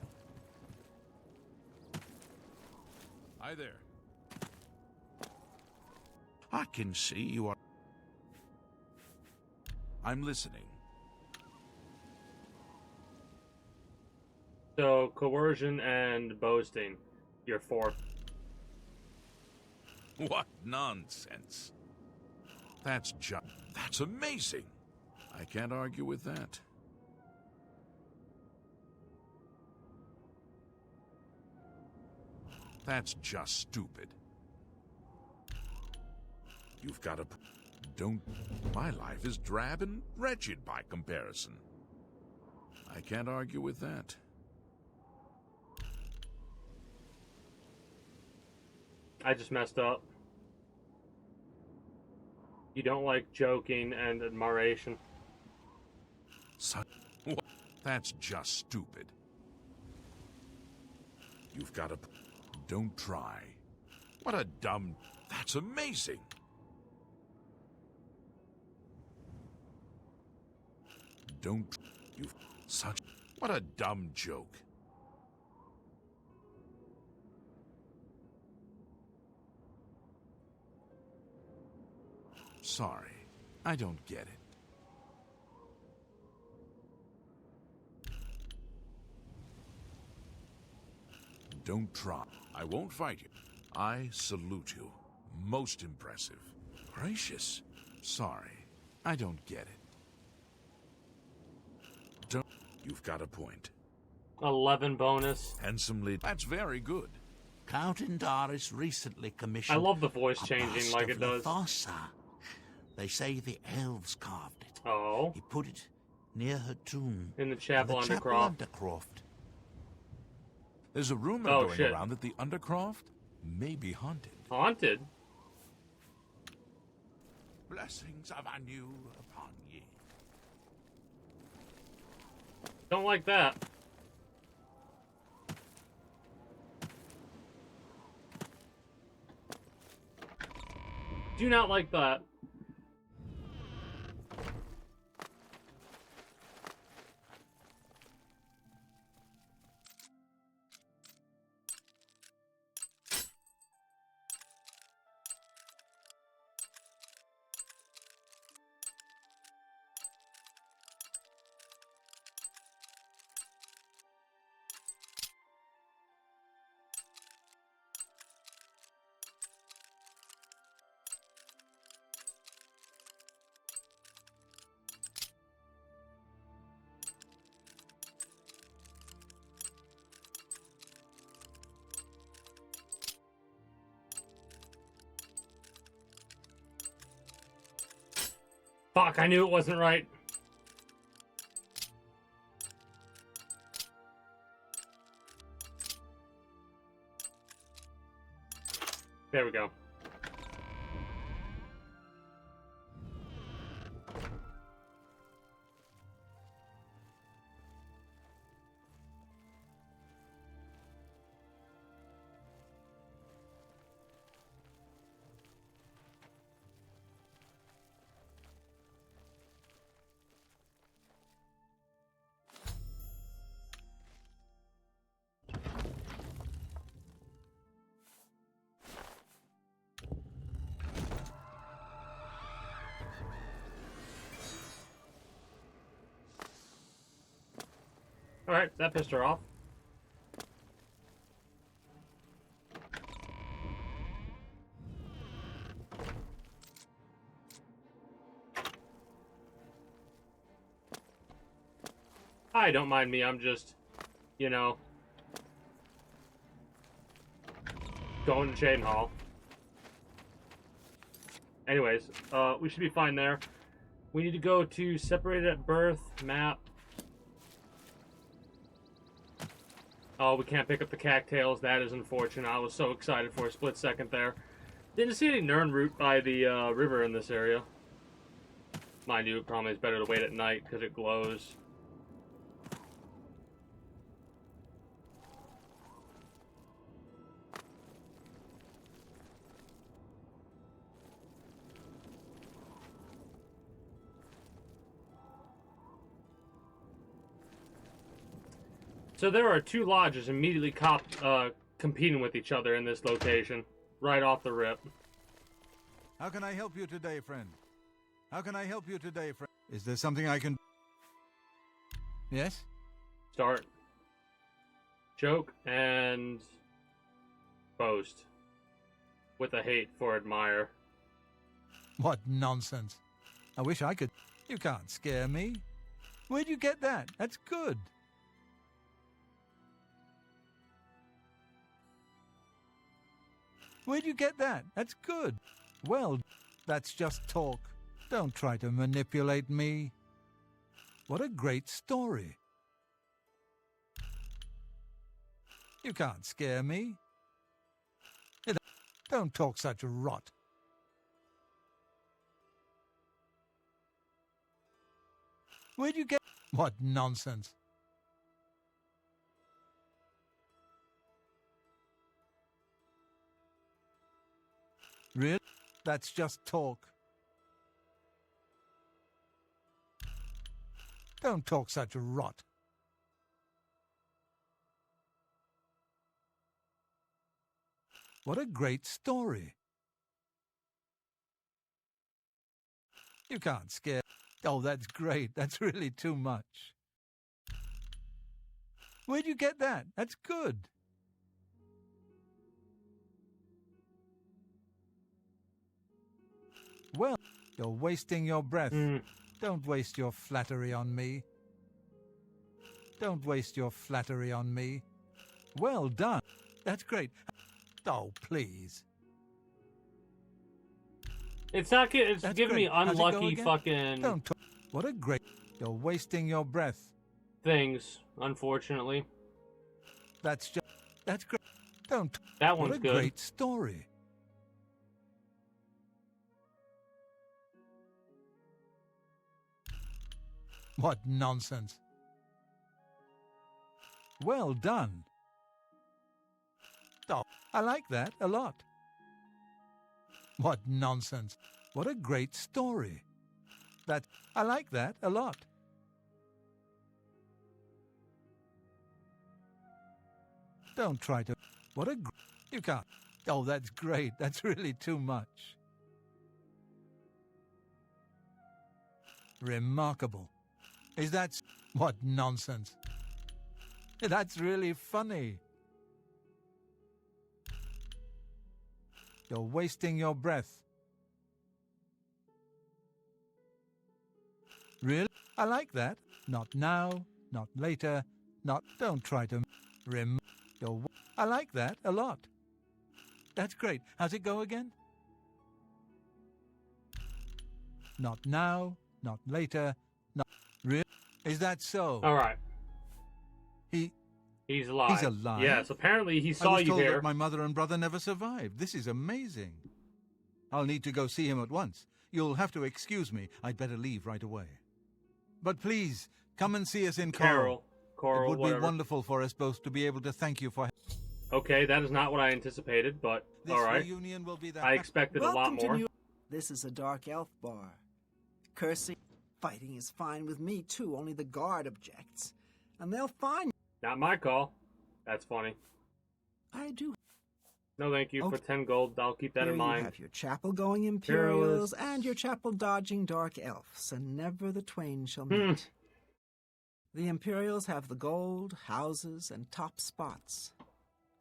Speaker 5: Hi there. I can see you are... I'm listening.
Speaker 1: So, coercion and boasting. You're 4.
Speaker 5: What nonsense. That's amazing. I can't argue with that. That's just stupid. You've got to... Don't... My life is drab and wretched by comparison. I can't argue with that.
Speaker 1: I just messed up. You don't like joking and admiration.
Speaker 5: That's just stupid. You've got to... Don't try. What a dumb... That's amazing. Don't you such what a dumb joke. Sorry, I don't get it. Don't try. I won't fight you. I salute you. Most impressive. Gracious. Sorry, I don't get it. Don't. You've got a point.
Speaker 1: 11 bonus.
Speaker 5: Handsomely. That's very good.
Speaker 10: Count Indaris recently commissioned.
Speaker 1: I love the voice
Speaker 10: a
Speaker 1: changing
Speaker 10: bust
Speaker 1: like
Speaker 10: of
Speaker 1: it does.
Speaker 10: Lathosa. They say the elves carved it.
Speaker 1: Oh.
Speaker 10: He put it near her tomb.
Speaker 1: In the chapel
Speaker 10: in the
Speaker 1: Undercroft.
Speaker 10: Undercroft.
Speaker 5: There's a rumor going around that the Undercroft may be haunted.
Speaker 1: Haunted?
Speaker 5: Blessings of Anu upon ye.
Speaker 1: Don't like that. Do not like that. Fuck, I knew it wasn't right. There we go. Alright, that pissed her off. Hi, don't mind me, I'm just, you know, going to Shaden Hall. Anyways, we should be fine there. We need to go to Separated at Birth, map. Oh, we can't pick up the cattails. That is unfortunate. I was so excited for a split second there. Didn't see any Nern root by the river in this area. Mind you, it probably is better to wait at night because it glows. So there are two lodges immediately competing with each other in this location, right off the rip.
Speaker 6: How can I help you today, friend? How can I help you today, friend? Is there something I can... Yes?
Speaker 1: Start. Joke and boast. With a hate for admire.
Speaker 6: What nonsense. I wish I could... You can't scare me. Where'd you get that? That's good. Where'd you get that? That's good. Well, that's just talk. Don't try to manipulate me. What a great story. You can't scare me. Don't talk such rot. Where'd you get... What nonsense. Really? That's just talk. Don't talk such rot. What a great story. You can't scare... Oh, that's great. That's really too much. Where'd you get that? That's good. Well, you're wasting your breath. Don't waste your flattery on me. Don't waste your flattery on me. Well done. That's great. Oh, please.
Speaker 1: It's not good. It's
Speaker 6: That's
Speaker 1: giving me
Speaker 6: great. How's it go
Speaker 1: unlucky
Speaker 6: again?
Speaker 1: fucking
Speaker 6: Don't talk. What a great... You're wasting your breath.
Speaker 1: things, unfortunately.
Speaker 6: That's just... That's great. Don't...
Speaker 1: That one's
Speaker 6: What a
Speaker 1: good.
Speaker 6: great story. What nonsense. Well done. Oh, I like that a lot. What nonsense. What a great story. I like that a lot. Don't try to... What a... You can't... Oh, that's great. That's really too much. Remarkable. Is that... What nonsense. That's really funny. You're wasting your breath. Really? I like that. Not now, not later, not... Don't try to... I like that a lot. That's great. How's it go again? Not now, not later, not... Really? Is that so?
Speaker 1: All right. He's alive.
Speaker 6: He's alive?
Speaker 1: Yes, apparently he
Speaker 6: I
Speaker 1: saw
Speaker 6: was
Speaker 1: you
Speaker 6: told
Speaker 1: there.
Speaker 6: that my mother and brother never survived. This is amazing. I'll need to go see him at once. You'll have to excuse me. I'd better leave right away. But please, come and see us in Coral.
Speaker 1: Coral,
Speaker 6: It would
Speaker 1: whatever.
Speaker 6: be wonderful for us both to be able to thank you for...
Speaker 1: Okay, that is not what I anticipated, but
Speaker 6: This
Speaker 1: all right.
Speaker 6: reunion will be the...
Speaker 1: I expected a lot
Speaker 7: Welcome to
Speaker 1: more.
Speaker 7: This is a dark elf bar. Cursing, fighting is fine with me too. Only the guard objects, and they'll find.
Speaker 1: Not my call. That's funny.
Speaker 7: I do.
Speaker 1: No, thank you for 10 gold. I'll keep that
Speaker 7: Here
Speaker 1: in
Speaker 7: you
Speaker 1: mind.
Speaker 7: have your chapel-going Imperials and your chapel-dodging dark elves, and never the twain shall meet. The Imperials have the gold, houses, and top spots.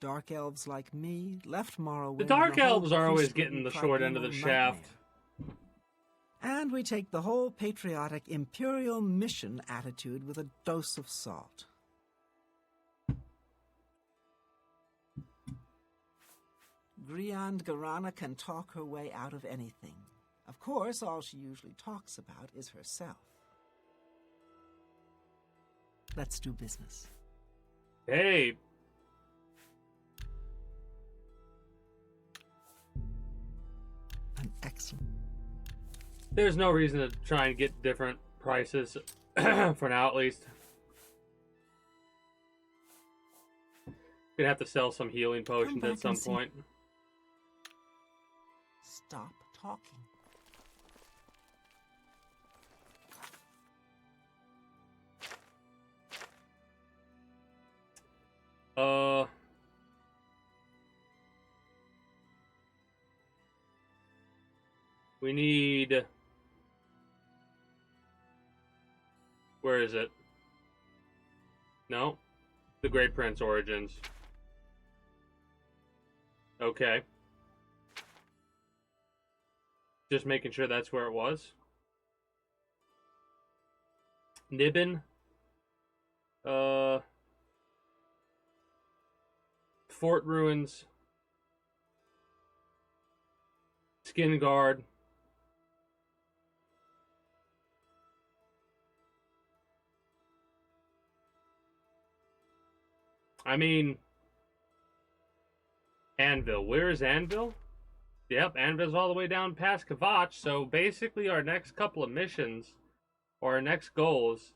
Speaker 7: Dark elves like me left Morrowind.
Speaker 1: The Dark
Speaker 7: in a
Speaker 1: Elves
Speaker 7: hope
Speaker 1: are
Speaker 7: of
Speaker 1: always
Speaker 7: feasting
Speaker 1: getting the short end of the
Speaker 7: tribunal
Speaker 1: shaft.
Speaker 7: nightmare. And we take the whole patriotic Imperial mission attitude with a dose of salt. Griand Garana can talk her way out of anything. Of course, all she usually talks about is herself. Let's do business.
Speaker 1: Hey.
Speaker 7: An excellent.
Speaker 1: There's no reason to try and get different prices, for now at least. Gonna have to sell some healing potions at some point.
Speaker 7: Stop talking.
Speaker 1: We need... Where is it? No? The Great Prince Origins. Okay. Just making sure that's where it was. Nibbin. Fort Ruins. Skin Guard. I mean, Anvil. Where is Anvil? Yep, Anvil's all the way down past Kvatch, so basically our next couple of missions, or our next goals,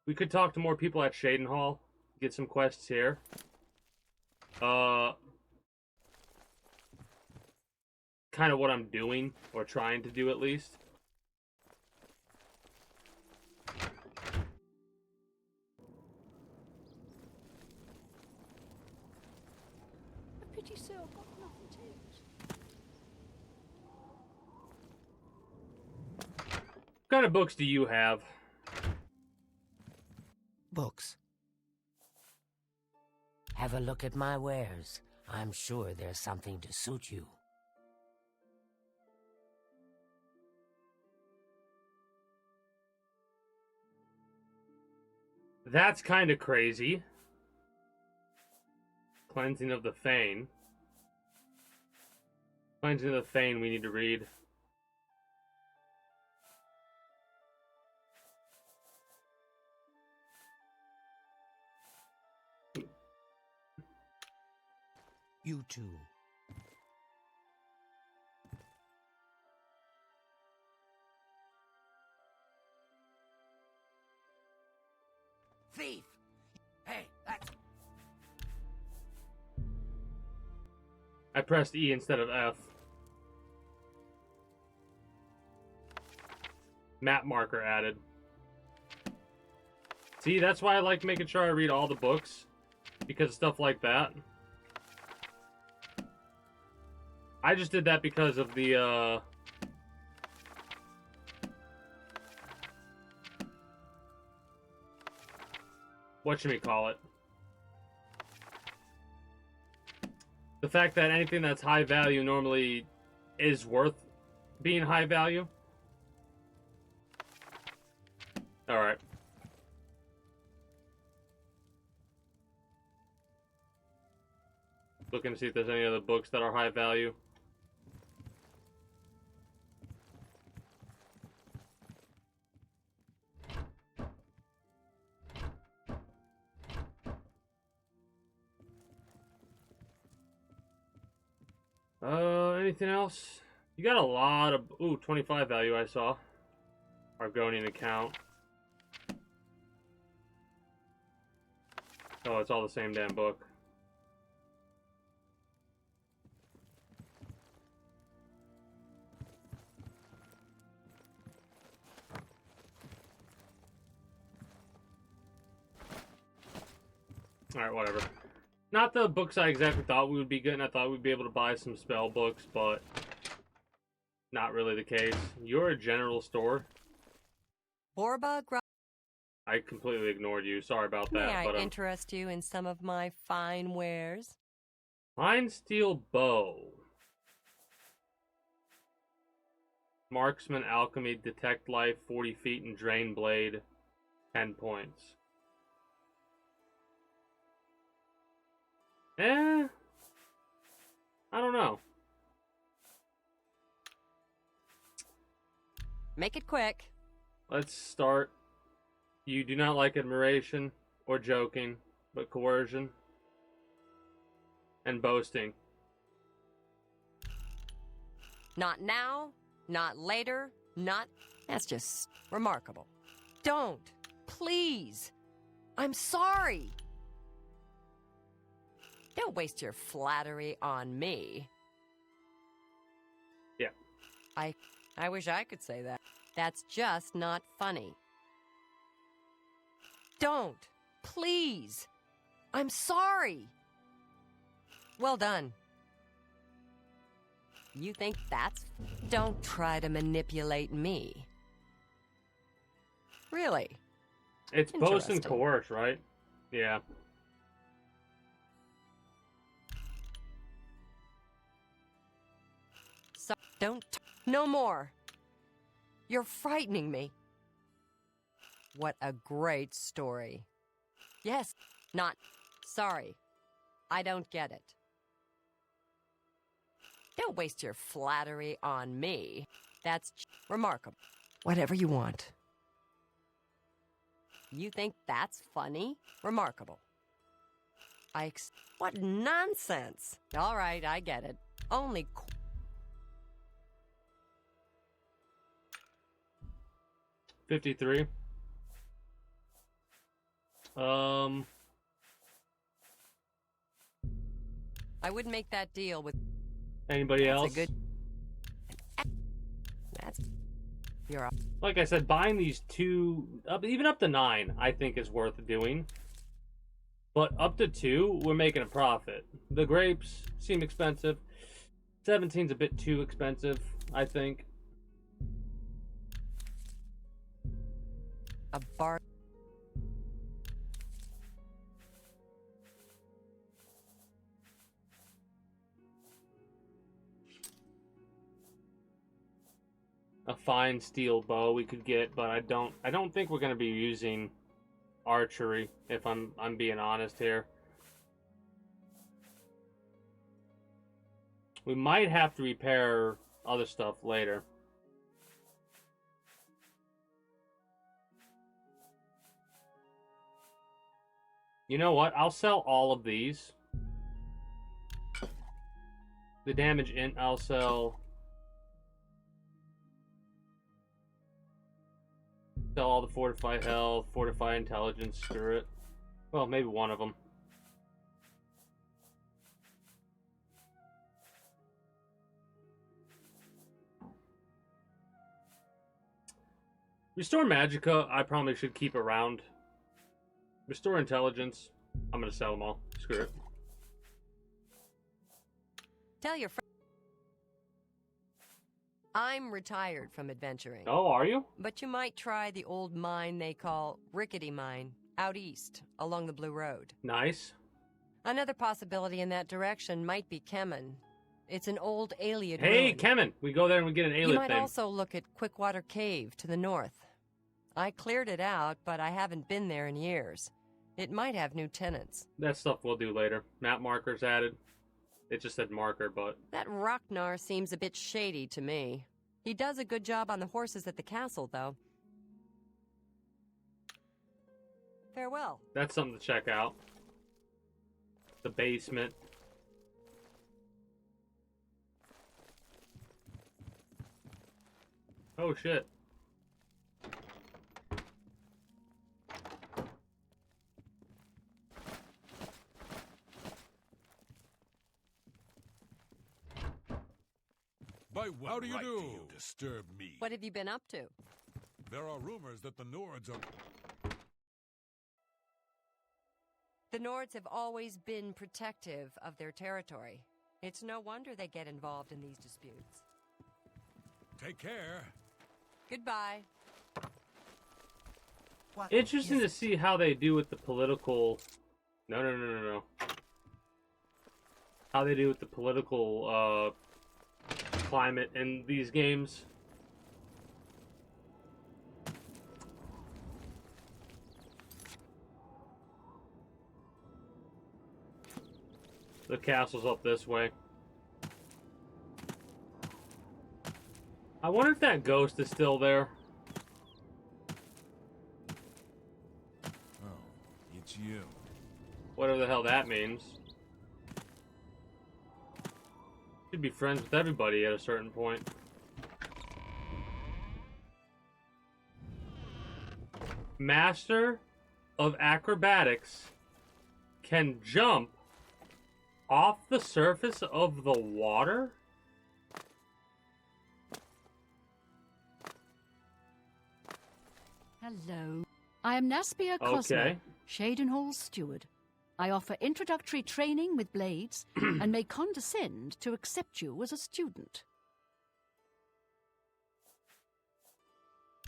Speaker 1: we could talk to more people at Shadenhall, get some quests here. Kind of what I'm doing, or trying to do at least. kind of books do you have?
Speaker 8: Books.
Speaker 12: Have a look at my wares. I'm sure there's something to suit you.
Speaker 1: That's kind of crazy. Cleansing of the Fane. Cleansing of the Fane we need to read.
Speaker 8: You too.
Speaker 12: Thief! Hey, that's...
Speaker 1: I pressed E instead of F. Map marker added. See, that's why I like making sure I read all the books. Because of stuff like that. I just did that because of the, whatchamacallit. The fact that anything that's high value normally is worth being high value. Alright. Looking to see if there's any other books that are high value. Anything else? You got a lot of... Ooh, 25 value I saw. Argonian account. Oh, it's all the same damn book. Alright, whatever. Not the books I exactly thought we would be getting. I thought we'd be able to buy some spell books, but not really the case. You're a general store.
Speaker 4: Borba,
Speaker 1: I completely ignored you. Sorry about
Speaker 4: may
Speaker 1: that.
Speaker 4: I
Speaker 1: But
Speaker 4: interest you in some of my fine wares?
Speaker 1: Fine steel bow. Marksman, alchemy, detect life, 40 feet, and drain blade, 10 points. I don't know.
Speaker 4: Make it quick.
Speaker 1: Let's start. You do not like admiration or joking, but coercion and boasting.
Speaker 4: Not now, not later, not... That's just remarkable. Don't. Please. I'm sorry. Don't waste your flattery on me.
Speaker 1: Yeah.
Speaker 4: I wish I could say that. That's just not funny. Don't. Please. I'm sorry. Well done. You think that's... Don't try to manipulate me. Really?
Speaker 1: It's boast and
Speaker 4: Interesting.
Speaker 1: coerce, right? Yeah.
Speaker 4: So, don't... No more. You're frightening me. What a great story. Yes, not... Sorry. I don't get it. Don't waste your flattery on me. That's remarkable. Whatever you want. You think that's funny? Remarkable. What nonsense. All right, I get it. Only...
Speaker 1: 53.
Speaker 4: I wouldn't make that deal with...
Speaker 1: Anybody else?
Speaker 4: That's... You're up.
Speaker 1: Like I said, buying these two, even up to 9, I think is worth doing. But up to 2, we're making a profit. The grapes seem expensive. 17's a bit too expensive, I think.
Speaker 4: A bar.
Speaker 1: A fine steel bow we could get, but I don't think we're gonna be using archery, if I'm being honest here. We might have to repair other stuff later. You know what? I'll sell all of these. The damage int I'll sell. Sell all the fortify health, fortify intelligence, screw it. Well, maybe one of them. Restore Magicka, I probably should keep around. Restore Intelligence, I'm gonna sell them all. Screw it.
Speaker 4: Tell your friend. I'm retired from adventuring.
Speaker 1: Oh, are you?
Speaker 4: But you might try the old mine they call Rickety Mine, out east, along the Blue Road.
Speaker 1: Nice.
Speaker 4: Another possibility in that direction might be Kemen. It's an old Ayleid
Speaker 1: Hey,
Speaker 4: ruin.
Speaker 1: Kemen! We go there and we get an Ayleid
Speaker 4: You might
Speaker 1: thing.
Speaker 4: also look at Quickwater Cave to the north. I cleared it out, but I haven't been there in years. It might have new tenants.
Speaker 1: That stuff we'll do later. Map markers added. It just said marker, but...
Speaker 4: That Rocknar seems a bit shady to me. He does a good job on the horses at the castle, though. Farewell.
Speaker 1: That's something to check out. The basement. Oh, shit.
Speaker 3: How do you do? Disturb me.
Speaker 4: What have you been up to?
Speaker 3: There are rumors that the Nords are...
Speaker 4: The Nords have always been protective of their territory. It's no wonder they get involved in these disputes.
Speaker 3: Take care.
Speaker 4: Goodbye.
Speaker 1: Interesting to see how they do with the political... No. How they do with the political, climate in these games. The castle's up this way. I wonder if that ghost is still there.
Speaker 5: Oh, it's you.
Speaker 1: Whatever the hell that means. Should be friends with everybody at a certain point. Master of Acrobatics can jump off the surface of the water?
Speaker 2: Hello. I am Naspia Cosmo,
Speaker 1: Okay.
Speaker 2: Shadenhall's steward. I offer introductory training with blades and may condescend to accept you as a student.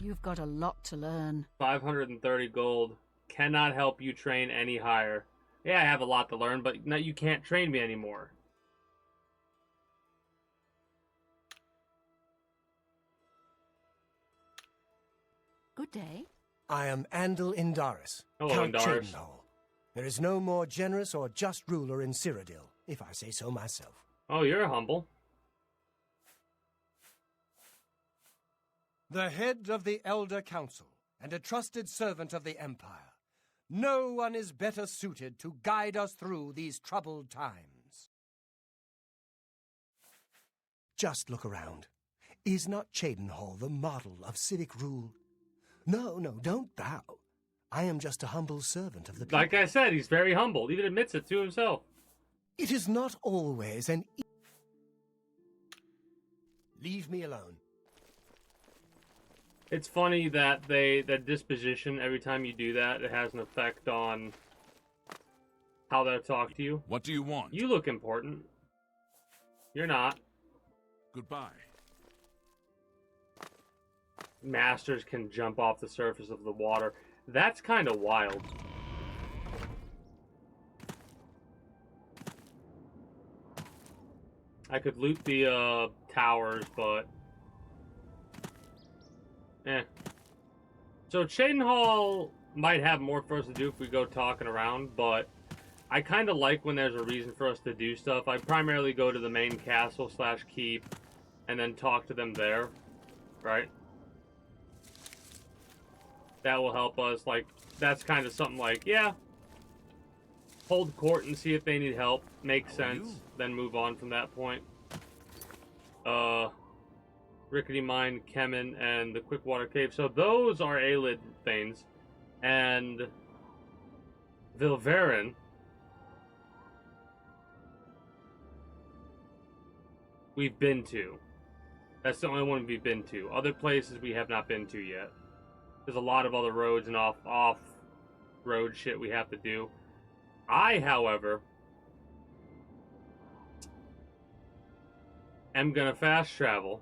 Speaker 2: You've got a lot to learn.
Speaker 1: 530 gold. Cannot help you train any higher. Yeah, I have a lot to learn, but no, you can't train me anymore.
Speaker 2: Good day.
Speaker 8: I am Andal Indaris,
Speaker 1: Hello,
Speaker 8: Count
Speaker 1: Indaris.
Speaker 8: Chadenhall. There is no more generous or just ruler in Cyrodiil, if I say so myself.
Speaker 1: Oh, you're humble.
Speaker 8: The head of the Elder Council and a trusted servant of the Empire. No one is better suited to guide us through these troubled times. Just look around. Is not Chadenhall the model of civic rule? No, don't bow. I am just a humble servant of the people.
Speaker 1: Like I said, he's very humble. He even admits it to himself.
Speaker 8: It is not always an... Leave me alone.
Speaker 1: It's funny that that disposition, every time you do that, it has an effect on how they'll talk to you.
Speaker 5: What do you want?
Speaker 1: You look important. You're not.
Speaker 5: Goodbye.
Speaker 1: masters can jump off the surface of the water. That's kind of wild. I could loot the towers, but so Cheydinhal might have more for us to do if we go talking around, but I kind of like when there's a reason for us to do stuff. I primarily go to the main castle / keep and then talk to them there, right? That will help us. Like, that's kind of something like, yeah, hold court and see if they need help. Makes sense. Then move on from that point. Rickety Mine, Kemen, and the Quickwater Cave. So those are Aelid things. And Vilverin, we've been to. That's the only one we've been to. Other places we have not been to yet. There's a lot of other roads and off-road shit we have to do. I, however, am gonna fast travel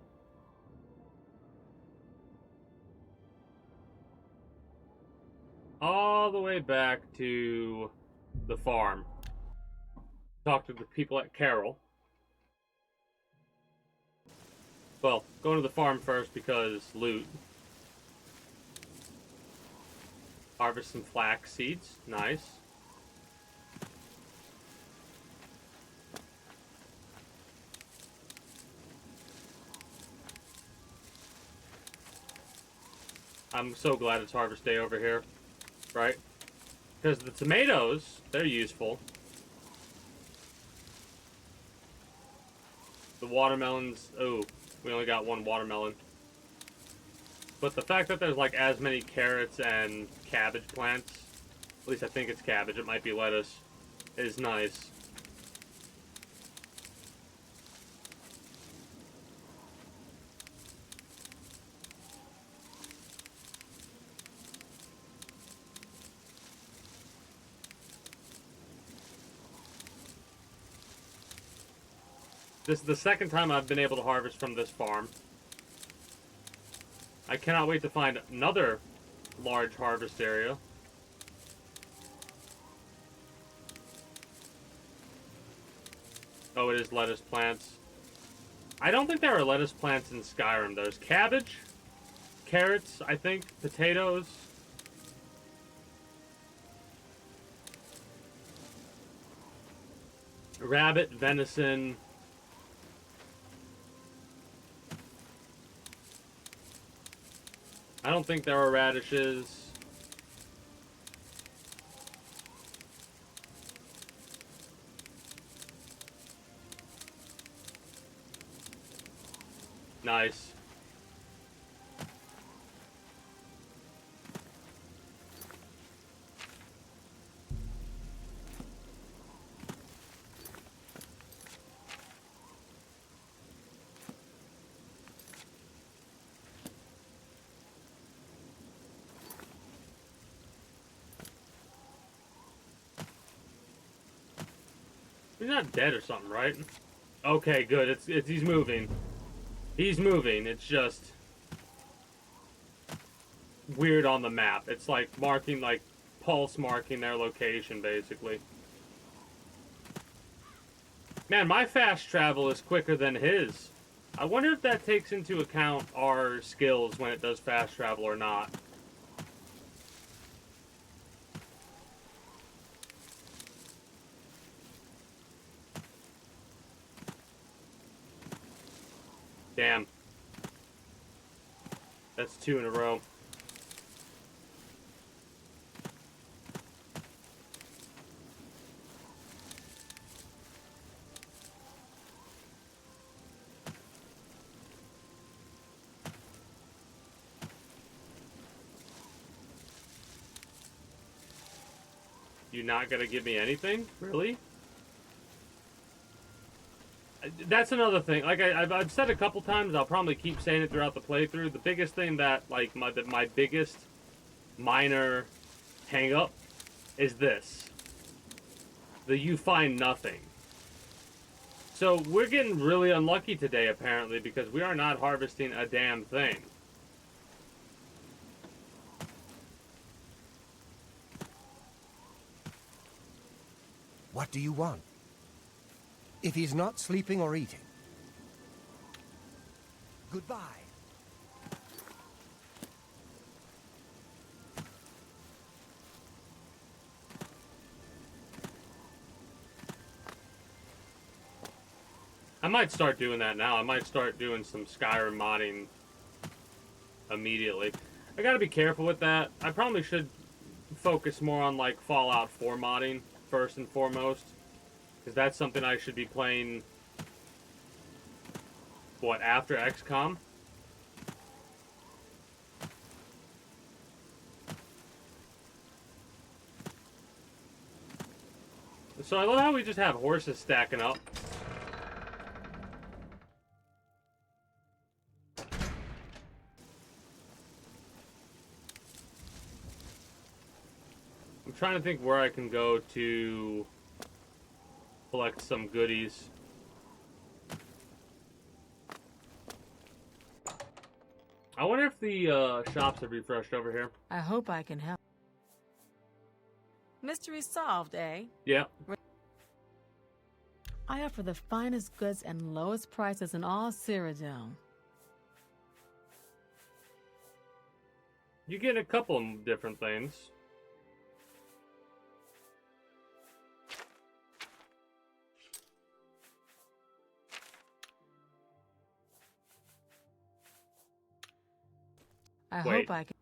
Speaker 1: all the way back to the farm. Talk to the people at Carroll. Well, going to the farm first because loot. Harvest some flax seeds. Nice. I'm so glad it's harvest day over here. Right? Because the tomatoes, they're useful. The watermelons, oh, we only got one watermelon. But the fact that there's like as many carrots and cabbage plants, at least I think it's cabbage, it might be lettuce, is nice. This is the second time I've been able to harvest from this farm. I cannot wait to find another large harvest area. Oh, it is lettuce plants. I don't think there are lettuce plants in Skyrim. There's cabbage, carrots, I think, potatoes. Rabbit, venison. I don't think there are radishes. Nice. He's not dead or something, right? Okay, good. It's he's moving. He's moving. It's just weird on the map. It's like marking, like pulse marking their location, basically. Man, my fast travel is quicker than his. I wonder if that takes into account our skills when it does fast travel or not. Damn. That's 2 in a row. You not gonna give me anything? Really? That's another thing. Like I've said a couple times, I'll probably keep saying it throughout the playthrough. The biggest thing that, like, my biggest minor hang-up is this. You find nothing. So we're getting really unlucky today, apparently, because we are not harvesting a damn thing.
Speaker 8: What do you want? If he's not sleeping or eating, goodbye.
Speaker 1: I might start doing that now. I might start doing some Skyrim modding immediately. I gotta be careful with that. I probably should focus more on like Fallout 4 modding first and foremost, because that's something I should be playing, what, after XCOM? So I love how we just have horses stacking up. I'm trying to think where I can go to collect some goodies. I wonder if the shops have refreshed over here.
Speaker 9: I hope I can help. Mystery solved, eh?
Speaker 1: Yeah.
Speaker 9: I offer the finest goods and lowest prices in all Cyrodiil.
Speaker 1: You get a couple of different things.
Speaker 9: I hope I can.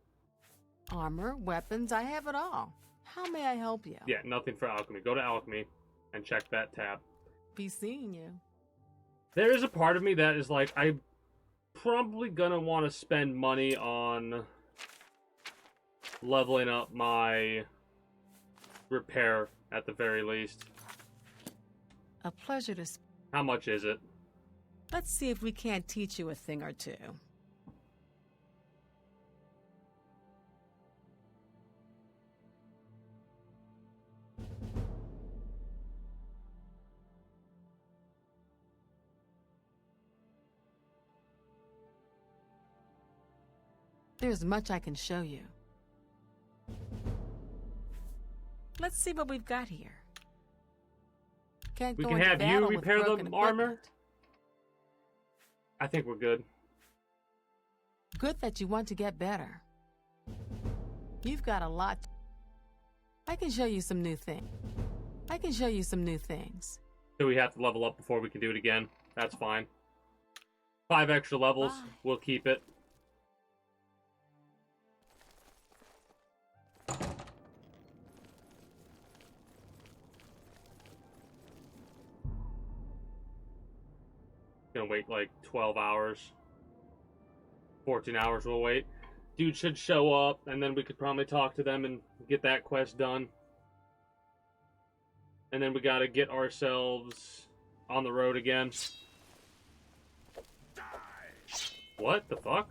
Speaker 9: Armor, weapons, I have it all. How may I help you?
Speaker 1: Yeah, nothing for alchemy. Go to alchemy and check that tab.
Speaker 9: Be seeing you.
Speaker 1: There is a part of me that is like, I'm probably gonna want to spend money on leveling up my repair at the very least.
Speaker 9: A pleasure to.
Speaker 1: How much is it?
Speaker 9: Let's see if we can't teach you a thing or two. There's much I can show you. Let's see what we've got here. Can't
Speaker 1: We
Speaker 9: go
Speaker 1: can
Speaker 9: into
Speaker 1: have you
Speaker 9: battle with
Speaker 1: repair
Speaker 9: broken
Speaker 1: the armor.
Speaker 9: equipment.
Speaker 1: I think we're good.
Speaker 9: Good that you want to get better. You've got a lot. I can show you some new things. I can show you some new things.
Speaker 1: So we have to level up before we can do it again. That's fine. 5 extra levels.
Speaker 9: Bye.
Speaker 1: We'll keep it. Gonna wait like 12 hours. 14 hours we'll wait. Dude should show up, and then we could probably talk to them and get that quest done. And then we gotta get ourselves on the road again. What the fuck?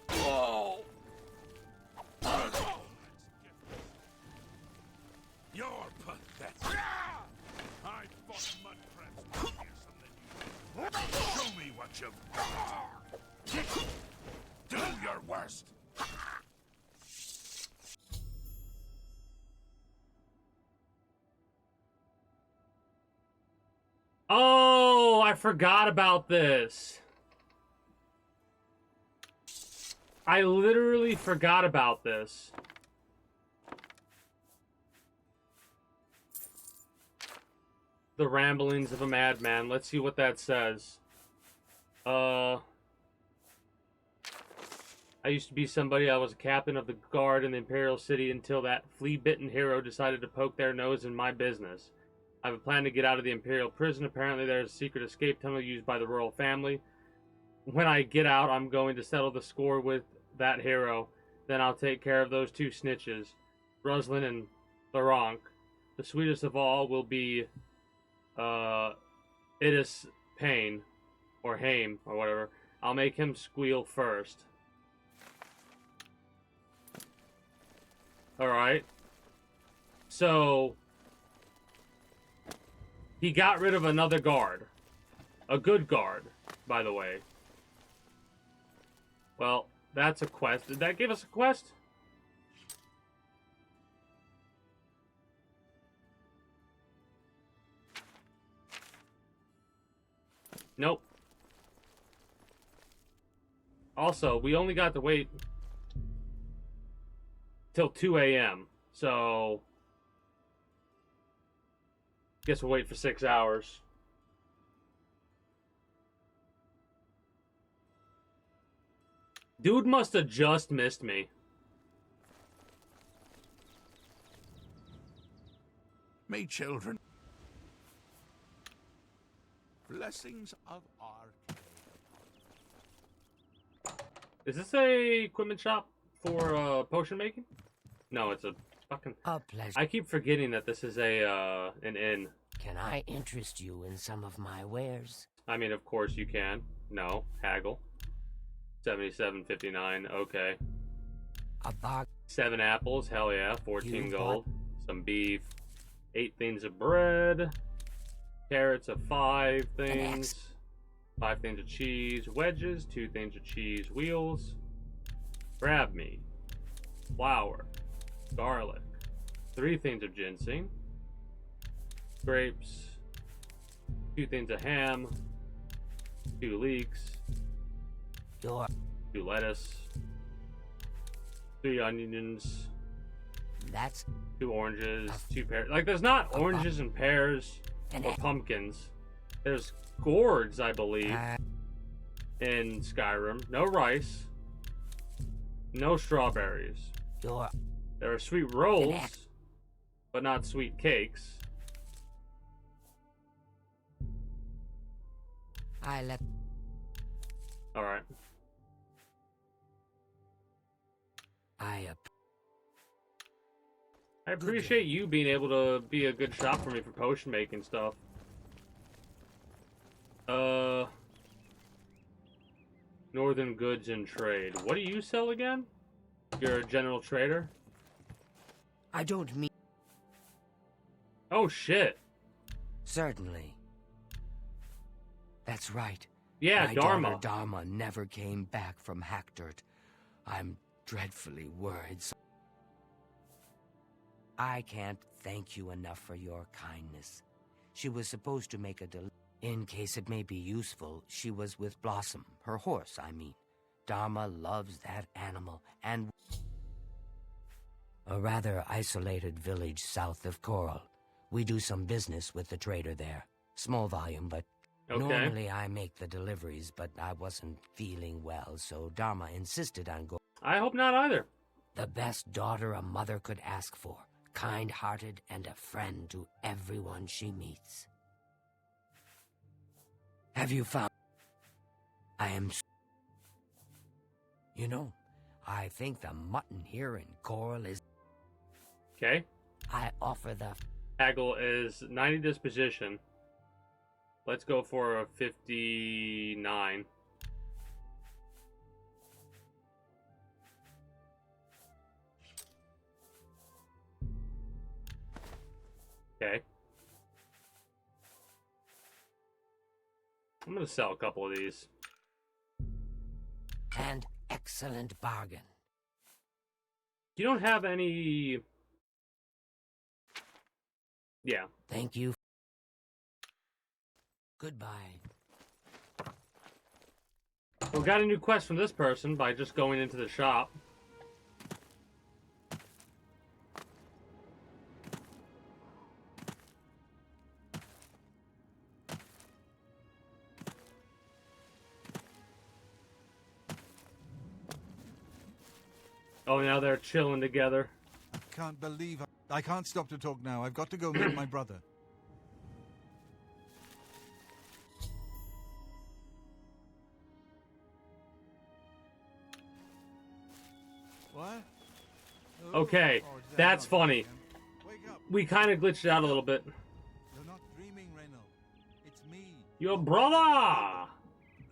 Speaker 5: Whoa! You're pathetic. I fought mud crabs more fearsome than you. Show me what you've got. Do your worst.
Speaker 1: Oh, I forgot about this. I literally forgot about this. The ramblings of a madman. Let's see what that says. I used to be somebody. I was a captain of the guard in the Imperial City until that flea-bitten hero decided to poke their nose in my business. I have a plan to get out of the Imperial prison. Apparently there's a secret escape tunnel used by the royal family. When I get out, I'm going to settle the score with that hero. Then I'll take care of those 2 snitches, Roslyn and Laronk. The sweetest of all will be Idis Payne, or Haim, or whatever. I'll make him squeal first. Alright. So, he got rid of another guard. A good guard, by the way. Well, That's a quest. Did that give us a quest? Nope. Also, we only got to wait till 2 a.m. So, guess we'll wait for 6 hours. Dude must have just missed me.
Speaker 5: May children. Blessings of our.
Speaker 1: Is this a equipment shop for potion making? No, it's a fucking.
Speaker 12: A pleasure.
Speaker 1: I keep forgetting that this is a an inn.
Speaker 12: Can I interest you in some of my wares?
Speaker 1: I mean, of course you can. No, haggle. 77.59. Okay.
Speaker 12: A box.
Speaker 1: 7 apples. Hell yeah. 14
Speaker 12: You
Speaker 1: gold. Some beef. 8 things of bread. Carrots of 5 things. 5 things of cheese. Wedges. 2 things of cheese. Wheels. Crab meat. Flour. Garlic. 3 things of ginseng. Grapes. 2 things of ham. 2 leeks. 2 lettuce. 3 onions.
Speaker 12: That's
Speaker 1: 2 oranges. 2 pears. Like, there's not oranges and pears or pumpkins. There's gourds, I believe, in Skyrim. No rice. No strawberries. There are sweet rolls, but not sweet cakes. Alright. I appreciate you being able to be a good shop for me for potion making stuff. Northern goods and trade. What do you sell again? You're a general trader?
Speaker 12: I don't mean...
Speaker 1: Oh, shit.
Speaker 12: Certainly. That's right.
Speaker 1: Yeah,
Speaker 12: My
Speaker 1: Dharma.
Speaker 12: daughter Dharma never came back from Hackdirt. I'm dreadfully worried. I can't thank you enough for your kindness. She was supposed to make a in case it may be useful, she was with Blossom, her horse, I mean. Dharma loves that animal, and a rather isolated village south of Coral. We do some business with the trader there. Small volume, but normally I make the deliveries, but I wasn't feeling well, so Dharma insisted on going.
Speaker 1: I hope not either.
Speaker 12: The best daughter a mother could ask for. Kind-hearted and a friend to everyone she meets. Have you found... I am... You know, I think the mutton here in Coral is...
Speaker 1: Okay.
Speaker 12: I offer the...
Speaker 1: Haggle is 90 disposition. Let's go for a 59. Okay. I'm gonna sell a couple of these.
Speaker 12: An excellent bargain.
Speaker 1: You don't have any... Yeah.
Speaker 12: Thank you. Goodbye.
Speaker 1: We got a new quest from this person by just going into the shop. Oh, now they're chilling together.
Speaker 6: I can't believe I can't stop to talk now. I've got to go meet my brother. What?
Speaker 1: Okay, that's funny. We kind of glitched it out a little bit.
Speaker 6: You're not dreaming, Reynald. It's me.
Speaker 1: Your brother!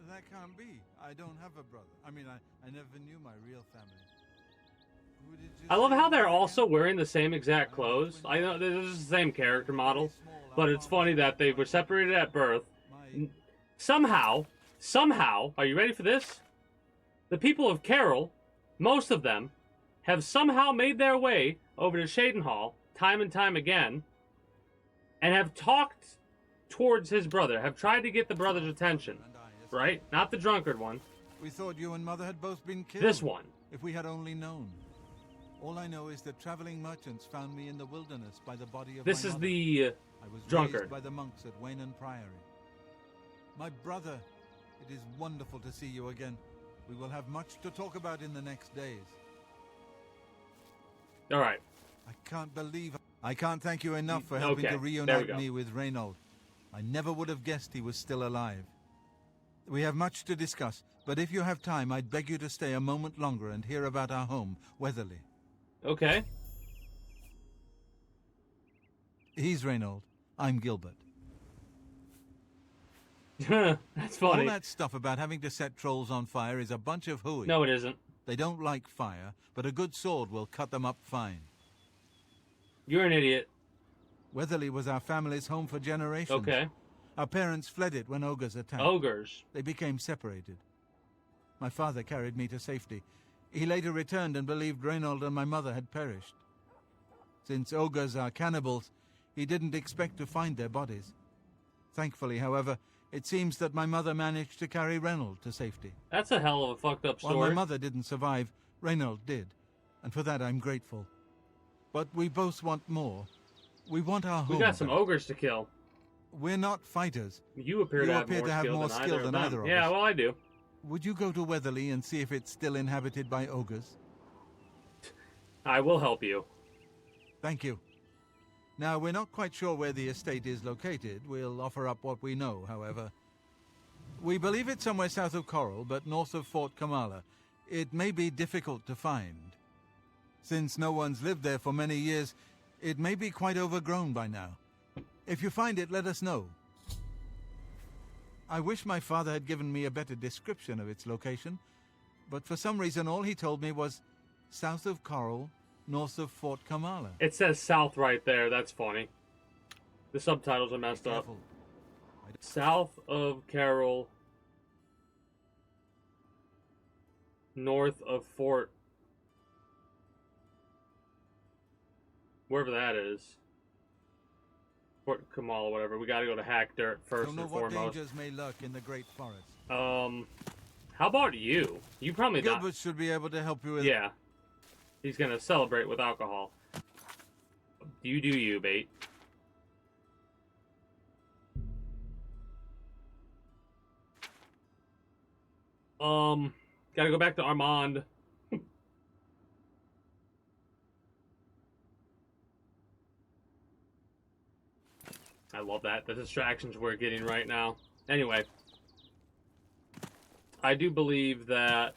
Speaker 6: That can't be. I don't have a brother. I mean, I never knew my real family.
Speaker 1: I love how they're also wearing the same exact clothes. I know this is the same character model, but it's funny that they were separated at birth. Somehow, are you ready for this? The people of Carroll, most of them, have somehow made their way over to Shadenhall time and time again and have talked towards his brother, have tried to get the brother's attention, right? Not the drunkard one.
Speaker 6: We thought you and Mother had both been killed.
Speaker 1: This one.
Speaker 6: If we had only known. All I know is that traveling merchants found me in the wilderness by the body of
Speaker 1: This
Speaker 6: my
Speaker 1: is
Speaker 6: mother.
Speaker 1: the
Speaker 6: I was
Speaker 1: drunkard.
Speaker 6: raised by the monks at Waynon Priory. My brother, it is wonderful to see you again. We will have much to talk about in the next days.
Speaker 1: All right.
Speaker 6: I can't thank you enough for helping
Speaker 1: Okay,
Speaker 6: to
Speaker 1: there we
Speaker 6: reunite
Speaker 1: go.
Speaker 6: me with Reynold. I never would have guessed he was still alive. We have much to discuss, but if you have time, I'd beg you to stay a moment longer and hear about our home, Weatherly.
Speaker 1: Okay.
Speaker 6: He's Reynold. I'm Gilbert.
Speaker 1: That's funny.
Speaker 6: All that stuff about having to set trolls on fire is a bunch of hooey.
Speaker 1: No, it isn't.
Speaker 6: They don't like fire, but a good sword will cut them up fine.
Speaker 1: You're an idiot.
Speaker 6: Weatherly was our family's home for generations.
Speaker 1: Okay.
Speaker 6: Our parents fled it when ogres attacked.
Speaker 1: Ogres.
Speaker 6: They became separated. My father carried me to safety. He later returned and believed Reynold and my mother had perished. Since ogres are cannibals, he didn't expect to find their bodies. Thankfully, however, it seems that my mother managed to carry Reynold to safety.
Speaker 1: That's a hell of a fucked up story.
Speaker 6: While my mother didn't survive, Reynold did, and for that I'm grateful. But we both want more. We want our home.
Speaker 1: We got some
Speaker 6: back.
Speaker 1: ogres to kill.
Speaker 6: We're not fighters.
Speaker 1: You appear to have more skill than either of them. Yeah, well, I do.
Speaker 6: Would you go to Weatherly and see if it's still inhabited by ogres?
Speaker 1: I will help you.
Speaker 6: Thank you. Now, we're not quite sure where the estate is located. We'll offer up what we know, however. We believe it's somewhere south of Coral, but north of Fort Kamala. It may be difficult to find. Since no one's lived there for many years, it may be quite overgrown by now. If you find it, let us know. I wish my father had given me a better description of its location, but for some reason all he told me was south of Coral, north of Fort Kamala.
Speaker 1: It says south right there. That's funny. The subtitles are messed up. South of Carroll, north of Fort, wherever that is. Fort Kamala, whatever. We gotta go to Hack Dirt first and
Speaker 6: what
Speaker 1: foremost.
Speaker 6: dangers may lurk in the Great Forest.
Speaker 1: How about you? You probably not.
Speaker 6: Gilbert should be able to help you with.
Speaker 1: Yeah. He's gonna celebrate with alcohol. You do you, Bait. Gotta go back to Armand. I love that. The distractions we're getting right now. Anyway. I do believe that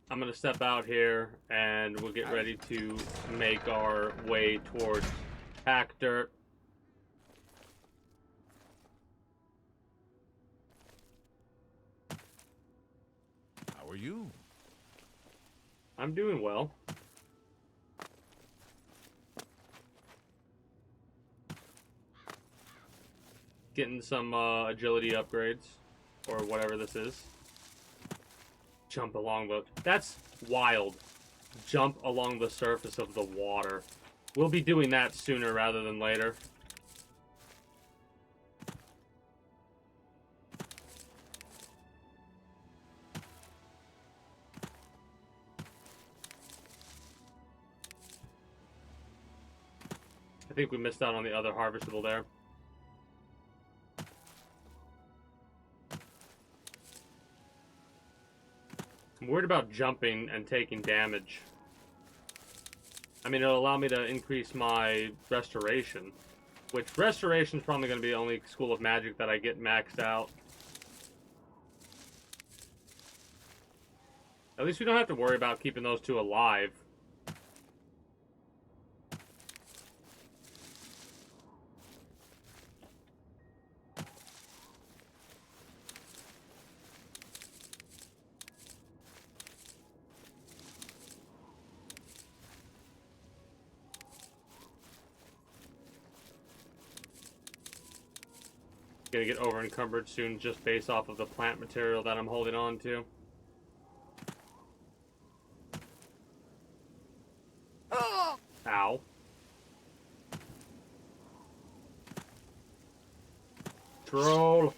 Speaker 1: I'm going to step out here and we'll get ready to make our way towards Hack Dirt.
Speaker 5: How are you?
Speaker 1: I'm doing well. Getting some agility upgrades, or whatever this is. Jump along the... That's wild. Jump along the surface of the water. We'll be doing that sooner rather than later. I think we missed out on the other harvestable there. I'm worried about jumping and taking damage. I mean, it'll allow me to increase my restoration. Which, restoration is probably going to be the only school of magic that I get maxed out. At least we don't have to worry about keeping those two alive. Gonna get over encumbered soon just based off of the plant material that I'm holding on to. control.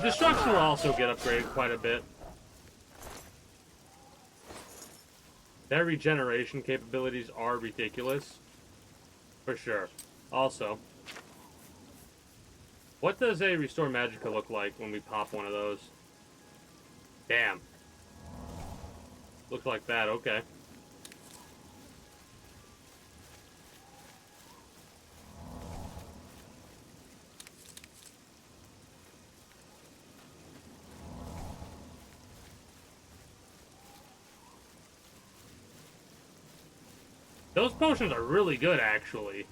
Speaker 1: Destruction will also get upgraded quite a bit. Their regeneration capabilities are ridiculous. For sure. Also, what does a Restore Magicka look like when we pop one of those? Damn. Looks like that, okay. Those potions are really good, actually.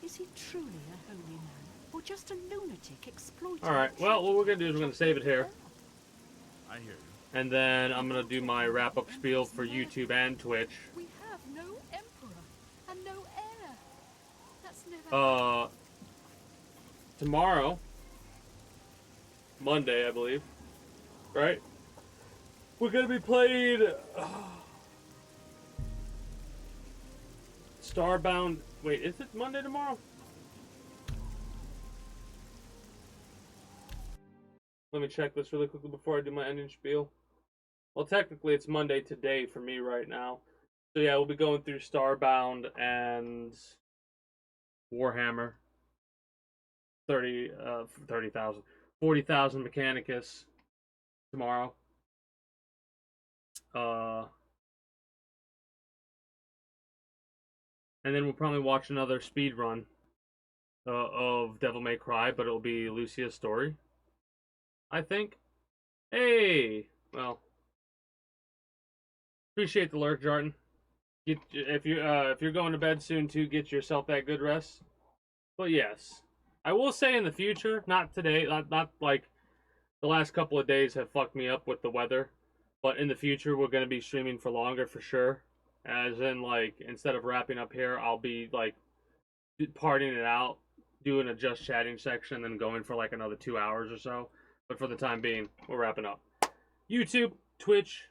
Speaker 2: Is he truly a holy man, or just a lunatic exploiting?
Speaker 1: Alright, well, what we're gonna do is we're gonna save it here.
Speaker 5: I hear you.
Speaker 1: And then I'm gonna do my wrap-up spiel for YouTube and Twitch.
Speaker 2: We have no emperor and no heir. That's never
Speaker 1: Tomorrow, Monday, I believe, right? We're gonna be playing Starbound. Wait, is it Monday tomorrow? Let me check this really quickly before I do my ending spiel. Well, technically, it's Monday today for me right now. So yeah, we'll be going through Starbound and Warhammer 40,000 Mechanicus tomorrow. And then we'll probably watch another speed run of Devil May Cry, but it'll be Lucia's story, I think. Hey, well, appreciate the lurk, Jarton. If you're going to bed soon too, get yourself that good rest. But yes, I will say in the future, not today, not like the last couple of days have fucked me up with the weather, but in the future we're going to be streaming for longer for sure. As in, like, instead of wrapping up here, I'll be like partying it out, doing a just chatting section, then going for like another 2 hours or so. But for the time being, we're wrapping up. YouTube, Twitch,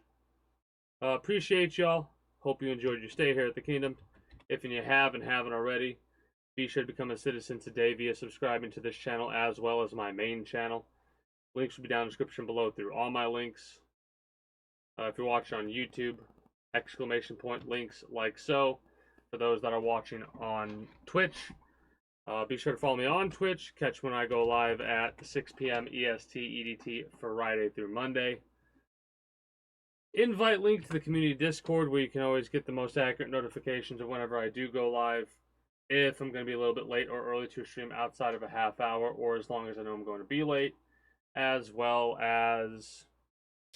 Speaker 1: appreciate y'all. Hope you enjoyed your stay here at the Kingdom. If you haven't already, be sure to become a citizen today via subscribing to this channel as well as my main channel. Links will be down in the description below through all my links. If you're watching on YouTube, exclamation point links like so. For those that are watching on Twitch, be sure to follow me on Twitch. Catch when I go live at 6 p.m. EST EDT Friday through Monday. Invite link to the community Discord where you can always get the most accurate notifications of whenever I do go live. If I'm going to be a little bit late or early to a stream outside of a half hour, or as long as I know I'm going to be late, as well as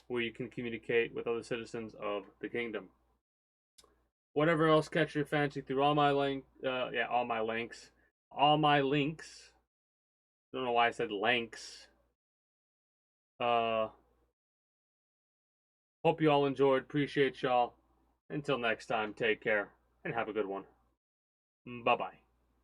Speaker 1: where you can communicate with other citizens of the Kingdom. Whatever else catch your fancy through all my links. Don't know why I said links. Hope you all enjoyed. Appreciate y'all. Until next time, take care and have a good one. Bye-bye.